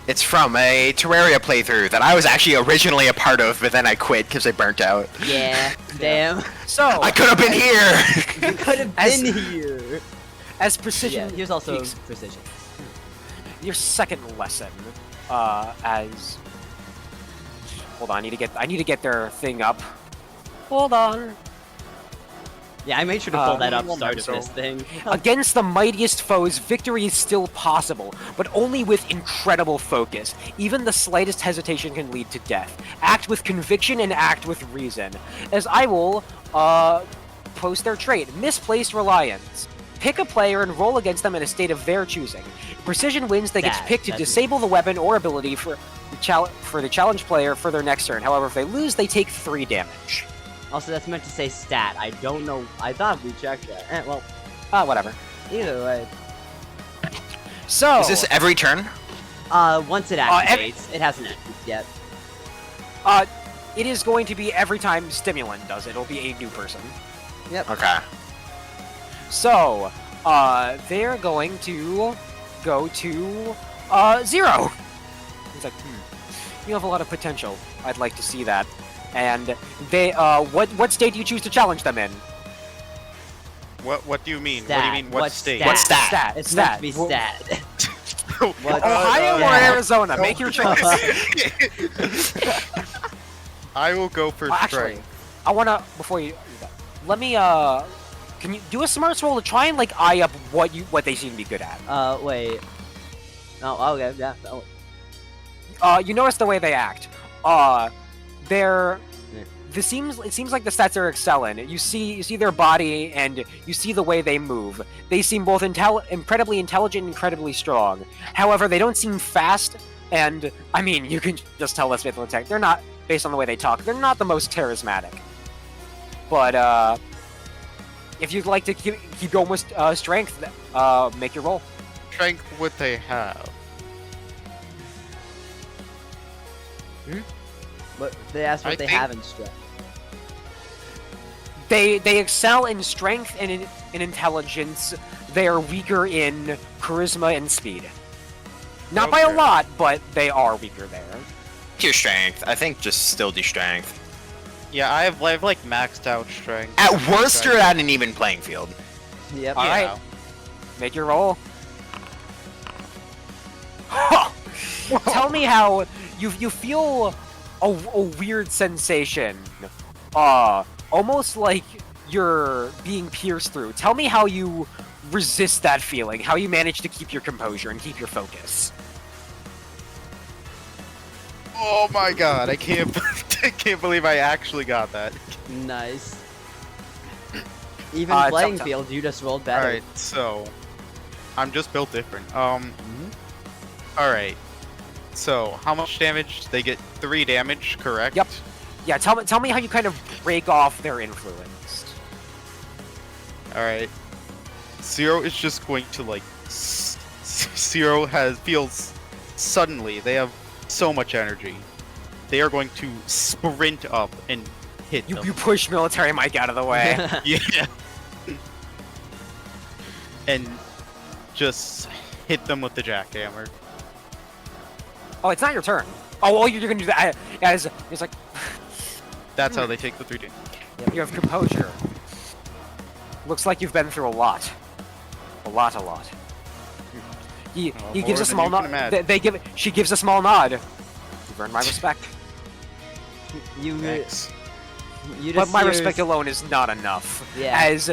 It's from a Terraria playthrough that I was actually originally a part of, but then I quit because I burnt out. Yeah, damn. So I could have been here. You could have As- been here. as Yeah, precision. here's also peaks, Precision. your second lesson. As hold on, I need to get their thing up. Hold on. Yeah, I made sure to pull that up one start of so- this thing. Against the mightiest foes, victory is still possible, but only with incredible focus. Even the slightest hesitation can lead to death. Act with conviction and act with reason. As I will, post their trait, Misplaced Reliance. Pick a player and roll against them in a state of their choosing. Precision wins, they get to pick to That's disable the weapon or ability for the challenge player for their next turn. However, if they lose, they take 3 damage. Also, that's meant to say stat. I don't know. I thought we checked that. Well, Whatever. either way. So, Is this every turn? Once it ev- activates, it hasn't activated yet. it is going to be every time Stimulant does it. It'll be a new person. Yep. Okay. So, they're going to go to 0. He's like, you have a lot of potential. I'd like to see that. And they, what state do you choose to challenge them in? What do you mean? Stat. What do you mean? What What state? stat? What stat? Stat. It's stat. meant to be stat. What Ohio or stat? Arizona? Make your choice. I will go for Actually, strength. I wanna before you. Let me Can you do a smarts roll to try and like eye up what they seem to be good at? Wait. Oh, okay, yeah. Oh. You notice the way they act. They're. It seems like the stats are excelling. You see their body and you see the way they move. They seem both incredibly intelligent and incredibly strong. However, they don't seem fast. And I mean, you can just tell this faithful attack. They're not, based on the way they talk, they're not the most charismatic. But if you'd like to keep going with strength, make your roll. Strength what they have. But they asked what I they think- have in strength. They excel in strength and in intelligence. They are weaker in charisma and speed. Not by a Okay. lot, but they are weaker there. Pure strength. I think just still do strength. Yeah, I've like maxed out strength. At worst, you're at an even playing field. Yep. All Yeah. right. Make your roll. Tell me how you feel a weird sensation, almost like you're being pierced through. Tell me how you resist that feeling, how you manage to keep your composure and keep your focus. Oh my god, I can't I can't believe I actually got that. Nice. Even It's playing up to- field, you just rolled better. Alright, so I'm just built different. Mhm. Alright. So how much damage? They get 3 damage, correct? Yep. Yeah, tell me how you kind of break off their influence. Alright. Zero is just going to like Zero feels suddenly they have so much energy. They are going to sprint up and hit them. You push Military Mike out of the way. Yeah. And just hit them with the jackhammer. Oh, it's not your turn. Oh, you're gonna do that. As it's like That's how they take the 3 damage. you have composure. Looks like you've been through a lot. A lot. He Oh, gives more a than small you can nod. imagine. She gives a small nod. You've earned my respect. you Thanks. you But just my use- respect alone is not enough. Yeah. As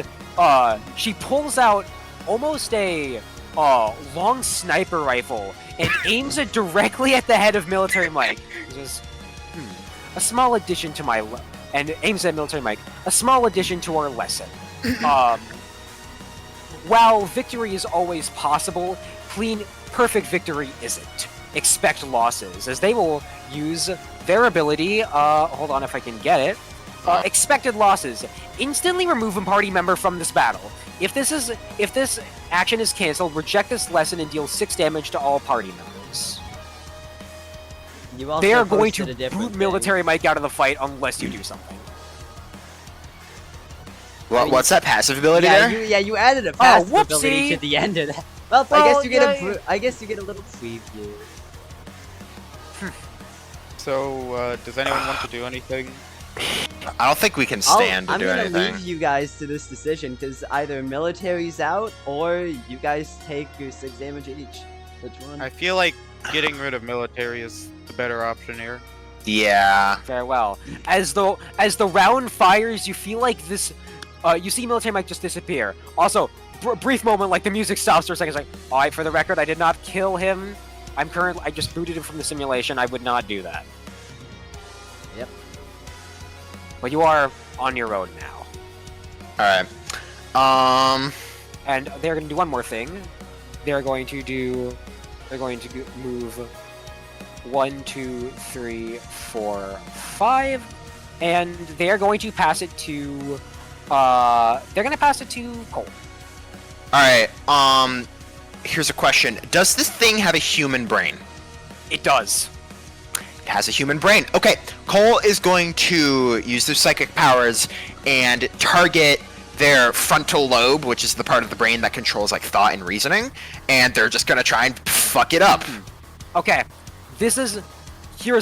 she pulls out almost a long sniper rifle and aims it directly at the head of Military Mike. He says, a small addition to my and aims at Military Mike. A small addition to our lesson. While victory is always possible, perfect victory isn't. Expect losses, as they will use their ability. Hold on, if I can get it. Expected losses. Instantly remove a party member from this battle. If this action is cancelled, reject this lesson and deal 6 damage to all party members. You also They are going posted to a different boot thing. Military Mike out of the fight unless you do something. What's that passive ability Yeah, there? you added a passive whoopsie. ability to the end of that. Well, Well, I yeah, guess you get a little preview. So, does anyone want to do anything? I don't think we can stand to I'm do gonna anything. leave you guys to this decision because either military's out or you guys take your 6 damage each. Which one? I feel like getting rid of military is the better option here. Yeah. Very well. As the round fires, you feel like this. You see Military Mike just disappear. Also, brief moment, like the music stops for a second. It's like, all right, for the record, I did not kill him. I just booted him from the simulation. I would not do that. Yep. But you are on your own now, All right. and they're going to do one more thing. They're going to move 1, 2, 3, 4, 5, and they're going to pass it to. They're going to pass it to Cole. All right. Here's a question. Does this thing have a human brain? It does. has a human brain. Okay, Cole is going to use their psychic powers and target their frontal lobe, which is the part of the brain that controls like thought and reasoning, and they're just gonna try and fuck it up. Okay, here's the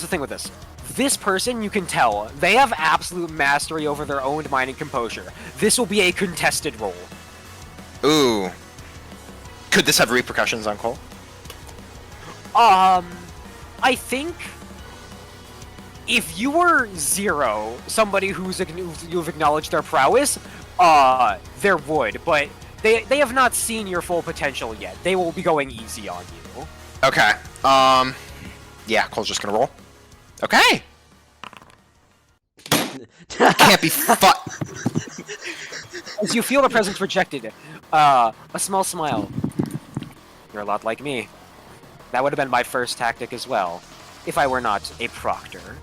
thing with this. This person, you can tell, they have absolute mastery over their own mind and composure. This will be a contested roll. Ooh. Could this have repercussions on Cole? I think if you were Zero, somebody you've acknowledged their prowess, there would, but they have not seen your full potential yet. They will be going easy on you. Okay. Yeah, Cole's just gonna roll. Okay. Can't be As you feel the presence rejected, a small smile. You're a lot like me. That would have been my first tactic as well, if I were not a proctor.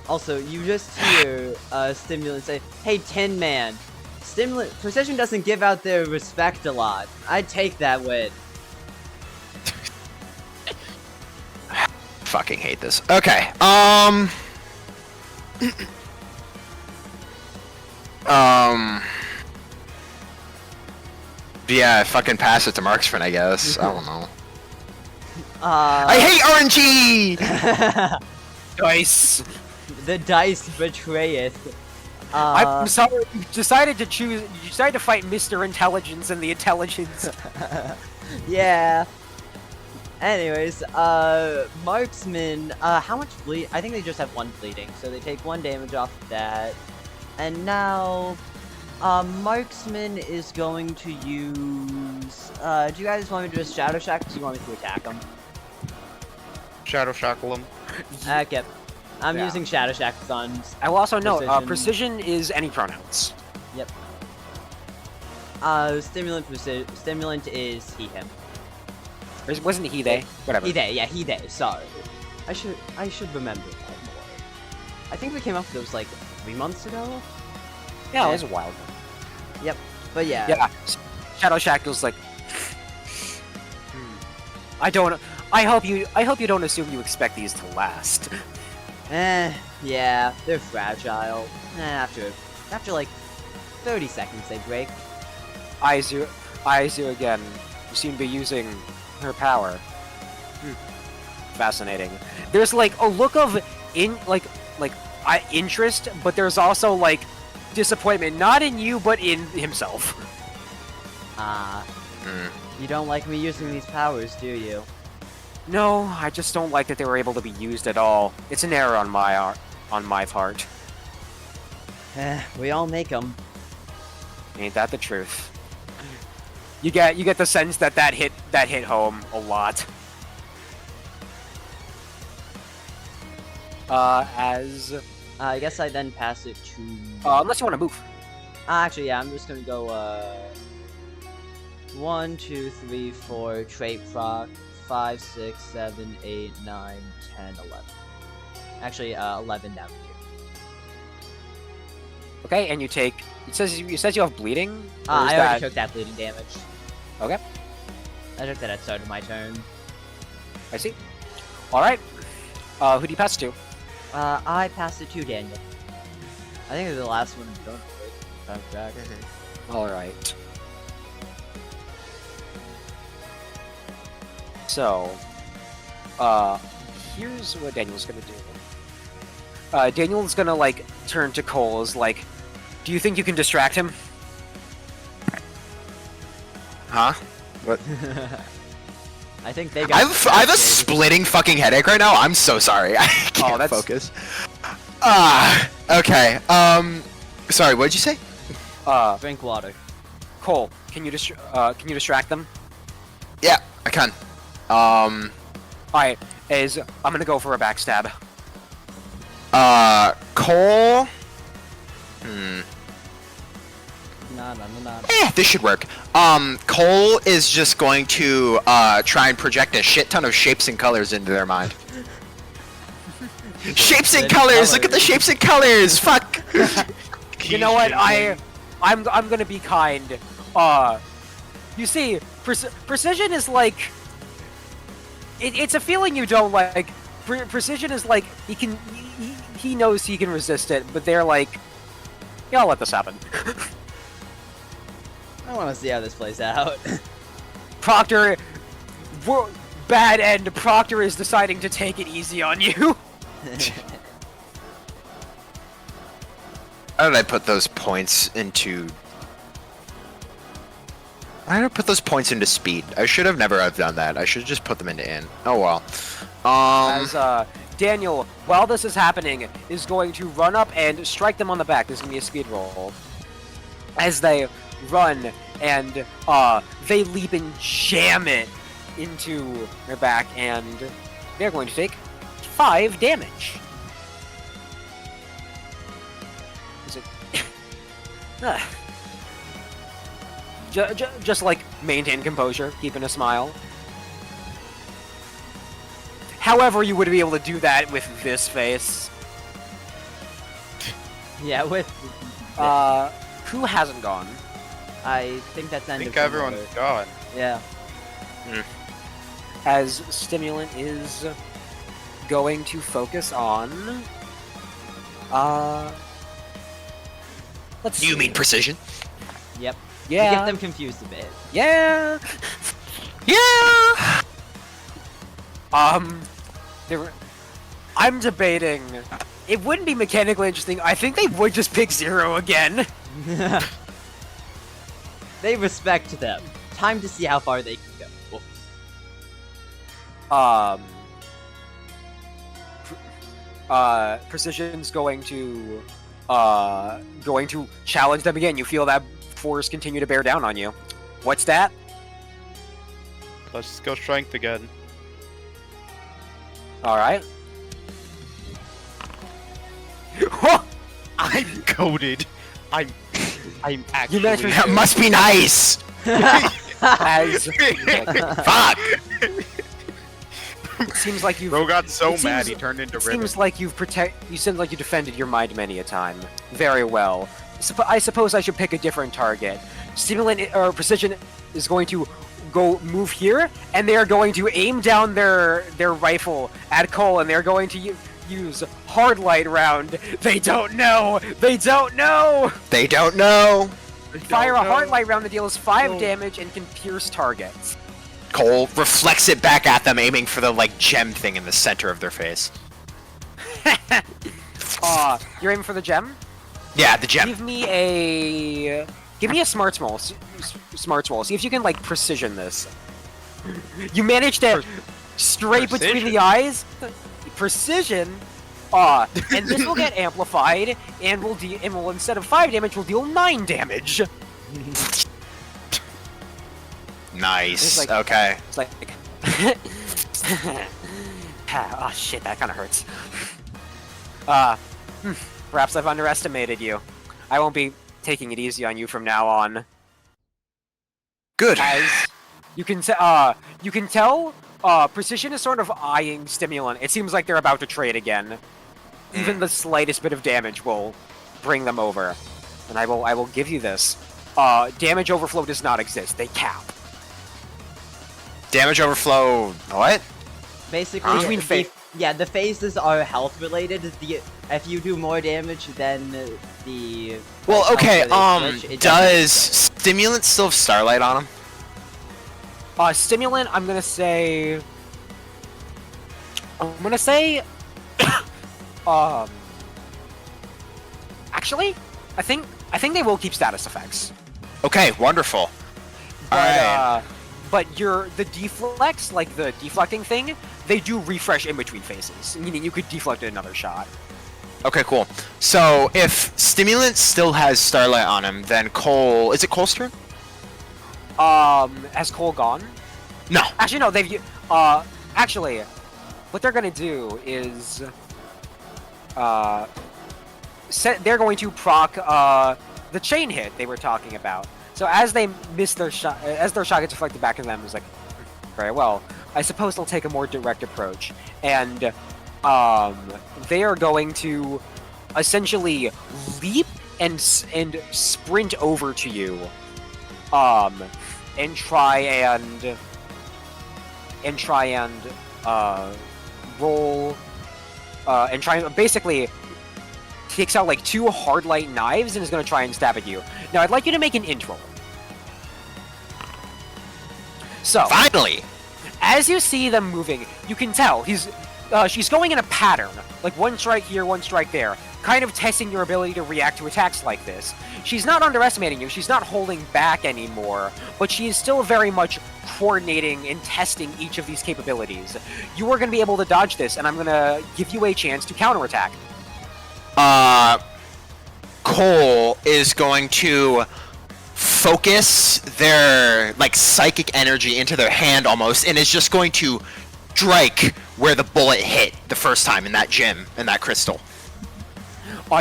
Also, you just hear Stimulant say, "Hey, Tin Man, Precision doesn't give out their respect a lot. I'd take that win." Fucking hate this. Okay. Yeah, fucking pass it to Marksman, I guess. I don't know. I hate RNG! Dice! The dice betrayeth. I'm sorry, you decided to fight Mr. Intelligence and the Intelligence. Yeah. Anyways, Marksman, how much bleed? I think they just have 1 bleeding, so they take 1 damage off of that. And now, Marksman is going to use, do you guys want me to just Shadow Shack, or do you want me to attack him? Shadow Shackle him. Okay. I'm Yeah. using Shadow Shack on... I will also note, Precision. precision is any pronouns. Yep. Stimulant is he, him. Or wasn't he, they? Whatever. He, they, yeah, he, they, sorry. I should remember that more. I think we came up with those, like, 3 months ago? Yeah, it was a while ago. Yep, but yeah. Yeah, Shadow Shackle's like... I hope you don't assume you expect these to last. Yeah, they're fragile. After like 30 seconds they break. Aizu again. You seem to be using her power. Fascinating. There's like a look of interest, but there's also like disappointment, not in you, but in himself. You don't like me using these powers, do you? No, I just don't like that they were able to be used at all. It's an error on my part. We all make them. Ain't that the truth? You get the sense that hit home a lot. I guess I then pass it to... Unless you want to move. Actually, yeah, I'm just gonna go, 1, 2, 3, 4, trait proc, 5, 6, 7, 8, 9, 10, 11. Actually, 11 down here. Okay, and you take... It says you have bleeding? Or is I already that... took that bleeding damage. Okay. I took that at the start of my turn. I see. Alright. Who do you pass to? I passed it to Daniel. I think it was the last one we don't back. Alright. So, here's what Daniel's gonna do. Daniel's gonna, like, turn to Cole's, like, do you think you can distract him? Huh? What? I think they got... I have a splitting fucking headache right now. I'm so sorry. I can't focus. Okay. Sorry, what did you say? Drink water. Cole, can you distract them? Yeah, I can. Alright, I'm gonna go for a backstab. Cole... This should work. Cole is just going to, try and project a shit ton of shapes and colors into their mind. Shapes and colors! Look at the shapes and colors! Fuck! You know what, I'm gonna be kind. You see, precision is like... it's a feeling you don't like. Precision is like he knows he can resist it, but they're like, yeah, I'll let this happen. I want to see how this plays out. Proctor, bad end. Proctor is deciding to take it easy on you. How did I put those points into? Why did I put those points into speed? I should have never have done that. I should just put them into in. Oh well. As Daniel, while this is happening, is going to run up and strike them on the back. This is gonna be a speed roll. As they run and they leap and jam it into their back, and they're going to take 5 damage. Is it? Just like maintain composure, keeping a smile. However, you would be able to do that with this face. Yeah, with... Who hasn't gone? I think that's I end think of everyone's Tommorow. gone. Yeah. As Stimulant is going to focus on... Let's see. You mean precision? Yep. Yeah. To get them confused a bit. Yeah. Yeah. I'm debating. It wouldn't be mechanically interesting. I think they would just pick 0 again. They respect them. Time to see how far they can go. Precision's going to challenge them again. You feel that force continue to bear down on you. What's that? Let's go strength again. All right. I'm goaded. I'm actually. mentioned- That must be nice. As Fuck. it seems like you've Bro got so It mad seems- he turned into It ribbon. seems like you seem like you defended your mind many a time. Very well. I suppose I should pick a different target. Stimulant or Precision is going to move here, and they are going to aim down their rifle at Cole, and they're going to use hard light round. They don't know. They don't know. They don't know. Fire a know. hard light round that deals 5 No. damage and can pierce targets. Cole reflects it back at them, aiming for the like gem thing in the center of their face. You're aiming for the gem? Yeah, the gem. Give me a smart roll. Smart roll. See if you can like precision this. You managed to straight between Precision? the eyes. Precision. And this will get amplified, and will instead of 5 damage, will deal 9 damage. Nice. It's like- Okay. It's like, oh shit, that kind of hurts. Perhaps I've underestimated you. I won't be taking it easy on you from now on. Good. As you can tell, Precision is sort of eyeing Stimulant. It seems like they're about to trade again. Even the slightest bit of damage will bring them over, and I will give you this. Damage overflow does not exist. They cap. Damage overflow. What? Basically, Between the phases are health related. If you do more damage than the Well, okay. how they switch, it Does doesn't- stimulant still have starlight on him? Stimulant, I'm gonna say, actually, I think they will keep status effects. Okay, wonderful. But, Alright. but the deflects, like the deflecting thing, they do refresh in between phases, meaning you could deflect another shot. Okay, cool. So if stimulant still has starlight on him, then Cole. Is it Cole's turn? Has Cole gone? No. Actually, no. Actually, what they're gonna do is, they're going to proc the chain hit they were talking about. So as they miss their shot, as their shot gets reflected back at them, it's like, very well. I suppose they'll take a more direct approach, and they are going to essentially leap and sprint over to you, and try and roll, and try basically takes out like 2 hard light knives and is gonna try and stab at you. Now I'd like you to make an int roll. So Finally! as you see them moving, you can tell she's going in a pattern, like 1 strike here, 1 strike there, kind of testing your ability to react to attacks like this. She's not underestimating you, she's not holding back anymore, but she is still very much coordinating and testing each of these capabilities. You are going to be able to dodge this, and I'm going to give you a chance to counterattack. Cole is going to focus their like psychic energy into their hand almost, and is just going to strike where the bullet hit the first time in that gem, in that crystal.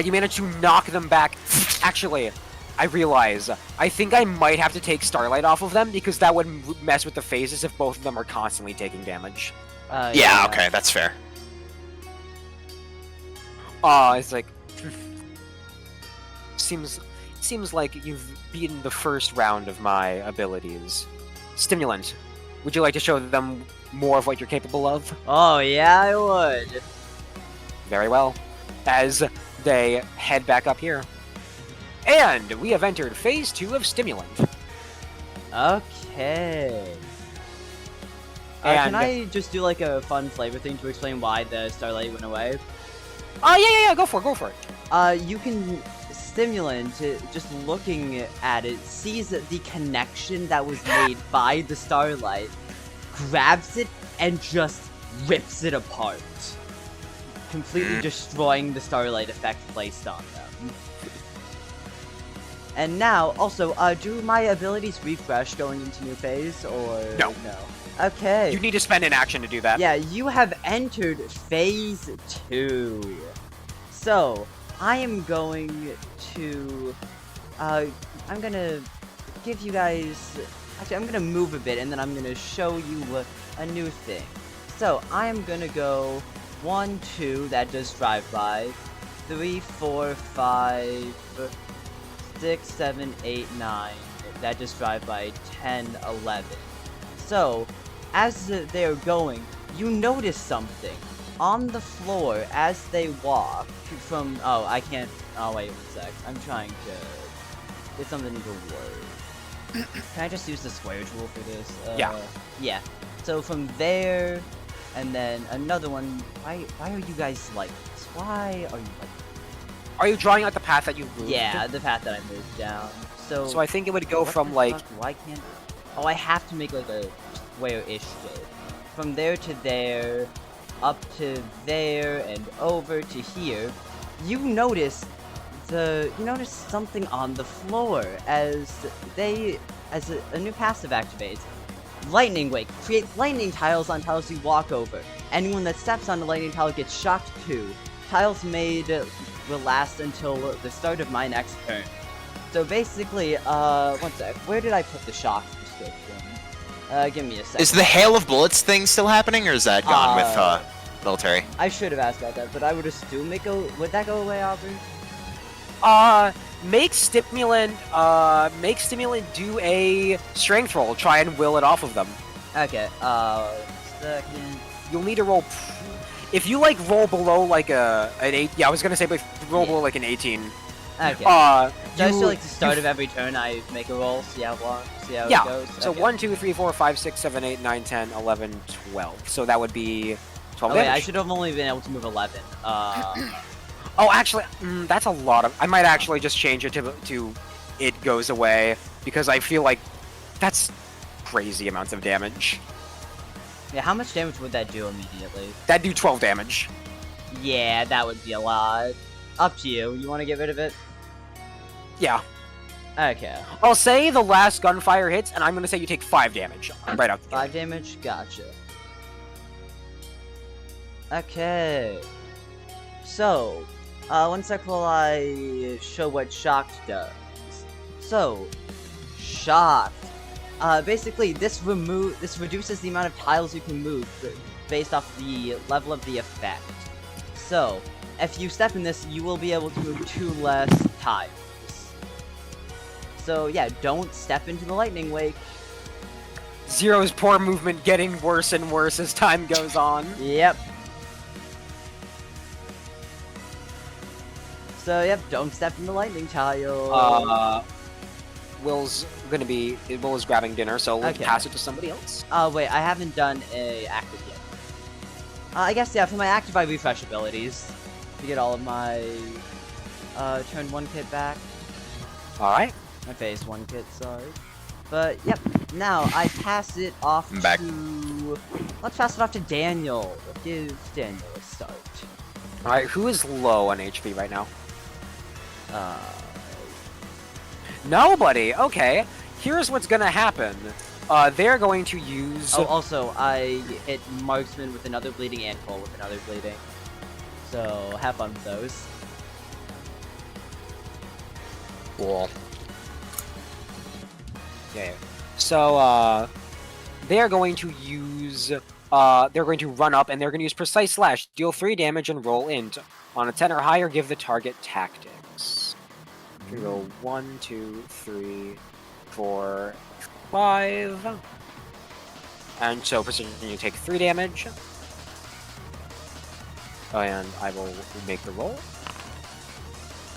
You managed to knock them back. Actually, I realize, I think I might have to take Starlight off of them, because that would mess with the phases if both of them are constantly taking damage. Yeah, okay, that's fair. It's like... Seems like you've beaten the first round of my abilities. Stimulant, would you like to show them more of what you're capable of? Oh, yeah, I would. Very well. As they head back up here. And we have entered phase 2 of Stimulant. Okay. Can I just do like a fun flavor thing to explain why the Starlight went away? Yeah, go for it. You can Stimulant, just looking at it, sees the connection that was made by the Starlight, grabs it, and just rips it apart, completely destroying the Starlight effect placed on them. And now, also, do my abilities refresh going into new phase, or no? Okay. You need to spend an action to do that. Yeah, you have entered phase 2. So, I am going to, I'm gonna give you guys, actually I'm gonna move a bit and then I'm gonna show you a new thing. So, I am gonna go 1, 2, that does drive-by, 3, 4, 5, 6, 7, 8, 9, that does drive-by, 10, 11. So, as they're going, you notice something on the floor as they walk from, oh, I can't, oh wait 1 sec, I'm trying to get something to word. Can I just use the square tool for this? Yeah. So from there, and then another one, why are you guys like this? Why are you like this? Are you drawing out the path that you moved? Yeah, the path that I moved down. So I think it would go from like... Why can't... Oh, I have to make like a square-ish shape. From there to there, up to there, and over to here. You notice something on the floor as a new passive activates. Lightning Wake. Create lightning tiles on tiles you walk over. Anyone that steps on the lightning tile gets shocked too. Tiles made will last until the start of my next turn. So basically, 1 sec. Where did I put the shock description? Give me a second. Is the hail of bullets thing still happening, or is that gone with military? I should have asked about that, but I would assume would that go away, Aubrey? Make Stimulant do a strength roll. Try and will it off of them. Okay, second. You'll need to roll... If you, like, roll below, like, an 8... Yeah, I was gonna say, but if you roll below, like, an 18... Okay. So I just feel like the start of every turn I make a roll, see how it goes. So okay. 1, 2, 3, 4, 5, 6, 7, 8, 9, 10, 11, 12. So that would be 12 Oh wait, damage. I should have only been able to move 11. Oh, actually, that's a lot of... I might actually just change it to it goes away, because I feel like that's crazy amounts of damage. Yeah, how much damage would that do immediately? That'd do 12 damage. Yeah, that would be a lot. Up to you. You want to get rid of it? Yeah. Okay. I'll say the last gunfire hits, and I'm gonna say you take 5 damage. Right out the gate. 5 damage? Gotcha. Okay. So, 1 sec while I show what Shocked does. So, Shocked. Basically, this reduces the amount of tiles you can move based off the level of the effect. So, if you step in this, you will be able to move 2 less tiles. So yeah, don't step into the Lightning Wake. Zero's poor movement getting worse and worse as time goes on. Yep. So, yep, don't step in the lightning tile. Will's grabbing dinner, so we'll Okay. pass it to somebody else. Wait, I haven't done a active yet. I guess, yeah, for my active, I refresh abilities to get all of my, turn 1 kit back. Alright. My phase 1 kit, sorry. But, yep, now I pass it off I'm back. to... Let's pass it off to Daniel. Give Daniel a start. Alright, who is low on HP right now? Nobody! Okay. Here's what's gonna happen. They're going to use... Oh, also, I hit Marksman with another bleeding and Cole with another bleeding. So, have fun with those. Cool. Yeah. So, they're going to use... they're going to run up, and they're going to use Precise Slash. Deal 3 damage and roll int. On a 10 or higher, give the target tactics. You can go 1, 2, 3, 4, 5. And so, Precision, you take 3 damage. And I will make the roll.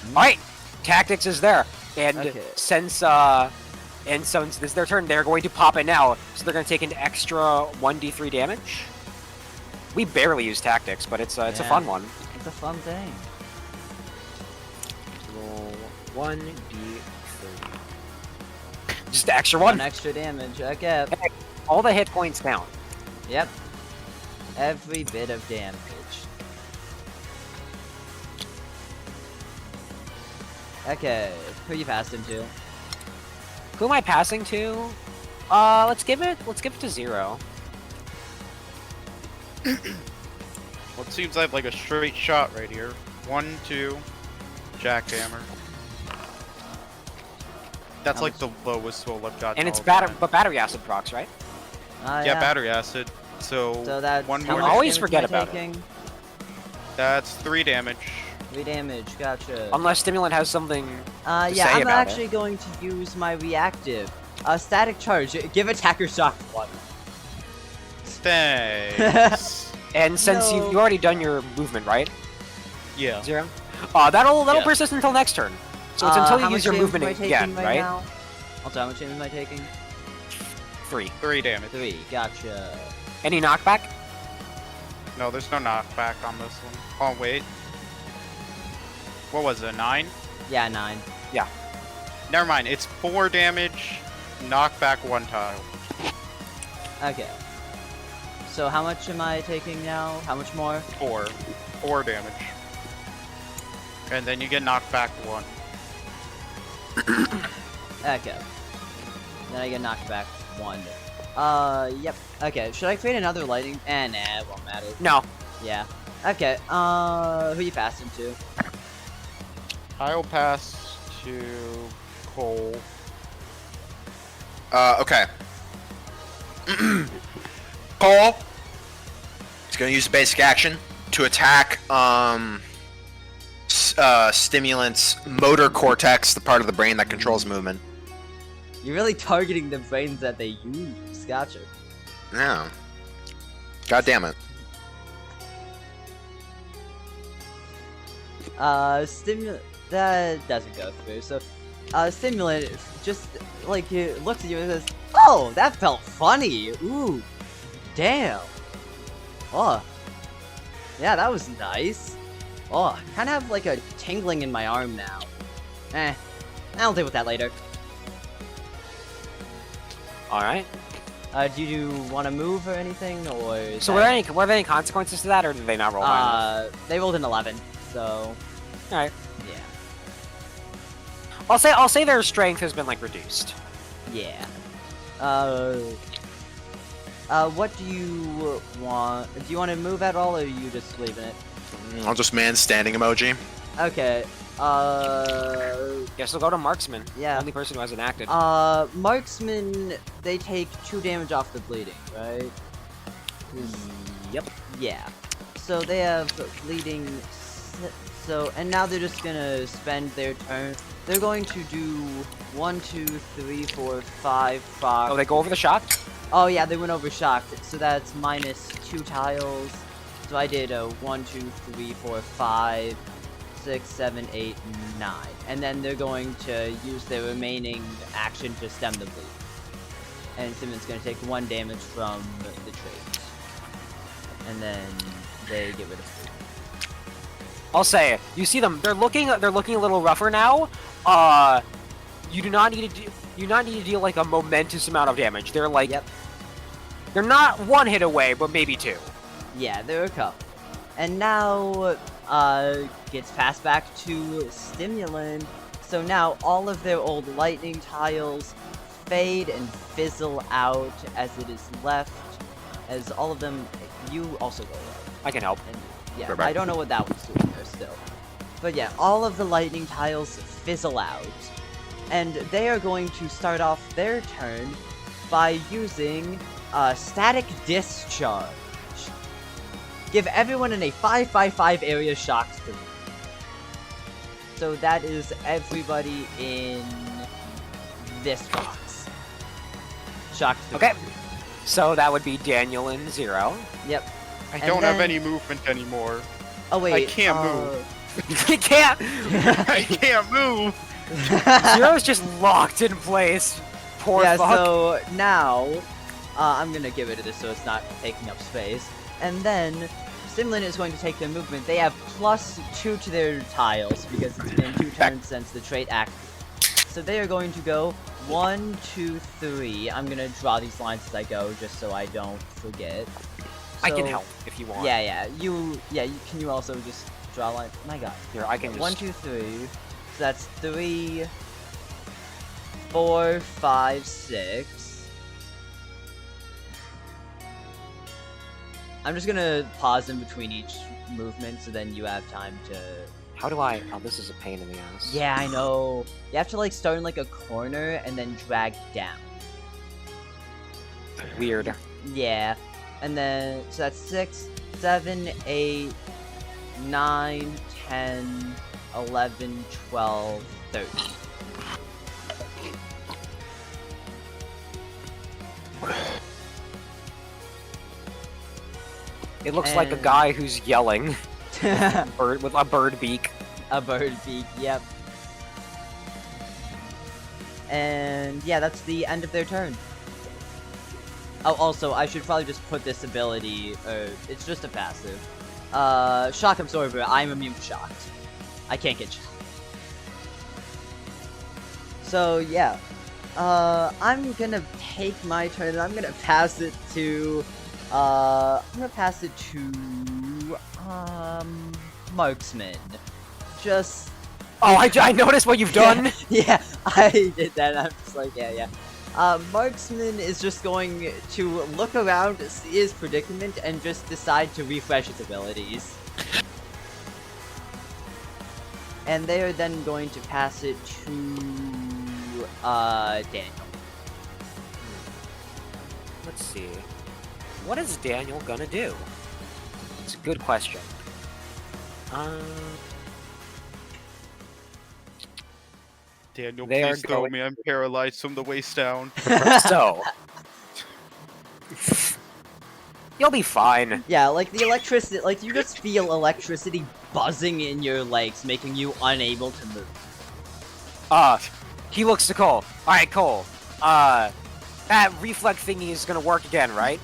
Alright! Tactics is there. And Okay. since this is their turn, they're going to pop it now. So they're going to take an extra 1d3 damage. We barely use tactics, but it's a Yeah. fun one. It's a fun thing. Roll 1d3. Just the extra one. 1 extra damage, okay. All the hit points down. Yep. Every bit of damage. Okay, who you passed him to? Who am I passing to? Let's give it to 0. Well, it seems I have like a straight shot right here. 1, 2, jackhammer. That's How like the lowest roll I've got. And it's all time. battery acid procs, right? Yeah, battery acid. So, So that's one how more. much Always damage forget am I about it. taking? That's 3 damage. 3 damage, gotcha. Unless Stimulant has something. Yeah, say I'm about actually going to use my reactive. Static charge, give attacker shock 1. Thanks. And since No. you already done your movement, right? Yeah. 0. That'll Yeah. persist until next turn. So it's until you how use much your damage movement am I taking again, right? Now? Also, how much damage am I taking? 3. 3 damage. 3, gotcha. Any knockback? No, there's no knockback on this one. Oh, wait. What was it, 9? Yeah, 9. Never mind, it's 4 damage, knockback 1 tile. Okay. So how much am I taking now? How much more? 4. 4 damage. And then you get knockback 1. Okay. Then I get knocked back 1. Yep. Okay, should I create another lightning? Nah, it won't matter. No. Yeah. Okay, who you passing to? I'll pass to Cole. Okay. Cole is going to use a basic action to attack Stimulant's motor cortex, the part of the brain that controls movement. You're really targeting the brains that they use. Gotcha. Yeah. God damn it. Stimulant that doesn't go through. So, Stimulant just like it looks at you and says, "Oh, that felt funny. Ooh, damn. Oh, yeah, that was nice. Oh, I kind of have like a tingling in my arm now. I'll deal with that later. Alright. Do you want to move or anything, or is So that- were there any consequences to that, or did they not roll high enough? they rolled an 11, so Alright. yeah. I'll say their strength has been like reduced. Yeah. What do you want? Do you want to move at all, or are you just leaving it? I'll just man standing emoji. Okay. Yeah, so go to Marksman. Yeah. Only person who hasn't acted. Marksman, they take 2 damage off the bleeding, right? Yep. Yeah. So they have bleeding. So, and now they're just gonna spend their turn. They're going to do 1, 2, 3, 4, 5 procs. Oh, they go over the shot? Oh yeah, they went over shocked. So that's minus 2 tiles. So I did 1, 2, 3, 4, 5, 6, 7, 8, 9. And then they're going to use their remaining action to stem the bleed. And Simon's going to take 1 damage from the trait. And then they get rid of bleed. I'll say, you see them. They're looking a little rougher now. You do not need to deal like a momentous amount of damage. They're like, Yep. they're not 1 hit away, but maybe 2. Yeah, there are a couple. And now, gets passed back to Stimulant. So now all of their old lightning tiles fade and fizzle out as it is left. As all of them, you also go away. I can help. And yeah, Go back. I don't know what that one's doing there still. But yeah, all of the lightning tiles fizzle out. And they are going to start off their turn by using Static Discharge. Give everyone in a 5x5 area shocked 3. So that is everybody in this box. Shocked 3. Okay. So that would be Daniel and 0. Yep. I And don't have then- any movement anymore. Oh wait. I can't move. You can't. I can't move. 0's just locked in place. Poor Yeah, fuck. so now, I'm gonna get rid of this so it's not taking up space. And then, Stimulant is going to take their movement. They have +2 to their tiles because it's been 2 turns since the trait acted. So they are going to go 1, 2, 3. I'm gonna draw these lines as I go just so I don't forget. I can So- help if you want. Yeah, can you also just draw a line? My god. Here, I can just. 1, 2, 3. So that's 3, 4, 5, 6. I'm just gonna pause in between each movement so then you have time to... How do I? Oh, this is a pain in the ass. Yeah, I know. You have to like start in like a corner and then drag down. Weird. Yeah. And then, so that's 6, 7, 8, 9, 10, 11, 12, 13. It looks like a And- guy who's yelling A bird with a bird beak. bird beak, yep. And yeah, that's the end of their turn. Oh, also, I should probably just put this ability, it's just a passive. Shock Absorber, I'm immune to shocked. I can't get shocked. So, yeah. I'm gonna take my turn and I'm gonna pass it to, Marksman. Just... Oh, I noticed what you've done. Yeah, I did that. I'm just like, yeah. Marksman is just going to look around, see his predicament, and just decide to refresh his abilities. And they are then going to pass it to, Daniel. Let's see. What is Daniel gonna do? It's a good question. Daniel, They are please throw going- me. I'm paralyzed from the waist down. So. You'll be fine. Yeah, like the electricity, like you just feel electricity buzzing in your legs, making you unable to move. He looks to Cole. Alright, Cole. That reflect thingy is gonna work again, right?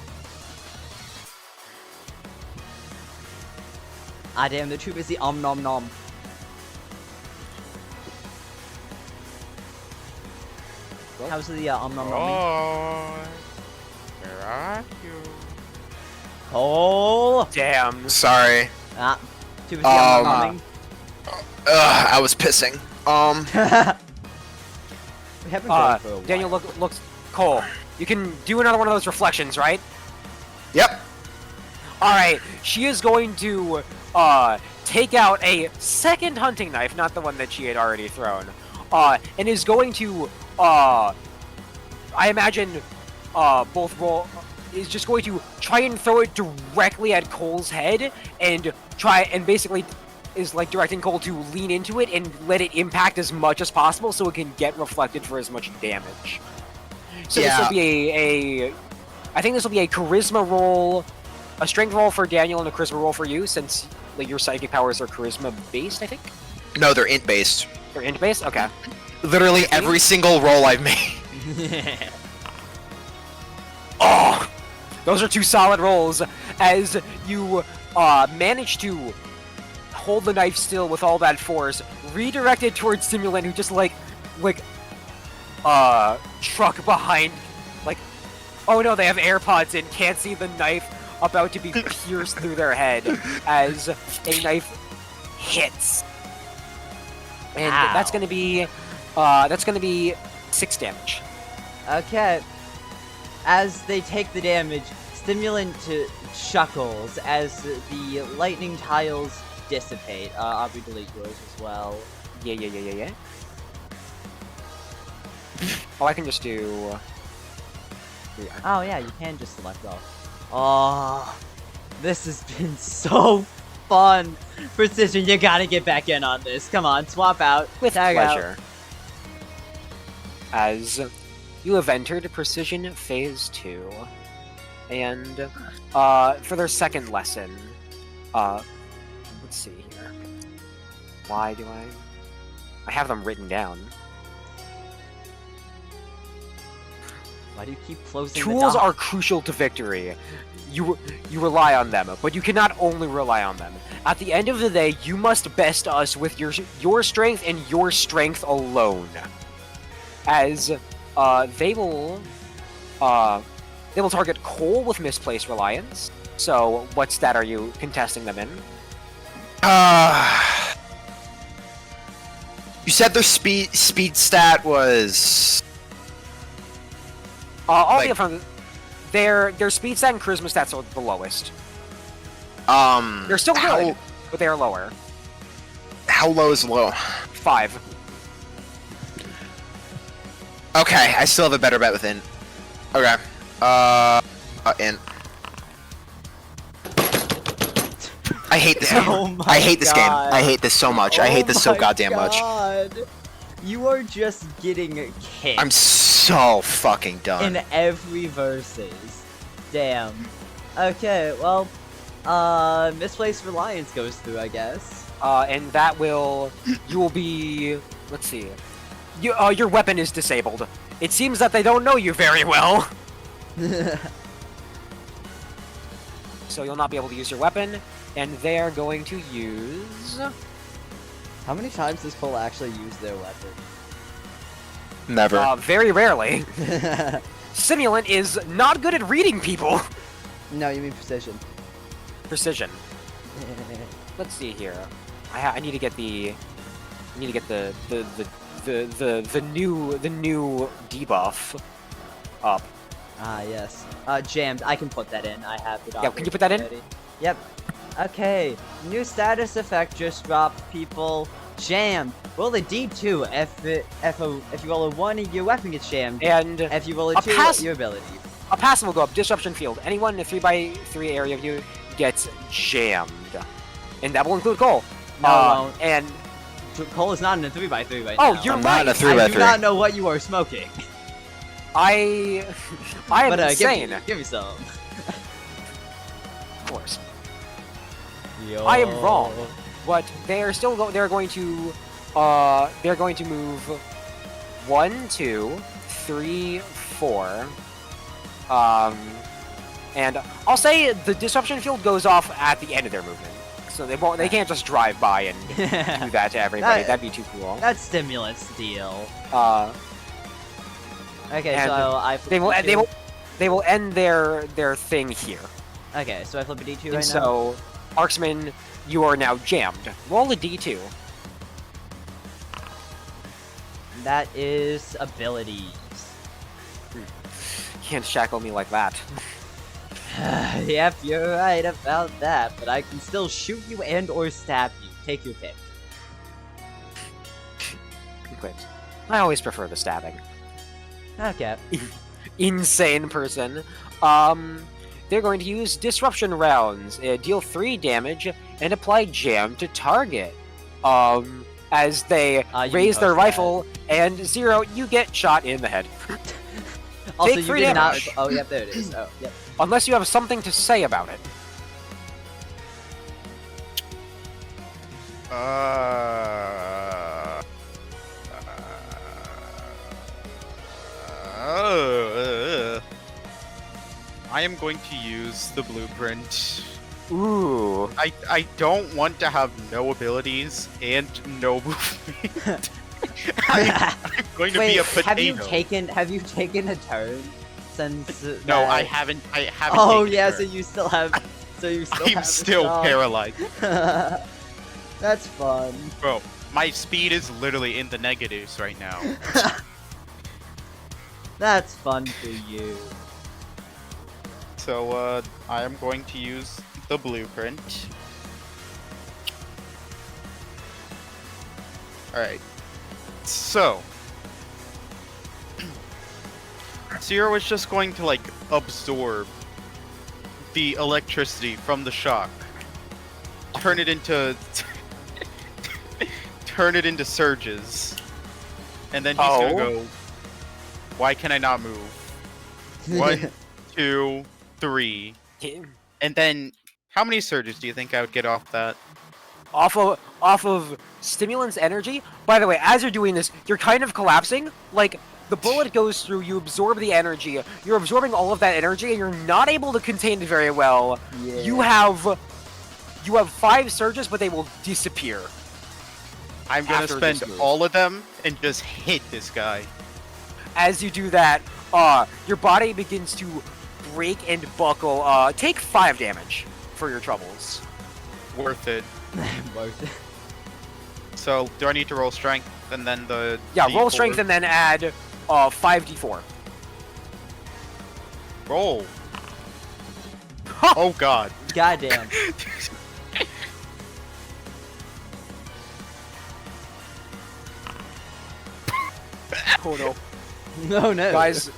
Ah damn, they're too busy nom nom. How's the nom nom? Oh, where are you? Oh! Damn. Sorry. Ah, too busy Um, nom I was pissing. nomming. We haven't gone for a while. Daniel looks Cole. You can do another one of those reflections, right? Yep. Alright, she is going to take out a second hunting knife, not the one that she had already thrown. And is going to I imagine both roll is just going to try and throw it directly at Cole's head and basically is like directing Cole to lean into it and let it impact as much as possible so it can get reflected for as much damage. So this Yeah. will be I think this will be a charisma roll, a strength roll for Daniel, and a charisma roll for you, since like your psychic powers are charisma based. I think No, they're int based. they're int based. Okay. Literally every single roll I've made. Oh, those are 2 solid rolls as you manage to hold the knife still with all that force, redirect it towards Stimulant, who just truck behind, like, oh no, they have AirPods in, can't see the knife about to be pierced through their head as a knife hits, and Ow. that's gonna be 6 damage. Okay. As they take the damage, Stimulant chuckles as the lightning tiles dissipate. Aubrey, delete yours as well. Yeah. Oh, I can just do. Oh yeah, you can just select all. Oh, this has been so fun. Precision, you gotta get back in on this. Come on, swap out. With tag out. pleasure. As you have entered Precision Phase 2. And for their second lesson, let's see here. Why do I have them written down. Why do you keep closing Tools the door? are crucial to victory. You rely on them, but you cannot only rely on them. At the end of the day, you must best us with your strength and your strength alone. As they will target Cole with misplaced reliance. So, what stat are you contesting them in? You said their speed stat was I'll like- get from their speed stat and charisma stats are the lowest. They're still good, but they are lower. How low is low? 5. Okay, I still have a better bet with int. Okay. Int. I hate this game. Oh my I hate this game. God. I hate this so much. I hate this so my goddamn much. God. You are just getting kicked I'm so fucking done. in every versus. Damn. Okay, well, misplaced reliance goes through, I guess. And that you will be, let's see. Your weapon is disabled. It seems that they don't know you very well. So you'll not be able to use your weapon, and they are going to use... How many times does Cole actually use their weapon? Never. Very rarely. Simulant is not good at reading people. No, you mean precision. Precision. Let's see here. I need to get the new debuff up. Ah, yes. Jammed. I can put that in. I have it. Yeah, can you put that in? already. Yep. Okay. New status effect just dropped, people. Jammed. Roll a D2. If you roll a 1, your weapon gets jammed. And If you roll a a 2, pass- your ability. a passive will go up. Disruption field. Anyone in a 3x3 area of you gets jammed, and that will include Cole. No, it won't. And Cole is not in a 3x3 right oh, now. you're I'm right. not in a I 3x3. do not know what you are smoking. I am But insane. give me some. Of course. Yo. I am wrong. But they are still they're going to move 1, 2, 3, 4. And I'll say the disruption field goes off at the end of their movement. So they can't just drive by and do that to everybody. That'd be too cool. That's Stimulant's deal. Okay, And so I They will flip a D2. they will end their thing here. Okay, so I flip a D2 And right now. so, Marksman, you are now jammed. Roll a D2. That is abilities. You can't shackle me like that. Yep, you're right about that, but I can still shoot you and or stab you. Take your pick. Quit. I always prefer the stabbing. Okay. Insane person. They're going to use disruption rounds. Deal 3 damage and apply jam to target. As they You raise can their post that. rifle and 0, you get shot in the head. Also, Take you 3 did not. damage. Oh, yep, there it is. Oh, yep. Unless you have something to say about it. I am going to use the blueprint. Ooh. I don't want to have no abilities and no movement. I'm going to Wait, be a potato. have you taken a turn since? No, that- I haven't. I haven't. Oh taken a yeah, turn. so you still have. So you still. I'm have still the paralyzed, paralyzed. That's fun. bro. My speed is literally in the negatives right now. That's fun for you. So I am going to use the blueprint. All right. So Sierra was just going to like absorb the electricity from the shock, turn it into surges, and then he's gonna go. Why can I not move? 1, 2, 3, and then how many surges do you think I would get off that? Off of stimulant's energy. By the way, as you're doing this, you're kind of collapsing. Like the bullet goes through, you absorb the energy. You're absorbing all of that energy, and you're not able to contain it very well. Yeah. You have 5 surges, but they will disappear. I'm gonna After spend this move. all of them and just hit this guy. As you do that, your body begins to break and buckle. Take 5 damage for your troubles. Worth it. Worth it. So do I need to roll strength and then the Yeah, roll D4? strength and then add 5d4. Roll. Oh god. Goddamn. Oh no. No, no. Guys,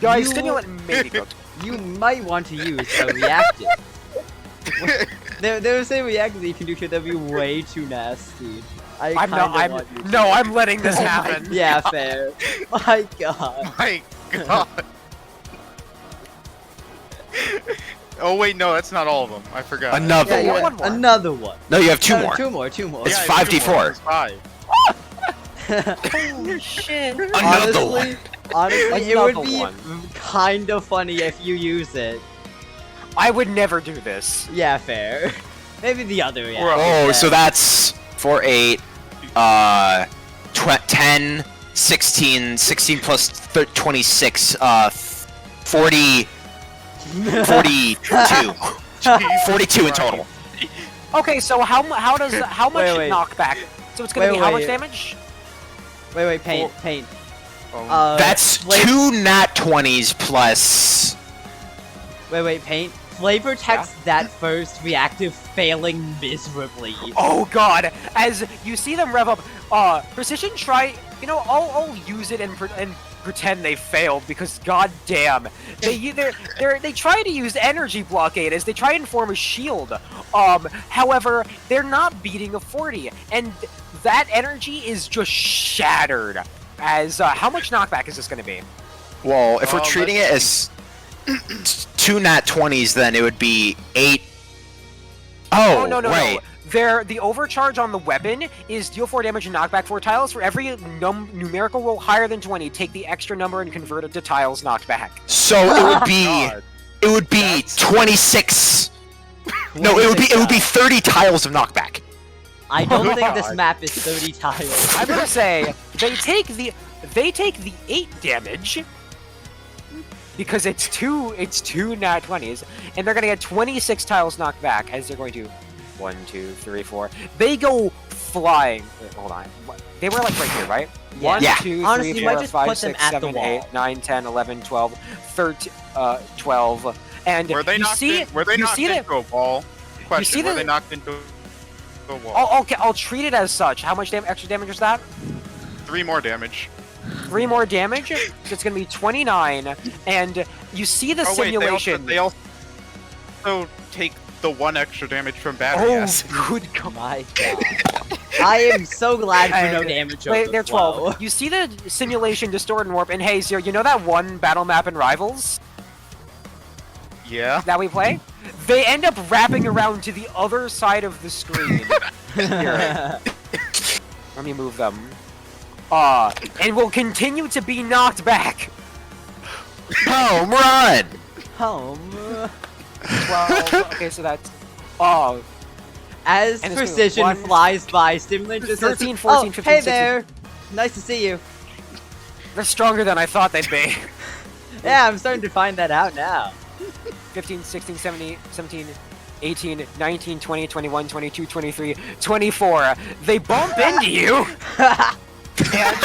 You- stimulant may be cooked. You might want to use a reactive. There was a reactive that you can do here that'd be way too nasty. I'm letting this happen. Yeah, fair. My god. My god. Oh wait, no, that's not all of them. I forgot. Another Yeah, one. one more. Another one. No, you have 2 more. Two more. Two more. It's Yeah, 5d4. It's 5. Holy shit. Another one. Honestly, it would Another be one. kind of funny if you use it. I would never do this. Yeah, fair. Maybe the other reactive. Oh, then. so that's 4, 8, 10, 16, 16 plus 26, 40, 42. 42 in total. Okay, so how much Wait. knockback? So it's gonna be how much Wait. damage? Wait, paint. Oh, That's Flavor- 2 nat 20s plus... Wait, paint. Flavor text that first reactive failing miserably. Oh god! As you see them rev up, Precision try. You know, I'll use it and pretend they failed because goddamn, they try to use energy blockade as they try and form a shield. However, they're not beating a 40, and that energy is just shattered. As how much knockback is this going to be? Well, if we're treating it as 2 nat 20s, then it would be 8... Oh, no, right. No. The overcharge on the weapon is deal 4 damage and knockback 4 tiles. For every numerical roll higher than 20, take the extra number and convert it to tiles knocked back. So it would be... God. It would be 26... No, it would be 30 tiles of knockback. I don't Oh think this God. map is 30 tiles. I'm gonna say they take the 8 damage because it's two nat 20s, and they're gonna get 26 tiles knocked back as they're going to 1, 2, 3, 4. They go flying. Wait, hold on. They were like right here, right? Yeah. 1, Yeah. 2, Honestly, 3, you might 4, just 5, put them 6, at the 7, 8, wall. 9, 10, 11, 12, 13, 12, and Were they you knocked see in? Were they you knocked see that into a wall? Question. see Were the- they knocked into a wall? I'll treat it as such. How much extra damage is that? 3 more damage. 3 more damage, so it's gonna be 29, and you see the Oh wait, simulation. they also take the 1 extra damage from battery Oh, acid. good God. My god. I am so glad for no And damage. They're 12. overflow. You see the simulation, distort, and warp, and hey, Zero, you know that one battle map in Rivals Yeah. that we play? They end up wrapping around to the other side of the screen. Here, let me move them. And will continue to be knocked back. Home run! Home. 12. Okay, so that's. As And it's precision one- flies by, Stimulant just 13, says, 14, oh, 15, hey 16. there! Nice to see you. They're stronger than I thought they'd be. Yeah, I'm starting to find that out now. 15, 16, 17, 18, 19, 20, 21, 22, 23, 24. They bump into you. And,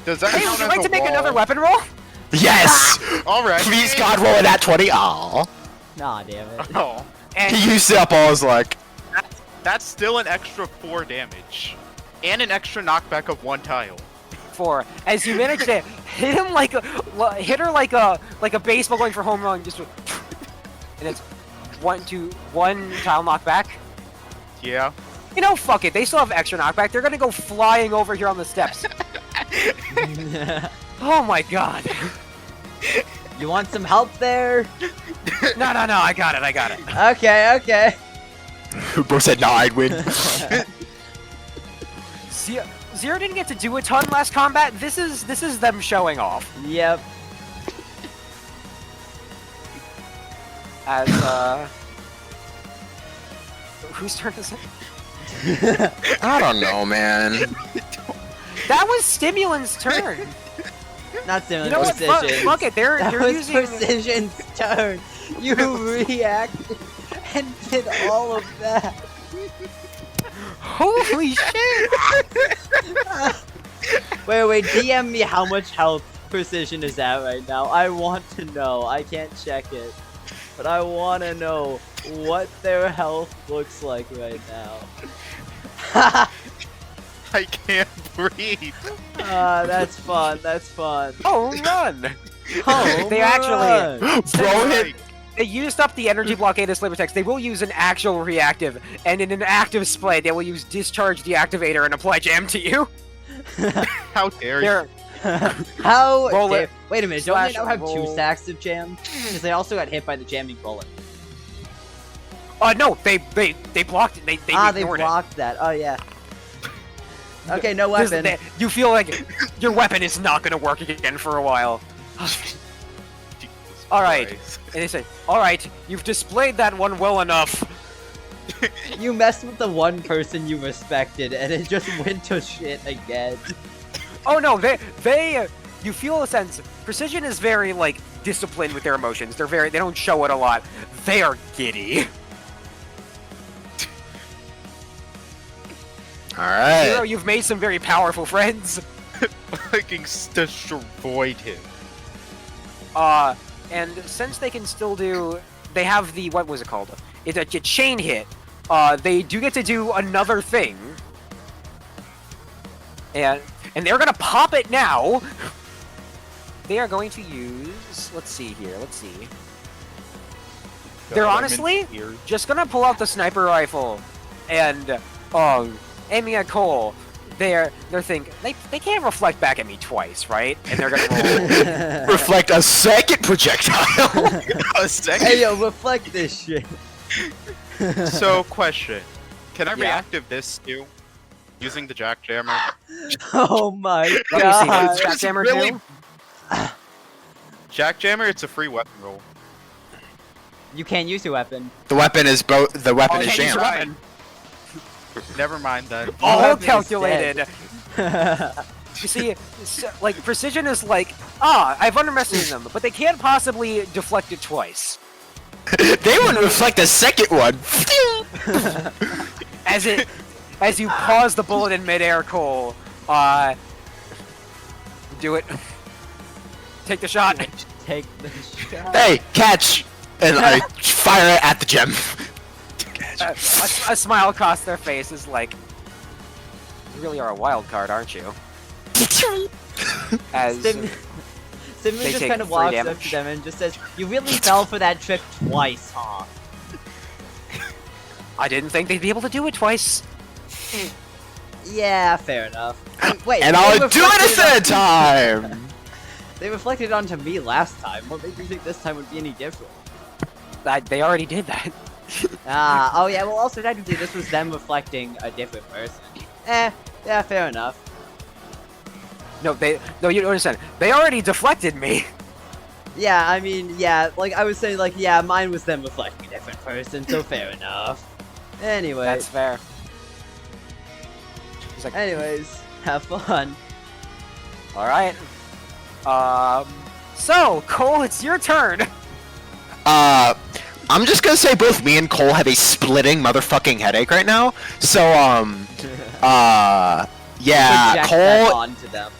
Does that hey, count would you as like a to make wall? another weapon roll? Yes! All right. Please God roll it at 20. Aw. Nah, damn it. Oh, And He used up all his luck. that's still an extra 4 damage, and an extra knockback of 1 tile. 4. As you manage to hit him like a, hit her like a baseball going for home run, just, and it's 1 tile knockback. Yeah. You know, fuck it. They still have extra knockback. They're gonna go flying over here on the steps. Oh my god. You want some help there? No, I got it. Okay. Bro said, nah, I'd win. Zero didn't get to do a ton last combat. This is them showing off. Yep. As whose turn is it? I don't know, man. That was Stimulant's turn. Not Stimulant, You know what? Precision. Fuck it. They're That was using. Precision's turn. You reacted and did all of that. Holy shit! Wait, DM me how much health Precision is at right now. I want to know. I can't check it. But I want to know what their health looks like right now. I can't breathe. That's fun. Oh run! Home They actually- run. Bro hit. They used up the energy blockade as flavor text. They will use an actual reactive, and in an active splay, they will use discharge deactivator and apply jam to you. How dare you? They're How? Roll dare- it. Wait a minute. Don't they Slash now have 2 roll. stacks of jam? Because they also got hit by the jamming bullet. no, they blocked it. They They ignored blocked that. Oh yeah. Okay, no it. weapon. You feel like your weapon is not going to work again for a while. Jesus All right. Christ. And they said, "All right, you've displayed that one well enough." You messed with the one person you respected, and it just went to shit again. Oh no, you feel a sense. Precision is very like disciplined with their emotions. They don't show it a lot. They are giddy. All right. Zero, you've made some very powerful friends. Vikings destroyed him. And since they can still do, they have the what was it called? It's a chain hit. They do get to do another thing, and they're gonna pop it now. They are going to use. Let's see here. Let's see. They're God, I'm in honestly here. just gonna pull out the sniper rifle, and aiming at Cole. They think they can't reflect back at me twice, right? And they're gonna roll. Reflect a second projectile. A second. Hey yo, reflect this shit. So, question: can I Yeah. reactive this too, using the jackjammer? Oh my Let me see. god. What does It's Jackhammer really- do? Jackjammer, it's a free weapon roll. You can't use your weapon. The weapon is both. The weapon is Can't use jammed. your weapon. Never mind that. All weapon is calculated. You see, like precision is like, I've underestimated them, but they can't possibly deflect it twice. They wouldn't reflect a second one. As you pause the bullet in midair, Cole, do it. Take the shot. Take the shot. Hey, catch! And I fire it at the gem. A smile across their face is like, you really are a wild card, aren't you? As Sim They just take kind of 3 walks up damage. to them and just says, "You really fell for that trick twice, huh?" I didn't think they'd be able to do it twice. Yeah, fair enough. Wait, And they I'll do it a reflected third time! They reflected onto me last time. What made you think this time would be any different? They already did that. Oh yeah, well also technically this was them reflecting a different person. Yeah, fair enough. No, you don't understand. They already deflected me. Yeah, I mean, yeah, like I was saying, like, yeah, mine was them reflecting a different person, so fair enough. Anyway. That's fair. He's like, Anyways, have fun. all right. So Cole, it's your turn. I'm just gonna say both me and Cole have a splitting motherfucking headache right now. So, yeah, Project that Cole. onto them.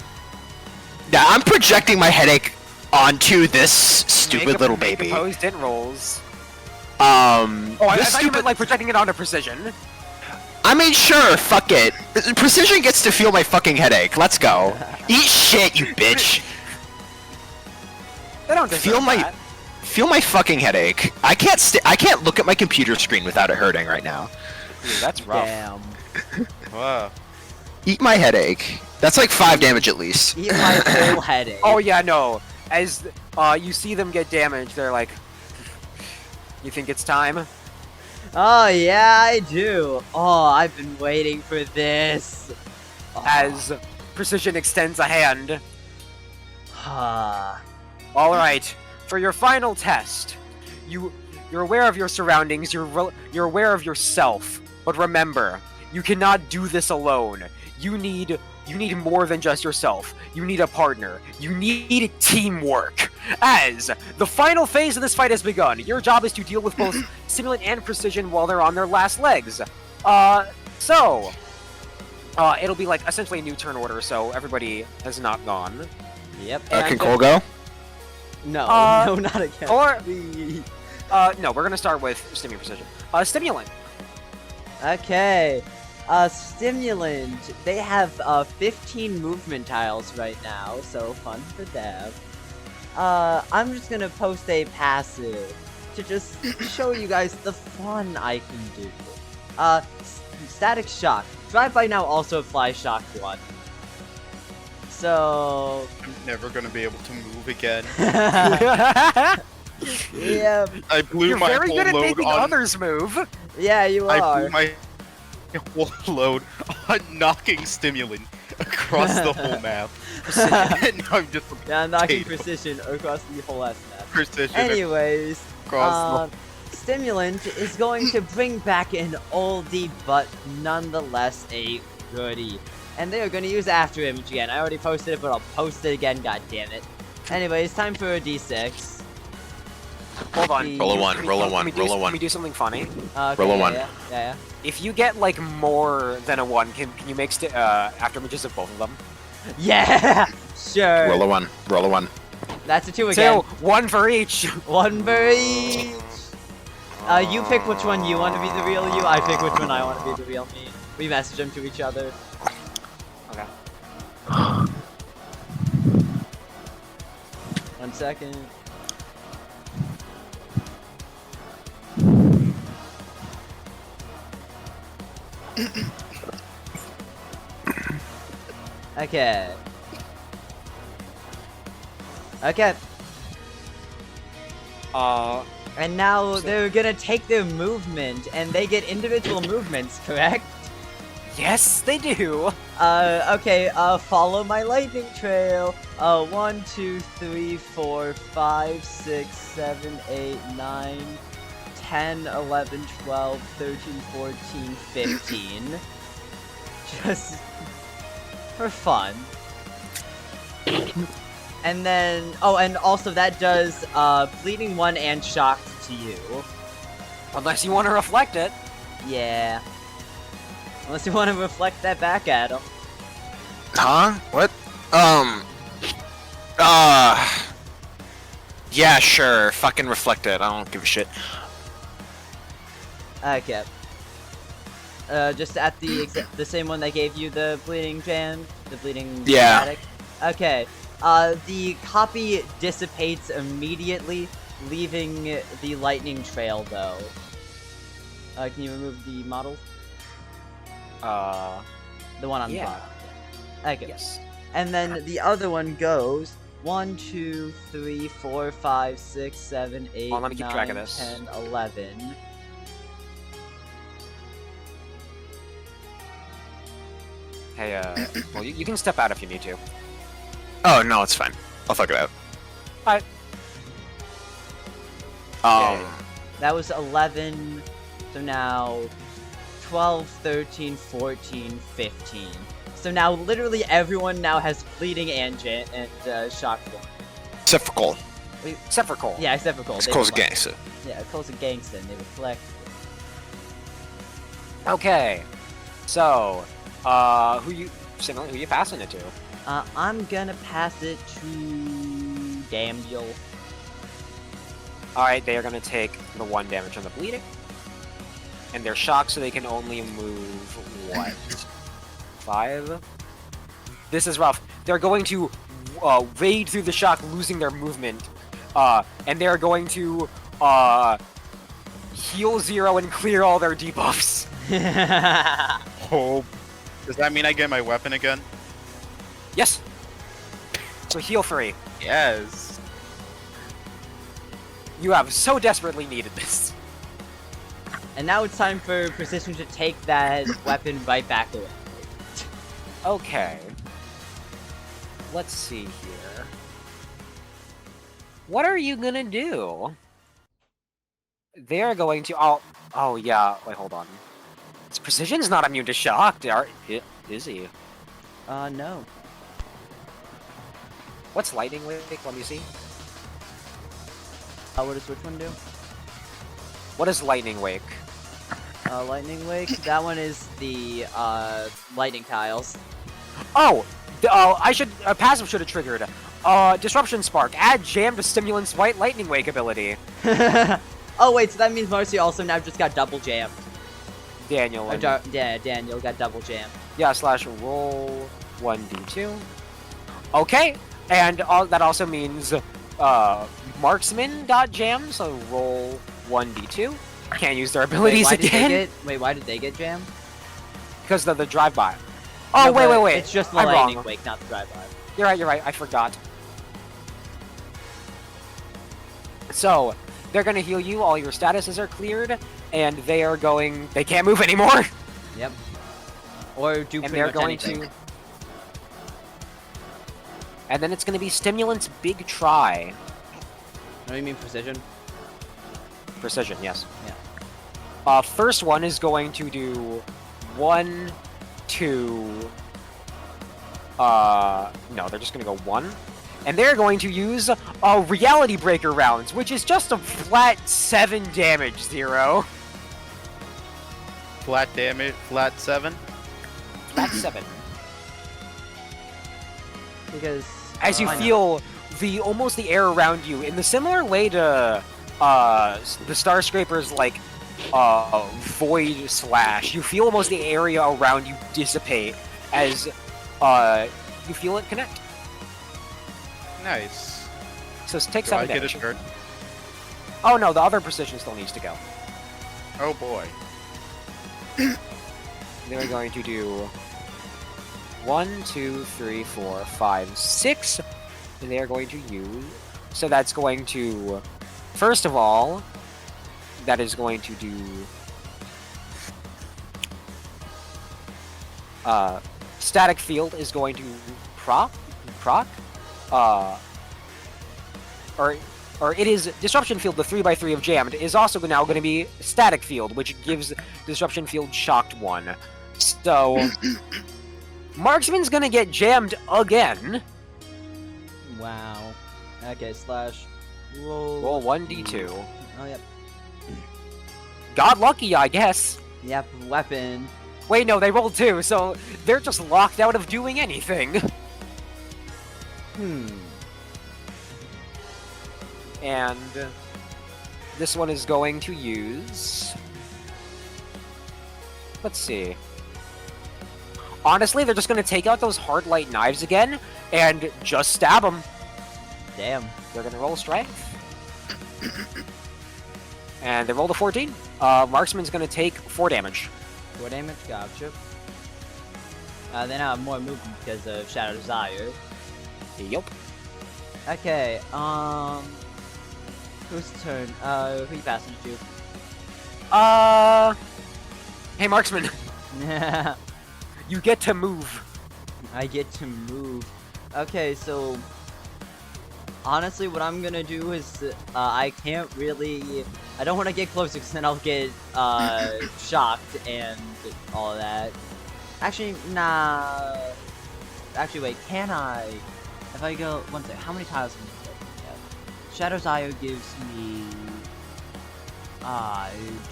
Yeah, I'm projecting my headache onto this stupid Make little make baby. opposed hit rolls. Oh, Oh, I thought you meant like projecting it onto precision. I mean, sure, fuck it. Precision gets to feel my fucking headache. Let's go. Eat shit, you bitch. They don't deserve that. Feel my fucking headache. I can't look at my computer screen without it hurting right now. Dude, that's rough. Damn. Wow. Eat my headache. That's like 5 damage at least. Eat my whole headache. Oh yeah, no. As you see them get damaged, they're like, "You think it's time?" Oh yeah, I do. Oh, I've been waiting for this. Oh. As Precision extends a hand. Ah. All right, for your final test, you're aware of your surroundings. You're aware of yourself. But remember, you cannot do this alone. You need more than just yourself. You need a partner. You need teamwork. As the final phase of this fight has begun, your job is to deal with both Stimulant and Precision while they're on their last legs. It'll be like essentially a new turn order, so everybody has not gone. Yep. Can Cole go? No, no, not again. or- Please. No, we're gonna start with Stimulant Precision. Stimulant. Okay. Stimulant. They have 15 movement tiles right now, so fun for them. I'm just gonna post a passive to just show you guys the fun I can do. Static Shock. Drive-by now also Fly Shock 1. So... I'm never gonna be able to move again. yeah, I blew You're my very whole good at load making on. others move. yeah, you I are. blew my whole load on knocking Stimulant across the whole map. And now I'm just Yeah, knocking potato. Precision across the whole ass map. precision Anyways, across Stimulant is going to bring back an oldie, but nonetheless a goodie. And they are going to use After Image again. I already posted it, but I'll post it again, god damn it. Anyways, time for a d6. Hold on. Roll a one, Can we- roll a can one, we do- roll a one. Can we do something funny? Okay, Roll a one. Yeah. If you get like more than a 1, can you make after images of both of them? Yeah! Sure. Roll a 1. Roll a 1. That's a 2 again. 2, 1 for each. One for each. You pick which one you want to be the real you. I pick which one I want to be the real me. We message them to each other. Okay. 1 second. Okay. Okay. And now they're gonna take their movement, and they get individual movements, correct? Yes, they do. Okay, follow my lightning trail. 1, 2, 3, 4, 5, 6, 7, 8, 9, 10, 11, 12, 13, 14, 15. Just for fun. And then, oh, and also that does, Bleeding 1 and Shocked to you. Unless you want to reflect it. Yeah. Unless you want to reflect that back at him. Huh? What? Yeah, sure. Fucking reflect it. I don't give a shit. Okay. Just at the same one that gave you the bleeding fan, the bleeding Yeah. static? Okay. The copy dissipates immediately, leaving the lightning trail though. Can you remove the model? The one on the Yeah. bottom. Yeah. Okay. Yes. And then the other one goes 1, 2, 3, 4, 5, 6, 7, 8, let me keep 9, track of this. 10, 11. Hey, well, you can step out if you need to. Oh no, it's fine. I'll fuck it out. Alright. Um, That was 11. So now 12, 13, 14, 15. So now literally everyone now has bleeding and shock form. except for Cole. Except for Cole. Yeah, except for Cole. It's they Cole's a reflect. gangster. Yeah, Cole's a gangster and they reflect. Okay. So, who you passing it to? I'm gonna pass it to Daniel. Alright, they are gonna take the 1 damage on the bleeding. And they're shocked, so they can only move, what? 5? This is rough. They're going to wade through the shock, losing their movement. And they're going to heal 0 and clear all their debuffs. Oh, does that mean I get my weapon again? Yes! So heal 3. Yes. You have so desperately needed this. And now it's time for Precision to take that weapon right back away. Okay. Let's see here. What are you gonna do? They're going to... Oh yeah. Wait, hold on. Precision's not immune to shock, is he? No. What's Lightning Wake? Let me see. What does which one do? What is Lightning Wake? Lightning Wake? That one is the, lightning tiles. Oh! Passive should have triggered. Disruption Spark. Add Jam to Stimulant's White Lightning Wake ability. Oh wait, so that means Marcy also now just got double jammed. Daniel. Yeah, Daniel got double jammed. Yeah, / roll 1d2. Okay, and that also means marksman got jammed, so roll 1d2. Can't use their abilities again Wait, why did they get jammed? because of the drive-by. Oh, No, wait, but wait. It's just the I'm lightning wrong. wake, not the drive-by. You're right, I forgot. So, they're gonna heal you, all your statuses are cleared, and they can't move anymore! Yep. Or do And pretty they're much going anything. to... And then it's gonna be Stimulant's Big Try. What do you mean precision? Precision, yes. Yeah. First one is going to do 1, 2... no, they're just gonna go 1. And they're going to use Reality Breaker rounds, which is just a flat 7 damage, 0. Flat damage, flat 7. Flat 7. Because As you why not? feel almost the air around you, in the similar way to the Star Scraper's like Void Slash, you feel almost the area around you dissipate as you feel it connect. Nice. So take Do 7 I get a damage. turn? Oh no, the other precision still needs to go. Oh boy. They're going to do 1, 2, 3, 4, 5, 6. And they are going to use. So that's going to. First of all, that is going to do. Static Field is going to proc. Or it is Disruption Field, the 3x3 of Jammed, is also now going to be Static Field, which gives Disruption Field Shocked 1. So, Marksman's going to get jammed again. Wow. Okay, slash roll. Roll 1d2. Oh yep. God lucky, I guess. Yep, weapon. Wait, no, they rolled 2, so they're just locked out of doing anything. And this one is going to use... Let's see. Honestly, they're just going to take out those hard light knives again and just stab them. Damn. They're going to roll strength. And they rolled a 14. Marksman's going to take 4 damage. 4 damage, gotcha. They now have more movement because of Shadow Desire. Yup. Okay, whose turn? Who you passing it Hey, Marksman, to? you get to move. I get to move. Okay, so honestly, what I'm gonna do is I can't really. I don't want to get closer because then I'll get shocked and all of that. Actually, nah. Actually, wait. Can I? If I go one second, how many tiles can I get? Shadow's Eye gives me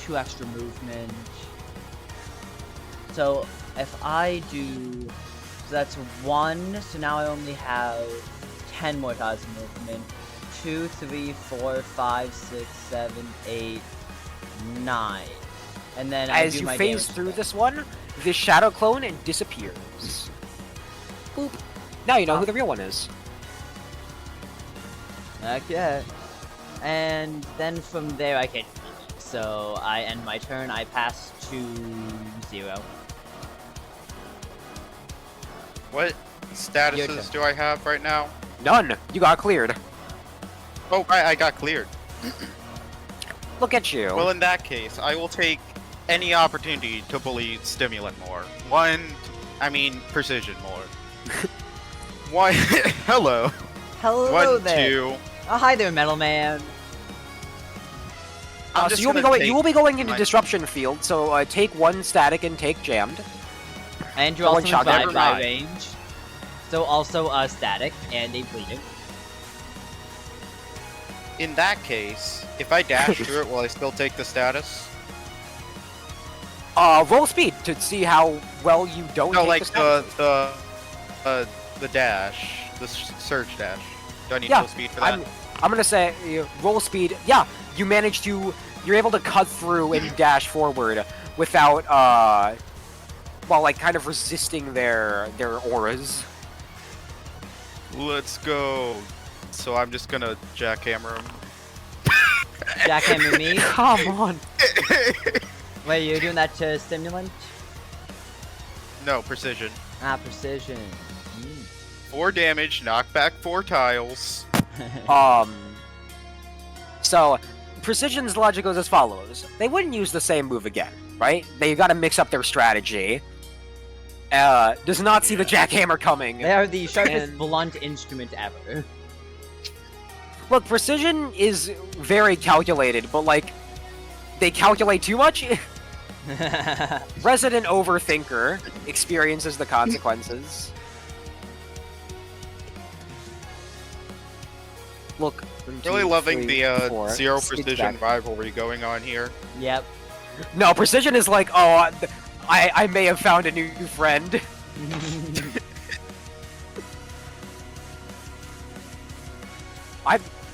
2 extra movement. So if I do, so that's 1. So now I only have 10 more tiles of movement. 2, 3, 4, 5, 6, 7, 8, 9. And then I As do you my phase damage through spell. this one, this shadow clone disappears. Boop. Now you know who the real one is. Okay. And then from there I can. So I end my turn. I pass to 0. What Your statuses turn. do I have right now? None. You got cleared. Oh, I got cleared. Look at you. Well, in that case, I will take any opportunity to bully Stimulant more. Precision more. One, hello. Hello 1, there. 2. Oh, hi there, Metal Man. I'm So just you will be gonna going. take You will be going into my- disruption field. So take 1 static and take jammed. And you're Oh, also one shot, in never by mind. range. So also static and a bleeding. In that case, if I dash through it, will I still take the status? Roll speed to see how well you don't. No, take like the the dash, the surge dash. Do I need Yeah, full speed for that? I'm gonna say roll speed. Yeah, you manage to. You're able to cut through and dash forward without while like kind of resisting their auras. Let's go. So I'm just gonna jackhammer him. Jackhammer me. Come on. Wait, you're doing that to Stimulant? No, precision. Ah, precision. 4 damage, knock back 4 tiles. So Precision's logic goes as follows: they wouldn't use the same move again, right? They got to mix up their strategy. Does not see the jackhammer coming. They are the sharpest And- blunt instrument ever. Look, Precision is very calculated, but like they calculate too much. Resident overthinker experiences the consequences. Look, 1, 2, Really loving 3, the 4. 0 Speeds precision back. rivalry going on here. Yep. No, Precision is like, oh, I may have found a new friend.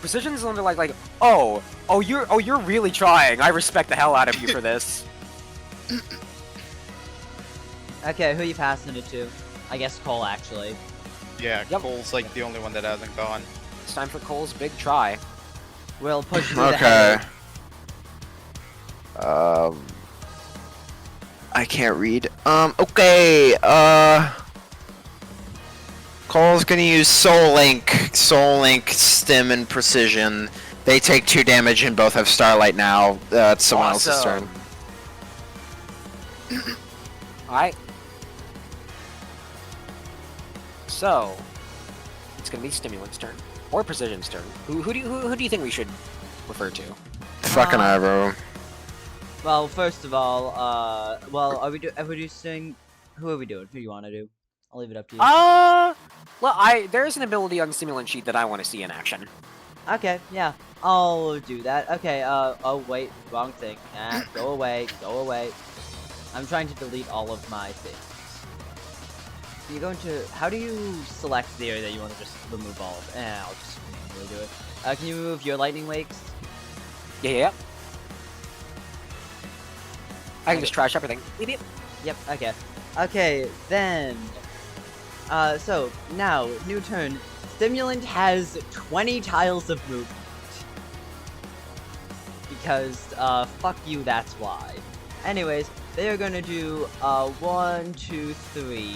Precision's only like, oh, you're really trying. I respect the hell out of you for this. Okay, who you passing it to? I guess Cole, actually. Yeah, Yep. Cole's like the only one that hasn't gone. It's time for Cole's big try. We'll push you to the Okay. head. I can't read. Okay. Cole's gonna use Soul Link, Stim, and Precision. They take 2 damage and both have Starlight now. It's someone else's turn. Alright. So, it's gonna be Stimulant's turn. Or Precision's turn. Who do you think we should refer to? Fucking Ivro. Well, first of all, well, are we doing? Who are we doing? Who do you want to do? I'll leave it up to you. Well, there's an ability on the Stimulant sheet that I want to see in action. Okay, yeah, I'll do that. Okay, oh wait, wrong thing. Go away, go away. I'm trying to delete all of my things. So you're going to, how do you select the area that you want to just remove all of? I'll just manually do it. Can you remove your lightning wakes? Yeah. I can just trash everything. Beep, beep. Yep, okay. Okay, then, so, now, new turn. Stimulant has 20 tiles of movement. Because, fuck you, that's why. Anyways, they are gonna do 1, 2, 3.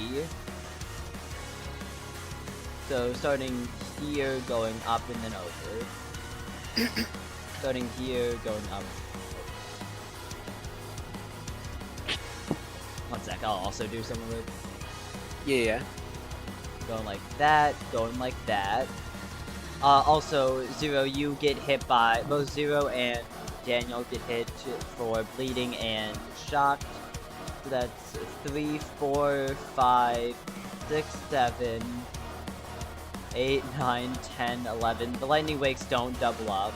So starting here, going up and then over. Starting here, going up. One sec, I'll also do some of it. Yeah. Going like that, going like that. Also, Zero, you get hit by both Zero and Daniel get hit for bleeding and shocked. So that's 3, 4, 5, 6, 7, 8, 9, 10, 11. The lightning wakes don't double up.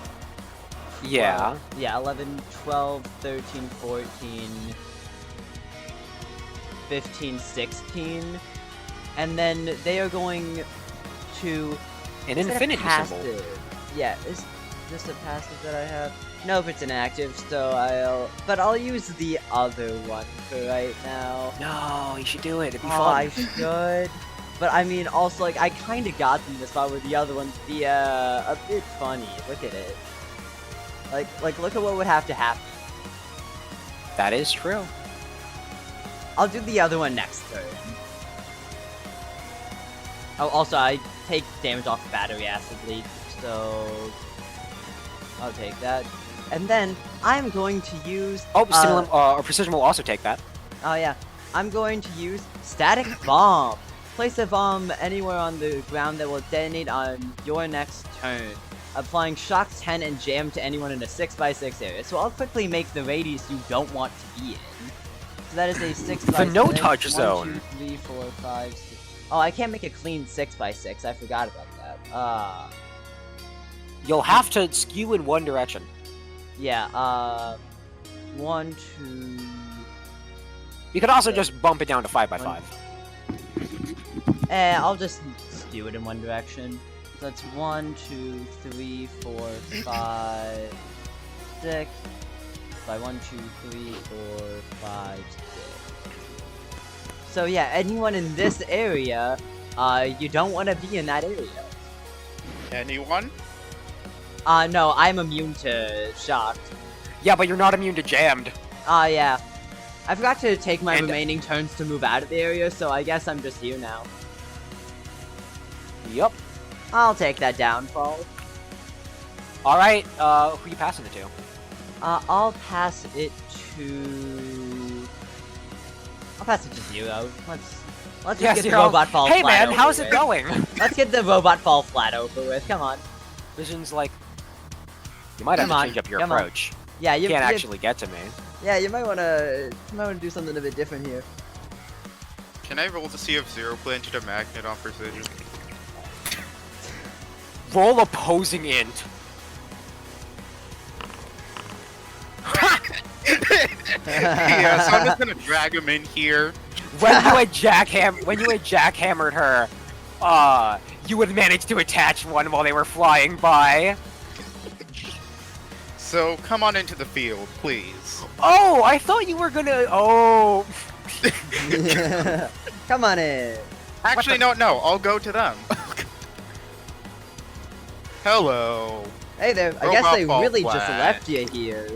Yeah. Yeah, 11, 12, 13, 14, 15, 16. And then they are going to... An Is it a infinity symbol. passive? Yeah, is this a passive that I have? Nope, it's an active, so I'll use the other one for right now. No, you should do it. It'd be Oh, fun. I should. But I mean, also, like, I kinda got them this spot where the other one's be, a bit funny. Look at it. Like, look at what would have to happen. That is true. I'll do the other one next turn. Oh, also, I take damage off the battery acid lead, so I'll take that. And then I'm going to use. Oh, stimulant or precision will also take that. Oh yeah, I'm going to use static bomb. Place a bomb anywhere on the ground that will detonate on your next turn, applying shock 10 and jam to anyone in a 6x6 area. So I'll quickly make the radius you don't want to be in. So that is a 6x6. The no-touch 1, zone. 2, 3, 4, 5, 6. Oh, I can't make a clean 6x6. I forgot about that. You'll have to skew in one direction. Yeah, 1, 2... You could also just bump it down to 5x5. I'll just do it in one direction. So that's 1, 2, 3, 4, 5, 6. By 1, 2, 3, 4, 5, 6. So yeah, anyone in this area, you don't want to be in that area. Anyone? No, I'm immune to shocked. Yeah, but you're not immune to jammed. Yeah. I forgot to take my And- remaining turns to move out of the area, so I guess I'm just here now. Yup. I'll take that downfall. Alright, who you passing it to? I'll pass it to... I'll pass it to Zero. Let's just get Zero. the robot fall Hey flat man, over how's it with. going? Let's get the robot fall flat over with. Come on. Vision's like, you might have Come to on, change up your come on. approach. Yeah, You you can't you- actually get to me. Yeah, you might wanna do something a bit different here. Can I roll to see if Zero planted a magnet on precision? Roll opposing int. Yeah, so I'm just gonna drag him in here. When you had jackhammered her, you would manage to attach one while they were flying by. So come on into the field, please. Oh, I thought you were gonna. Oh, Come on in. Actually, no, I'll go to them. Hello. Hey there. I guess Robot they fall really just flat. left you here.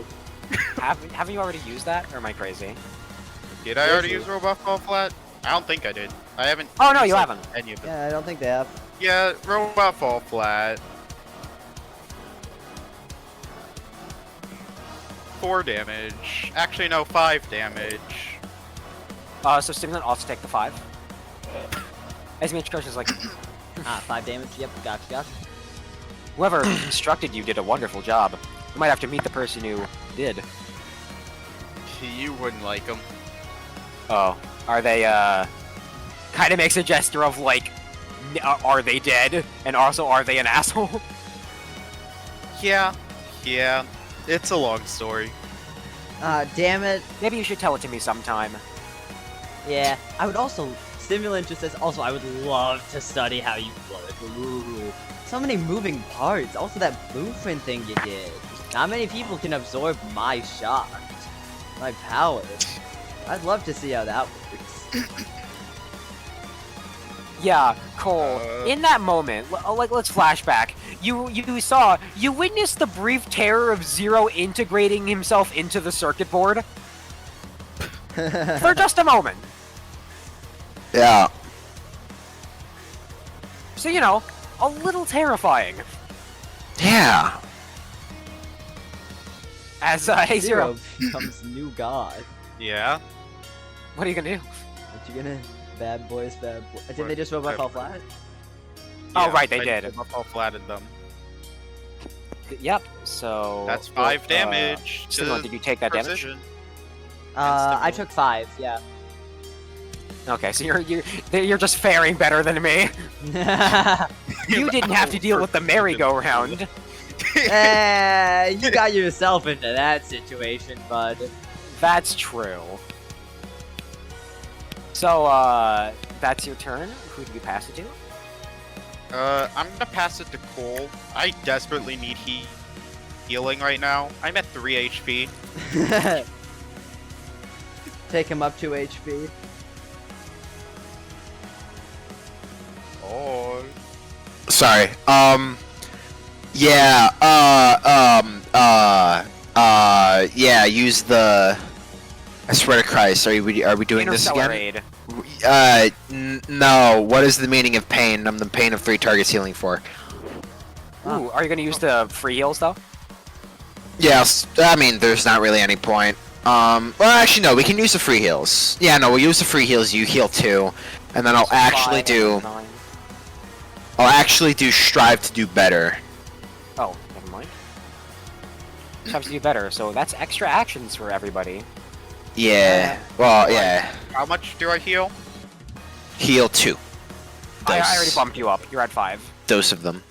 haven't you already used that, or am I crazy? Did I already Seriously. use Robot Fall Flat? I don't think I did. I haven't. Oh no, used, you like, haven't. Any of them. Yeah, I don't think they have. Yeah, Robot Fall Flat. 4 damage. Actually, no, 5 damage. So stimulant also take the 5. As Mitch is like, 5 damage. Yep, gotcha. whoever instructed you did a wonderful job. You might have to meet the person who did. You wouldn't like them. Oh, are they? Kind of makes a gesture of like, are they dead? And also, are they an asshole? Yeah. It's a long story. Damn it. Maybe you should tell it to me sometime. Yeah, I would also... Stimulant just says, also, I would love to study how you work. Ooh. So many moving parts. Also, that blueprint thing you did. Not many people can absorb my shock. My power. I'd love to see how that works. Yeah, Cole. In that moment, let's flashback. You witnessed the brief terror of Zero integrating himself into the circuit board. for just a moment. Yeah. So, you know, a little terrifying. Yeah. As, hey, Zero, becomes new god. Yeah. what are you gonna do? What you gonna... Bad boys, bad boys. Didn't they just robot fall flat? Oh, Yeah, right, they I did. all flattened them. Yep, so... That's 5 damage. Stimulant, to did you take that damage? precision. I took 5, yeah. Okay, so you're just faring better than me. You didn't have to deal with the merry-go-round. You got yourself into that situation, bud. That's true. So, that's your turn. Who do you pass it to? I'm gonna pass it to Cole. I desperately need healing right now. I'm at 3 HP. Take him up 2 HP. Oh. Sorry. Yeah. Yeah. Use the. I swear to Christ, are we doing this Interstellar again? Aid. No. What is the meaning of pain? I'm the pain of 3 targets healing for. Ooh, are you gonna use the free heals, though? Yes. I mean, there's not really any point. Well, actually, no. We can use the free heals. Yeah, no. We'll use the free heals. You heal 2, and then I'll So actually 5 do. and 9. I'll actually do strive to do better. Oh, never mind. Strive to do better, so that's extra actions for everybody. Yeah. Well, yeah. How much do I heal? Heal 2. I Dose. already bumped you up. You're at 5. Dose of them.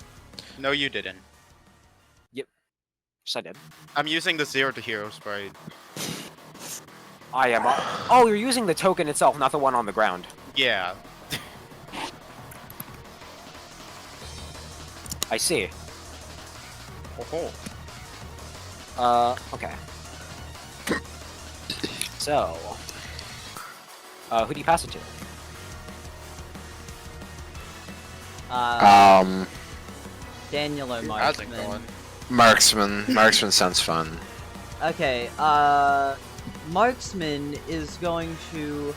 No, you didn't. Yes, I did. I'm using the 0 to hero sprite. I am. Oh, you're using the token itself, not the one on the ground. Yeah. I see. Oh. Okay. So, who do you pass it to? Daniel or How's it Marksman? going? Marksman. Marksman sounds fun. Okay, Marksman is going to...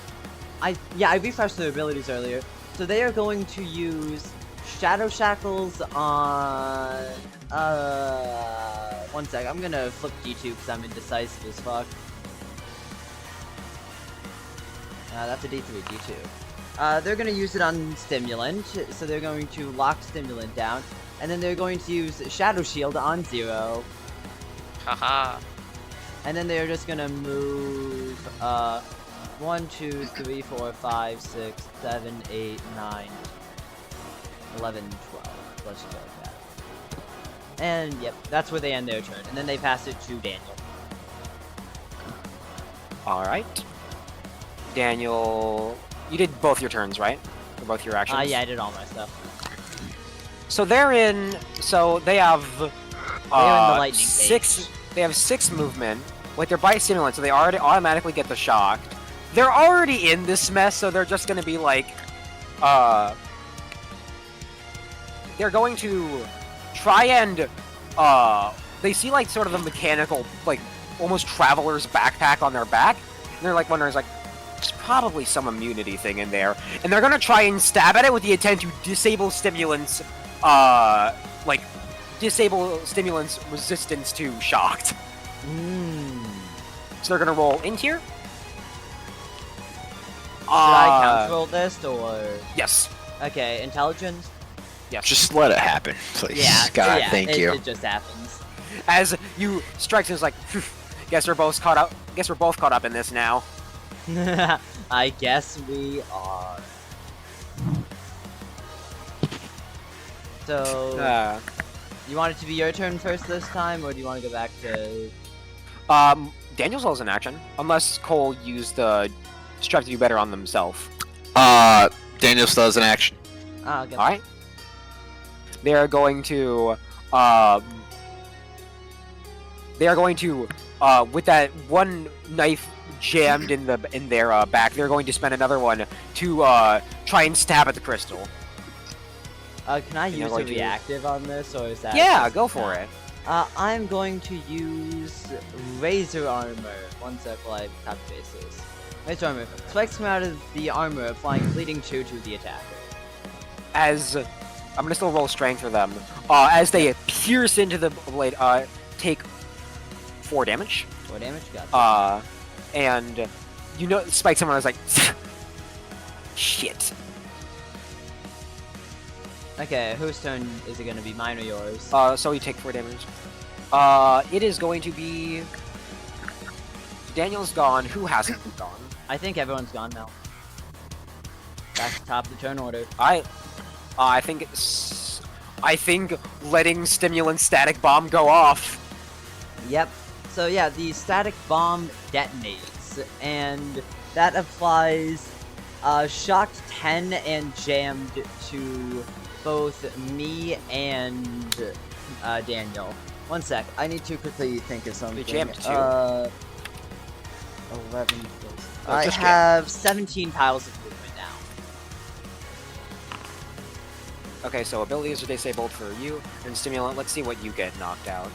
I refreshed their abilities earlier. So they are going to use Shadow Shackles on... one sec, I'm gonna flip D2 because I'm indecisive as fuck. That's a D3, D2. They're gonna use it on Stimulant, so they're going to lock Stimulant down. And then they're going to use Shadow Shield on 0. Haha. And then they're just gonna move, 1, 2, 3, 4, 5, 6, 7, 8, 9, 11, 12. Let's just go like that. And, yep, that's where they end their turn. And then they pass it to Daniel. Alright. Daniel... You did both your turns, right? For both your actions? Yeah, I did all my stuff. So they're in... So they have... They're in the lightning six. They have 6 movement with their bite stimulant, so they already automatically get the shock. They're already in this mess, so they're just gonna be like, they're going to try and, they see like sort of the mechanical, like almost traveler's backpack on their back, and they're like wondering, like, there's probably some immunity thing in there, and they're gonna try and stab at it with the intent to disable stimulants, like, disable stimulants resistance to shocked. So they're gonna roll in here. Should I counter roll this, or...? Yes. Okay, intelligence? Yes. Just let it happen, please. Yeah, God, yeah, thank you. It just happens. As you strike, it's like, guess we're both caught up. Guess we're both caught up in this now. I guess we are. So, you want it to be your turn first this time, or do you want to go back to... Daniel's also in action, unless Cole used the strive to do better on themselves. Daniel still has an action. Ah, okay. Alright. They're going to, with that one knife jammed in their back, they're going to spend another one to, try and stab at the crystal. Can I And use they're a going to- reactive on this, or is that... Yeah, just- go for no. it. I'm going to use Razor Armor. One sec while I copy paste this. Base armor. Spikes come out of the armor, applying bleeding 2 to the attacker. As I'm gonna still roll strength for them. As they pierce into the blade, take 4 damage. 4 damage? Gotcha. And you know, Spike someone was like, shit. Okay, whose turn is it gonna be? Mine or yours? So you take 4 damage. It is going to be Daniel's gone. Who hasn't gone? I think everyone's gone now. Back to top of the turn order. I think letting stimulant static bomb go off. Yep. So yeah, the static bomb detonates, and that applies shocked 10 and jammed to both me and Daniel. One sec, I need to quickly think of something. We jammed too. 11. Oh, I just have 17 piles of movement now. Okay, so abilities are disabled for you, and stimulant. Let's see what you get knocked out.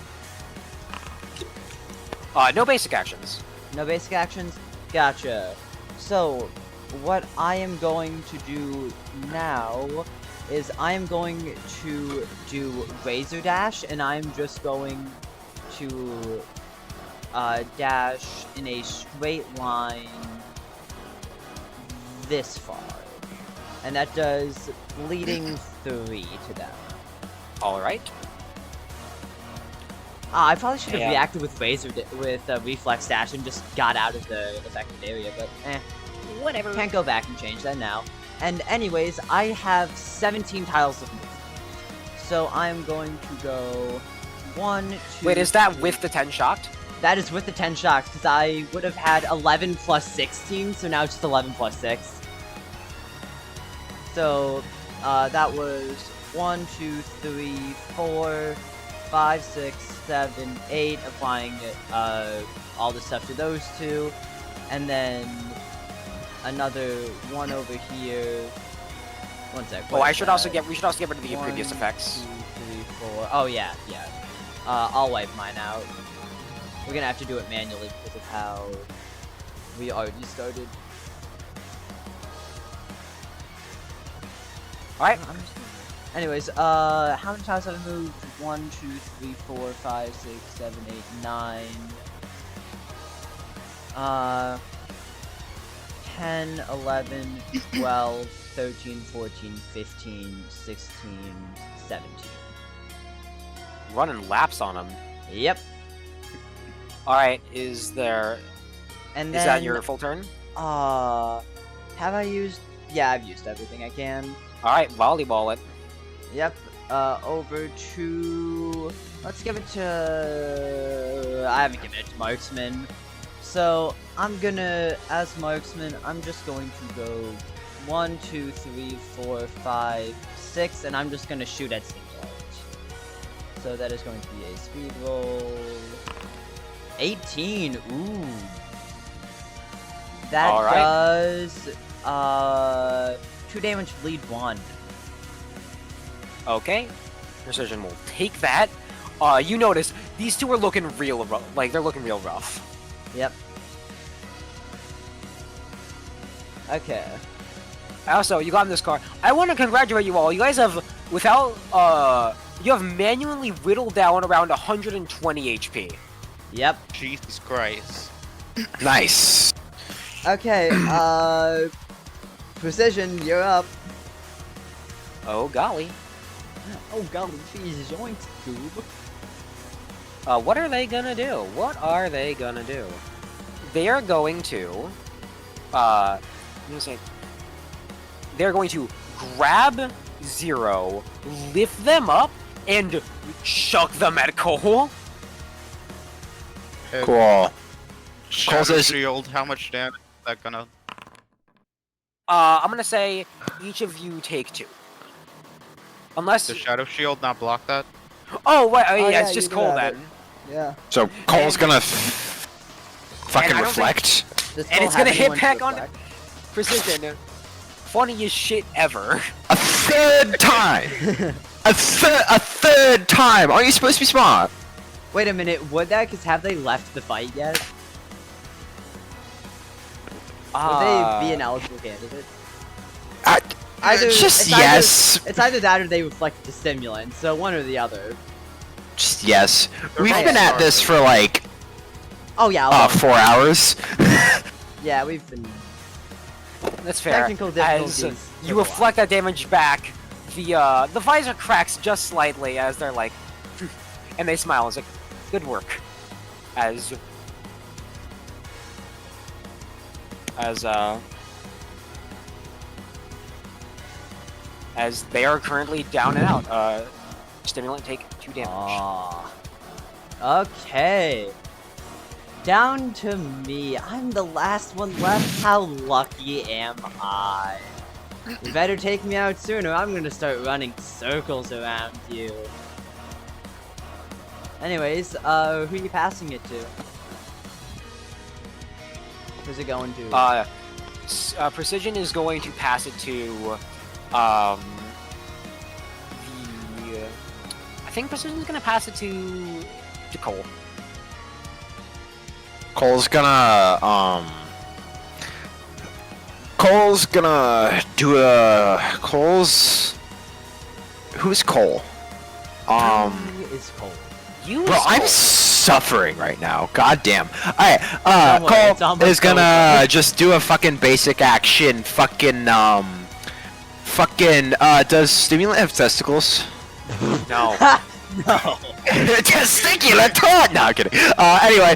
No basic actions. No basic actions? Gotcha. So, what I am going to do now is I am going to do Razor Dash, and I'm just going to dash in a straight line this far. And that does bleeding 3 to them. Alright. I probably should have Yeah. reacted with Reflex Dash and just got out of the affected area, but Whatever. can't go back and change that now. And anyways, I have 17 tiles of movement. So I'm going to go 1, 2... Wait, is that 3. with the 10 shocked? That is with the 10 shocks, because I would have had 11 plus 16, so now it's just 11 plus 6. So, that was 1, 2, 3, 4, 5, 6, 7, 8, applying all the stuff to those two, and then another one over here. One sec. Oh, what we is should also that? get rid of the 1, previous effects. 2, 3, 4. Oh yeah. I'll wipe mine out. We're gonna have to do it manually because of how we already started. Alright. Anyways, how many times have I moved? 1, 2, 3, 4, 5, 6, 7, 8, 9. 10, 11, 12, 13, 14, 15, 16, 17. Running laps on them. Yep. Alright, is there... And then, Is that your full turn? have I used... Yeah, I've used everything I can. Alright, volleyball it. Yep, over to... Let's give it to... I haven't given it to Marksman. So, I'm gonna, as Marksman, I'm just going to go 1, 2, 3, 4, 5, 6, and I'm just gonna shoot at Stimulant. So that is going to be a speed roll... 18, ooh! That All right. does, 2 damage, bleed 1. Okay. Precision will take that. You notice, these two are looking real rough. Like, they're looking real rough. Yep. Okay. Also, you got in this car. I want to congratulate you all. You guys have, without, you have manually whittled down around 120 HP. Yep. Jesus Christ. Nice. Okay, Precision, you're up. Oh, golly. Oh golly, jeez, joints, goob. What are they gonna do? What are they gonna do? They are going to, let me say, they're going to grab Zero, lift them up, and chuck them at Cole. Cool. Shadow says- Shield, how much damage is that gonna... I'm gonna say each of you take 2. Unless... Does Shadow Shield not block that? Oh, wait, Oh, yeah, yeah, it's you just do Cole have then. Yeah. So Cole's And- gonna fucking and I don't think- reflect. And it's gonna hit back on Precision. Funniest shit ever. A third time. a third time. Aren't you supposed to be smart? Wait a minute, would that? Cause have they left the fight yet? Would they be an eligible candidate? Just it's yes. It's either that or they reflect the stimulant, so one or the other. Just yes. We've both been at this for like Oh yeah. 4 hours. Yeah, we've been. That's fair. Technical As difficulties. you reflect that damage back, the visor cracks just slightly as they're like, and they smile. It's like, good work. As they are currently down and out. Stimulant take 2 damage. Ah. Okay. Down to me. I'm the last one left. How lucky am I? You better take me out soon or I'm gonna start running circles around you. Anyways, who are you passing it to? Who's it going to? Precision is going to pass it to, I think Precision is going to pass it to Cole. Cole's gonna do a who's Cole? Who is Cole? You Bro, is I'm Cole. suffering right now. God damn. Alright, Don't worry, it's Cole almost is gonna over. just do a fucking basic action. Does stimulant have testicles? No. No. Testicular torn! No, I'm kidding. Anyway,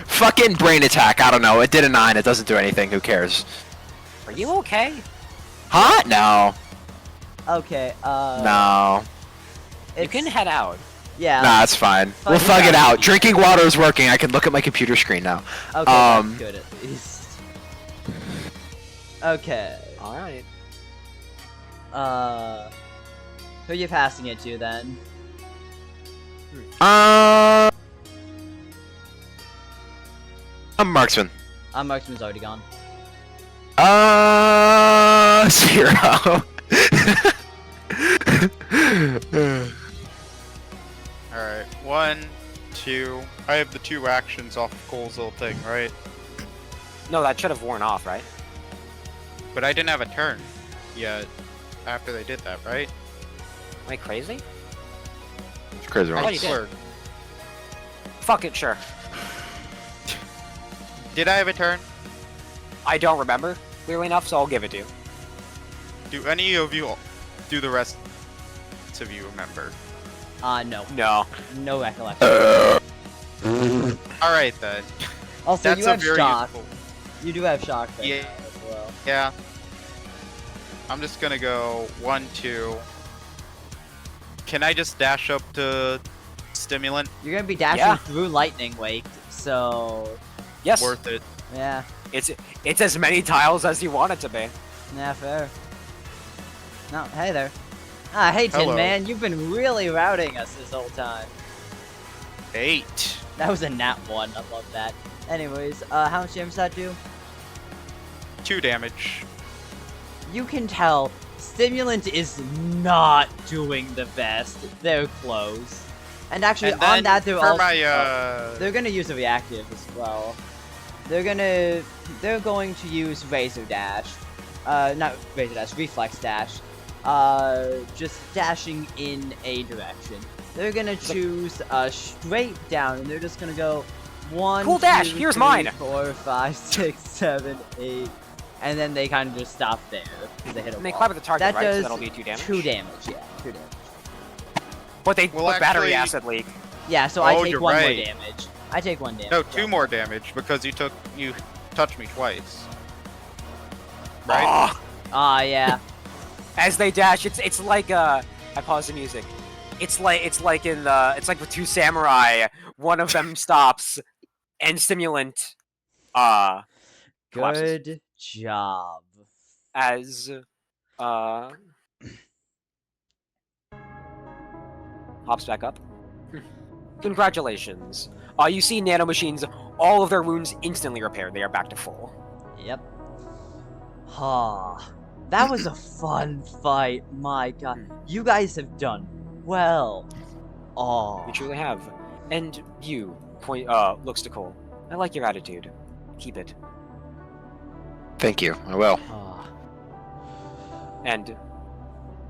fucking brain attack. I don't know. It did a 9. It doesn't do anything. Who cares? Are you okay? Huh? No. Okay, No. You can head out. Yeah. Nah, it's fine. Fine, We'll you thug got it it. out. Drinking water is working. I can look at my computer screen now. Okay, that's good at least. Okay. Alright. Who are you passing it to then? I'm marksman. Marksman's already gone. 0. Alright, 1, 2. I have the 2 actions off of Cole's little thing, right? No, that should have worn off, right? But I didn't have a turn yet after they did that, right? Am I crazy? It's crazy, I right? thought you did. swear. Fuck it, sure. Did I have a turn? I don't remember clearly enough, so I'll give it to you. Do any of you, do the rest of you remember? No. No. No recollection. Alright then. Also, That's you a have very shock. useful. You do have shock there Yeah. as well. Yeah. I'm just gonna go 1, 2. Can I just dash up to stimulant? You're gonna be dashing Yeah. through lightning wake, so Yes. Worth it. yeah, It's as many tiles as you want it to be. yeah, fair. No, hey there. Ah, hey Tin Hello. Man, you've been really routing us this whole time. 8. That was a nat 1, I love that. Anyways, how much damage does that do? 2 damage. You can tell Stimulant is not doing the best. They're close. And actually, And on then that, they're for also my, they're gonna use a reactive as well. They're going to use Razor Dash. Not Razor Dash, Reflex Dash. Just dashing in a direction. They're gonna choose straight down, and they're just gonna go 1, Cool dash, 2, here's 3, mine. 4, 5, 6, 7, 8, and then they kind of just stop there because they hit a And they wall. clap at the target, That right? does So that'll be 2 damage. 2 damage, yeah, 2 damage. But they Well, put battery actually- acid leak. Yeah, so I Oh, take you're 1 right. more damage. I take 1 damage. No, so. 2 more damage because you touched me twice. Right? Ah, Ah, yeah. as they dash, it's like I pause the music. It's like with 2 samurai. One of them stops, and Stimulant collapses. Good job. As hops back up. Congratulations. You see nanomachines, all of their wounds instantly repaired. They are back to full. Yep. Ha. That was a fun fight. My god. You guys have done well. Oh. You truly have. And you, looks to Cole. I like your attitude. Keep it. Thank you. I will. Ah, And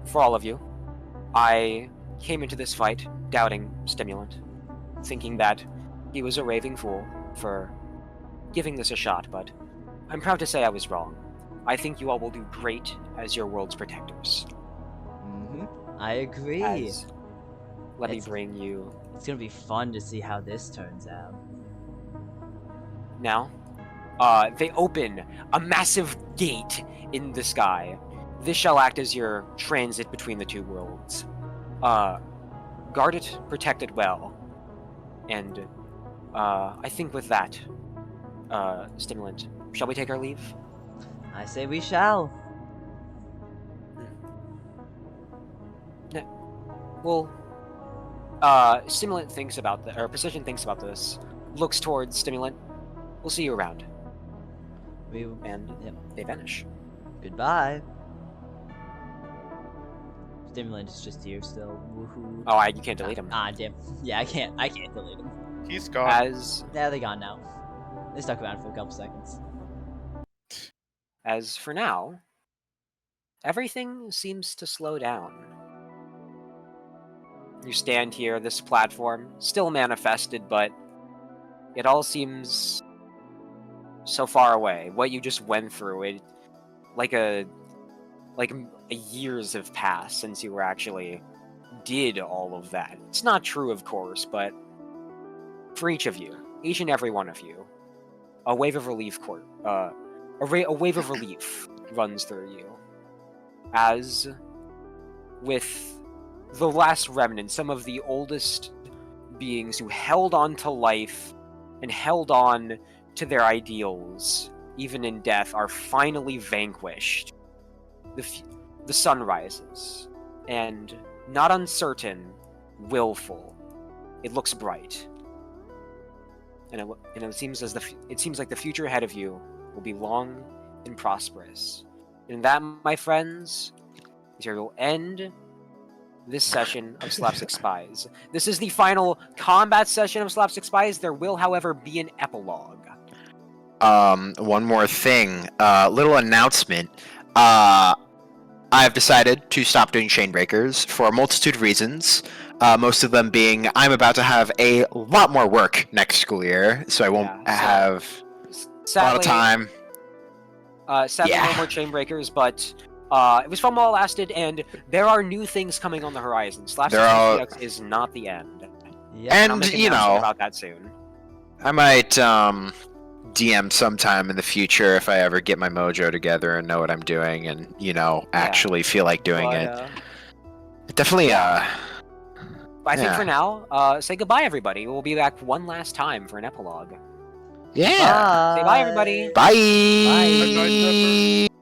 for all of you, I came into this fight doubting Stimulant, thinking that he was a raving fool for giving this a shot, but I'm proud to say I was wrong. I think you all will do great as your world's protectors. I agree. As let me It's- bring you It's gonna be fun to see how this turns out. now. They open a massive gate in the sky. This shall act as your transit between the two worlds. Guard it, protect it well, and I think with that, Stimulant, shall we take our leave? I say we shall. Well, Stimulant thinks about the, or Precision thinks about this, looks towards Stimulant. We'll see you around, We. and Yep. they vanish. Goodbye. Stimulant is just here still. Woohoo. Oh, you can't delete them. Ah, damn. Yeah, I can't delete them. He's gone. Yeah, they're gone now. They stuck around for a couple seconds. As for now, everything seems to slow down. You stand here, this platform, still manifested, but it all seems so far away. What you just went through, it like a years have passed since you were actually did all of that. It's not true, of course, but for each of you, each and every one of you, a wave of relief a wave of relief runs through you. As with the last remnant, some of the oldest beings who held on to life and held on to their ideals, even in death, are finally vanquished. The sun rises, and not uncertain, willful, it looks bright. And it seems like the future ahead of you will be long and prosperous. And that, my friends, is where we'll end this session of Slapstick Spies. This is the final combat session of Slapstick Spies. There will, however, be an epilogue. One more thing. Little announcement. I've decided to stop doing chain breakers for a multitude of reasons. Most of them being I'm about to have a lot more work next school year, so I won't have a lot of time. Sadly, Yeah. no more chain breakers, but it was fun while it lasted, and there are new things coming on the horizon. Slapstick REDUX is not the end. Yeah. And I'll And make an you announcement know, about that soon. I might DM sometime in the future if I ever get my mojo together and know what I'm doing, and actually feel like doing But, it. Definitely. I think yeah. for now, say goodbye, everybody. We'll be back one last time for an epilogue. Yeah. Say bye, everybody. Bye. Bye. Bye, Zephyr.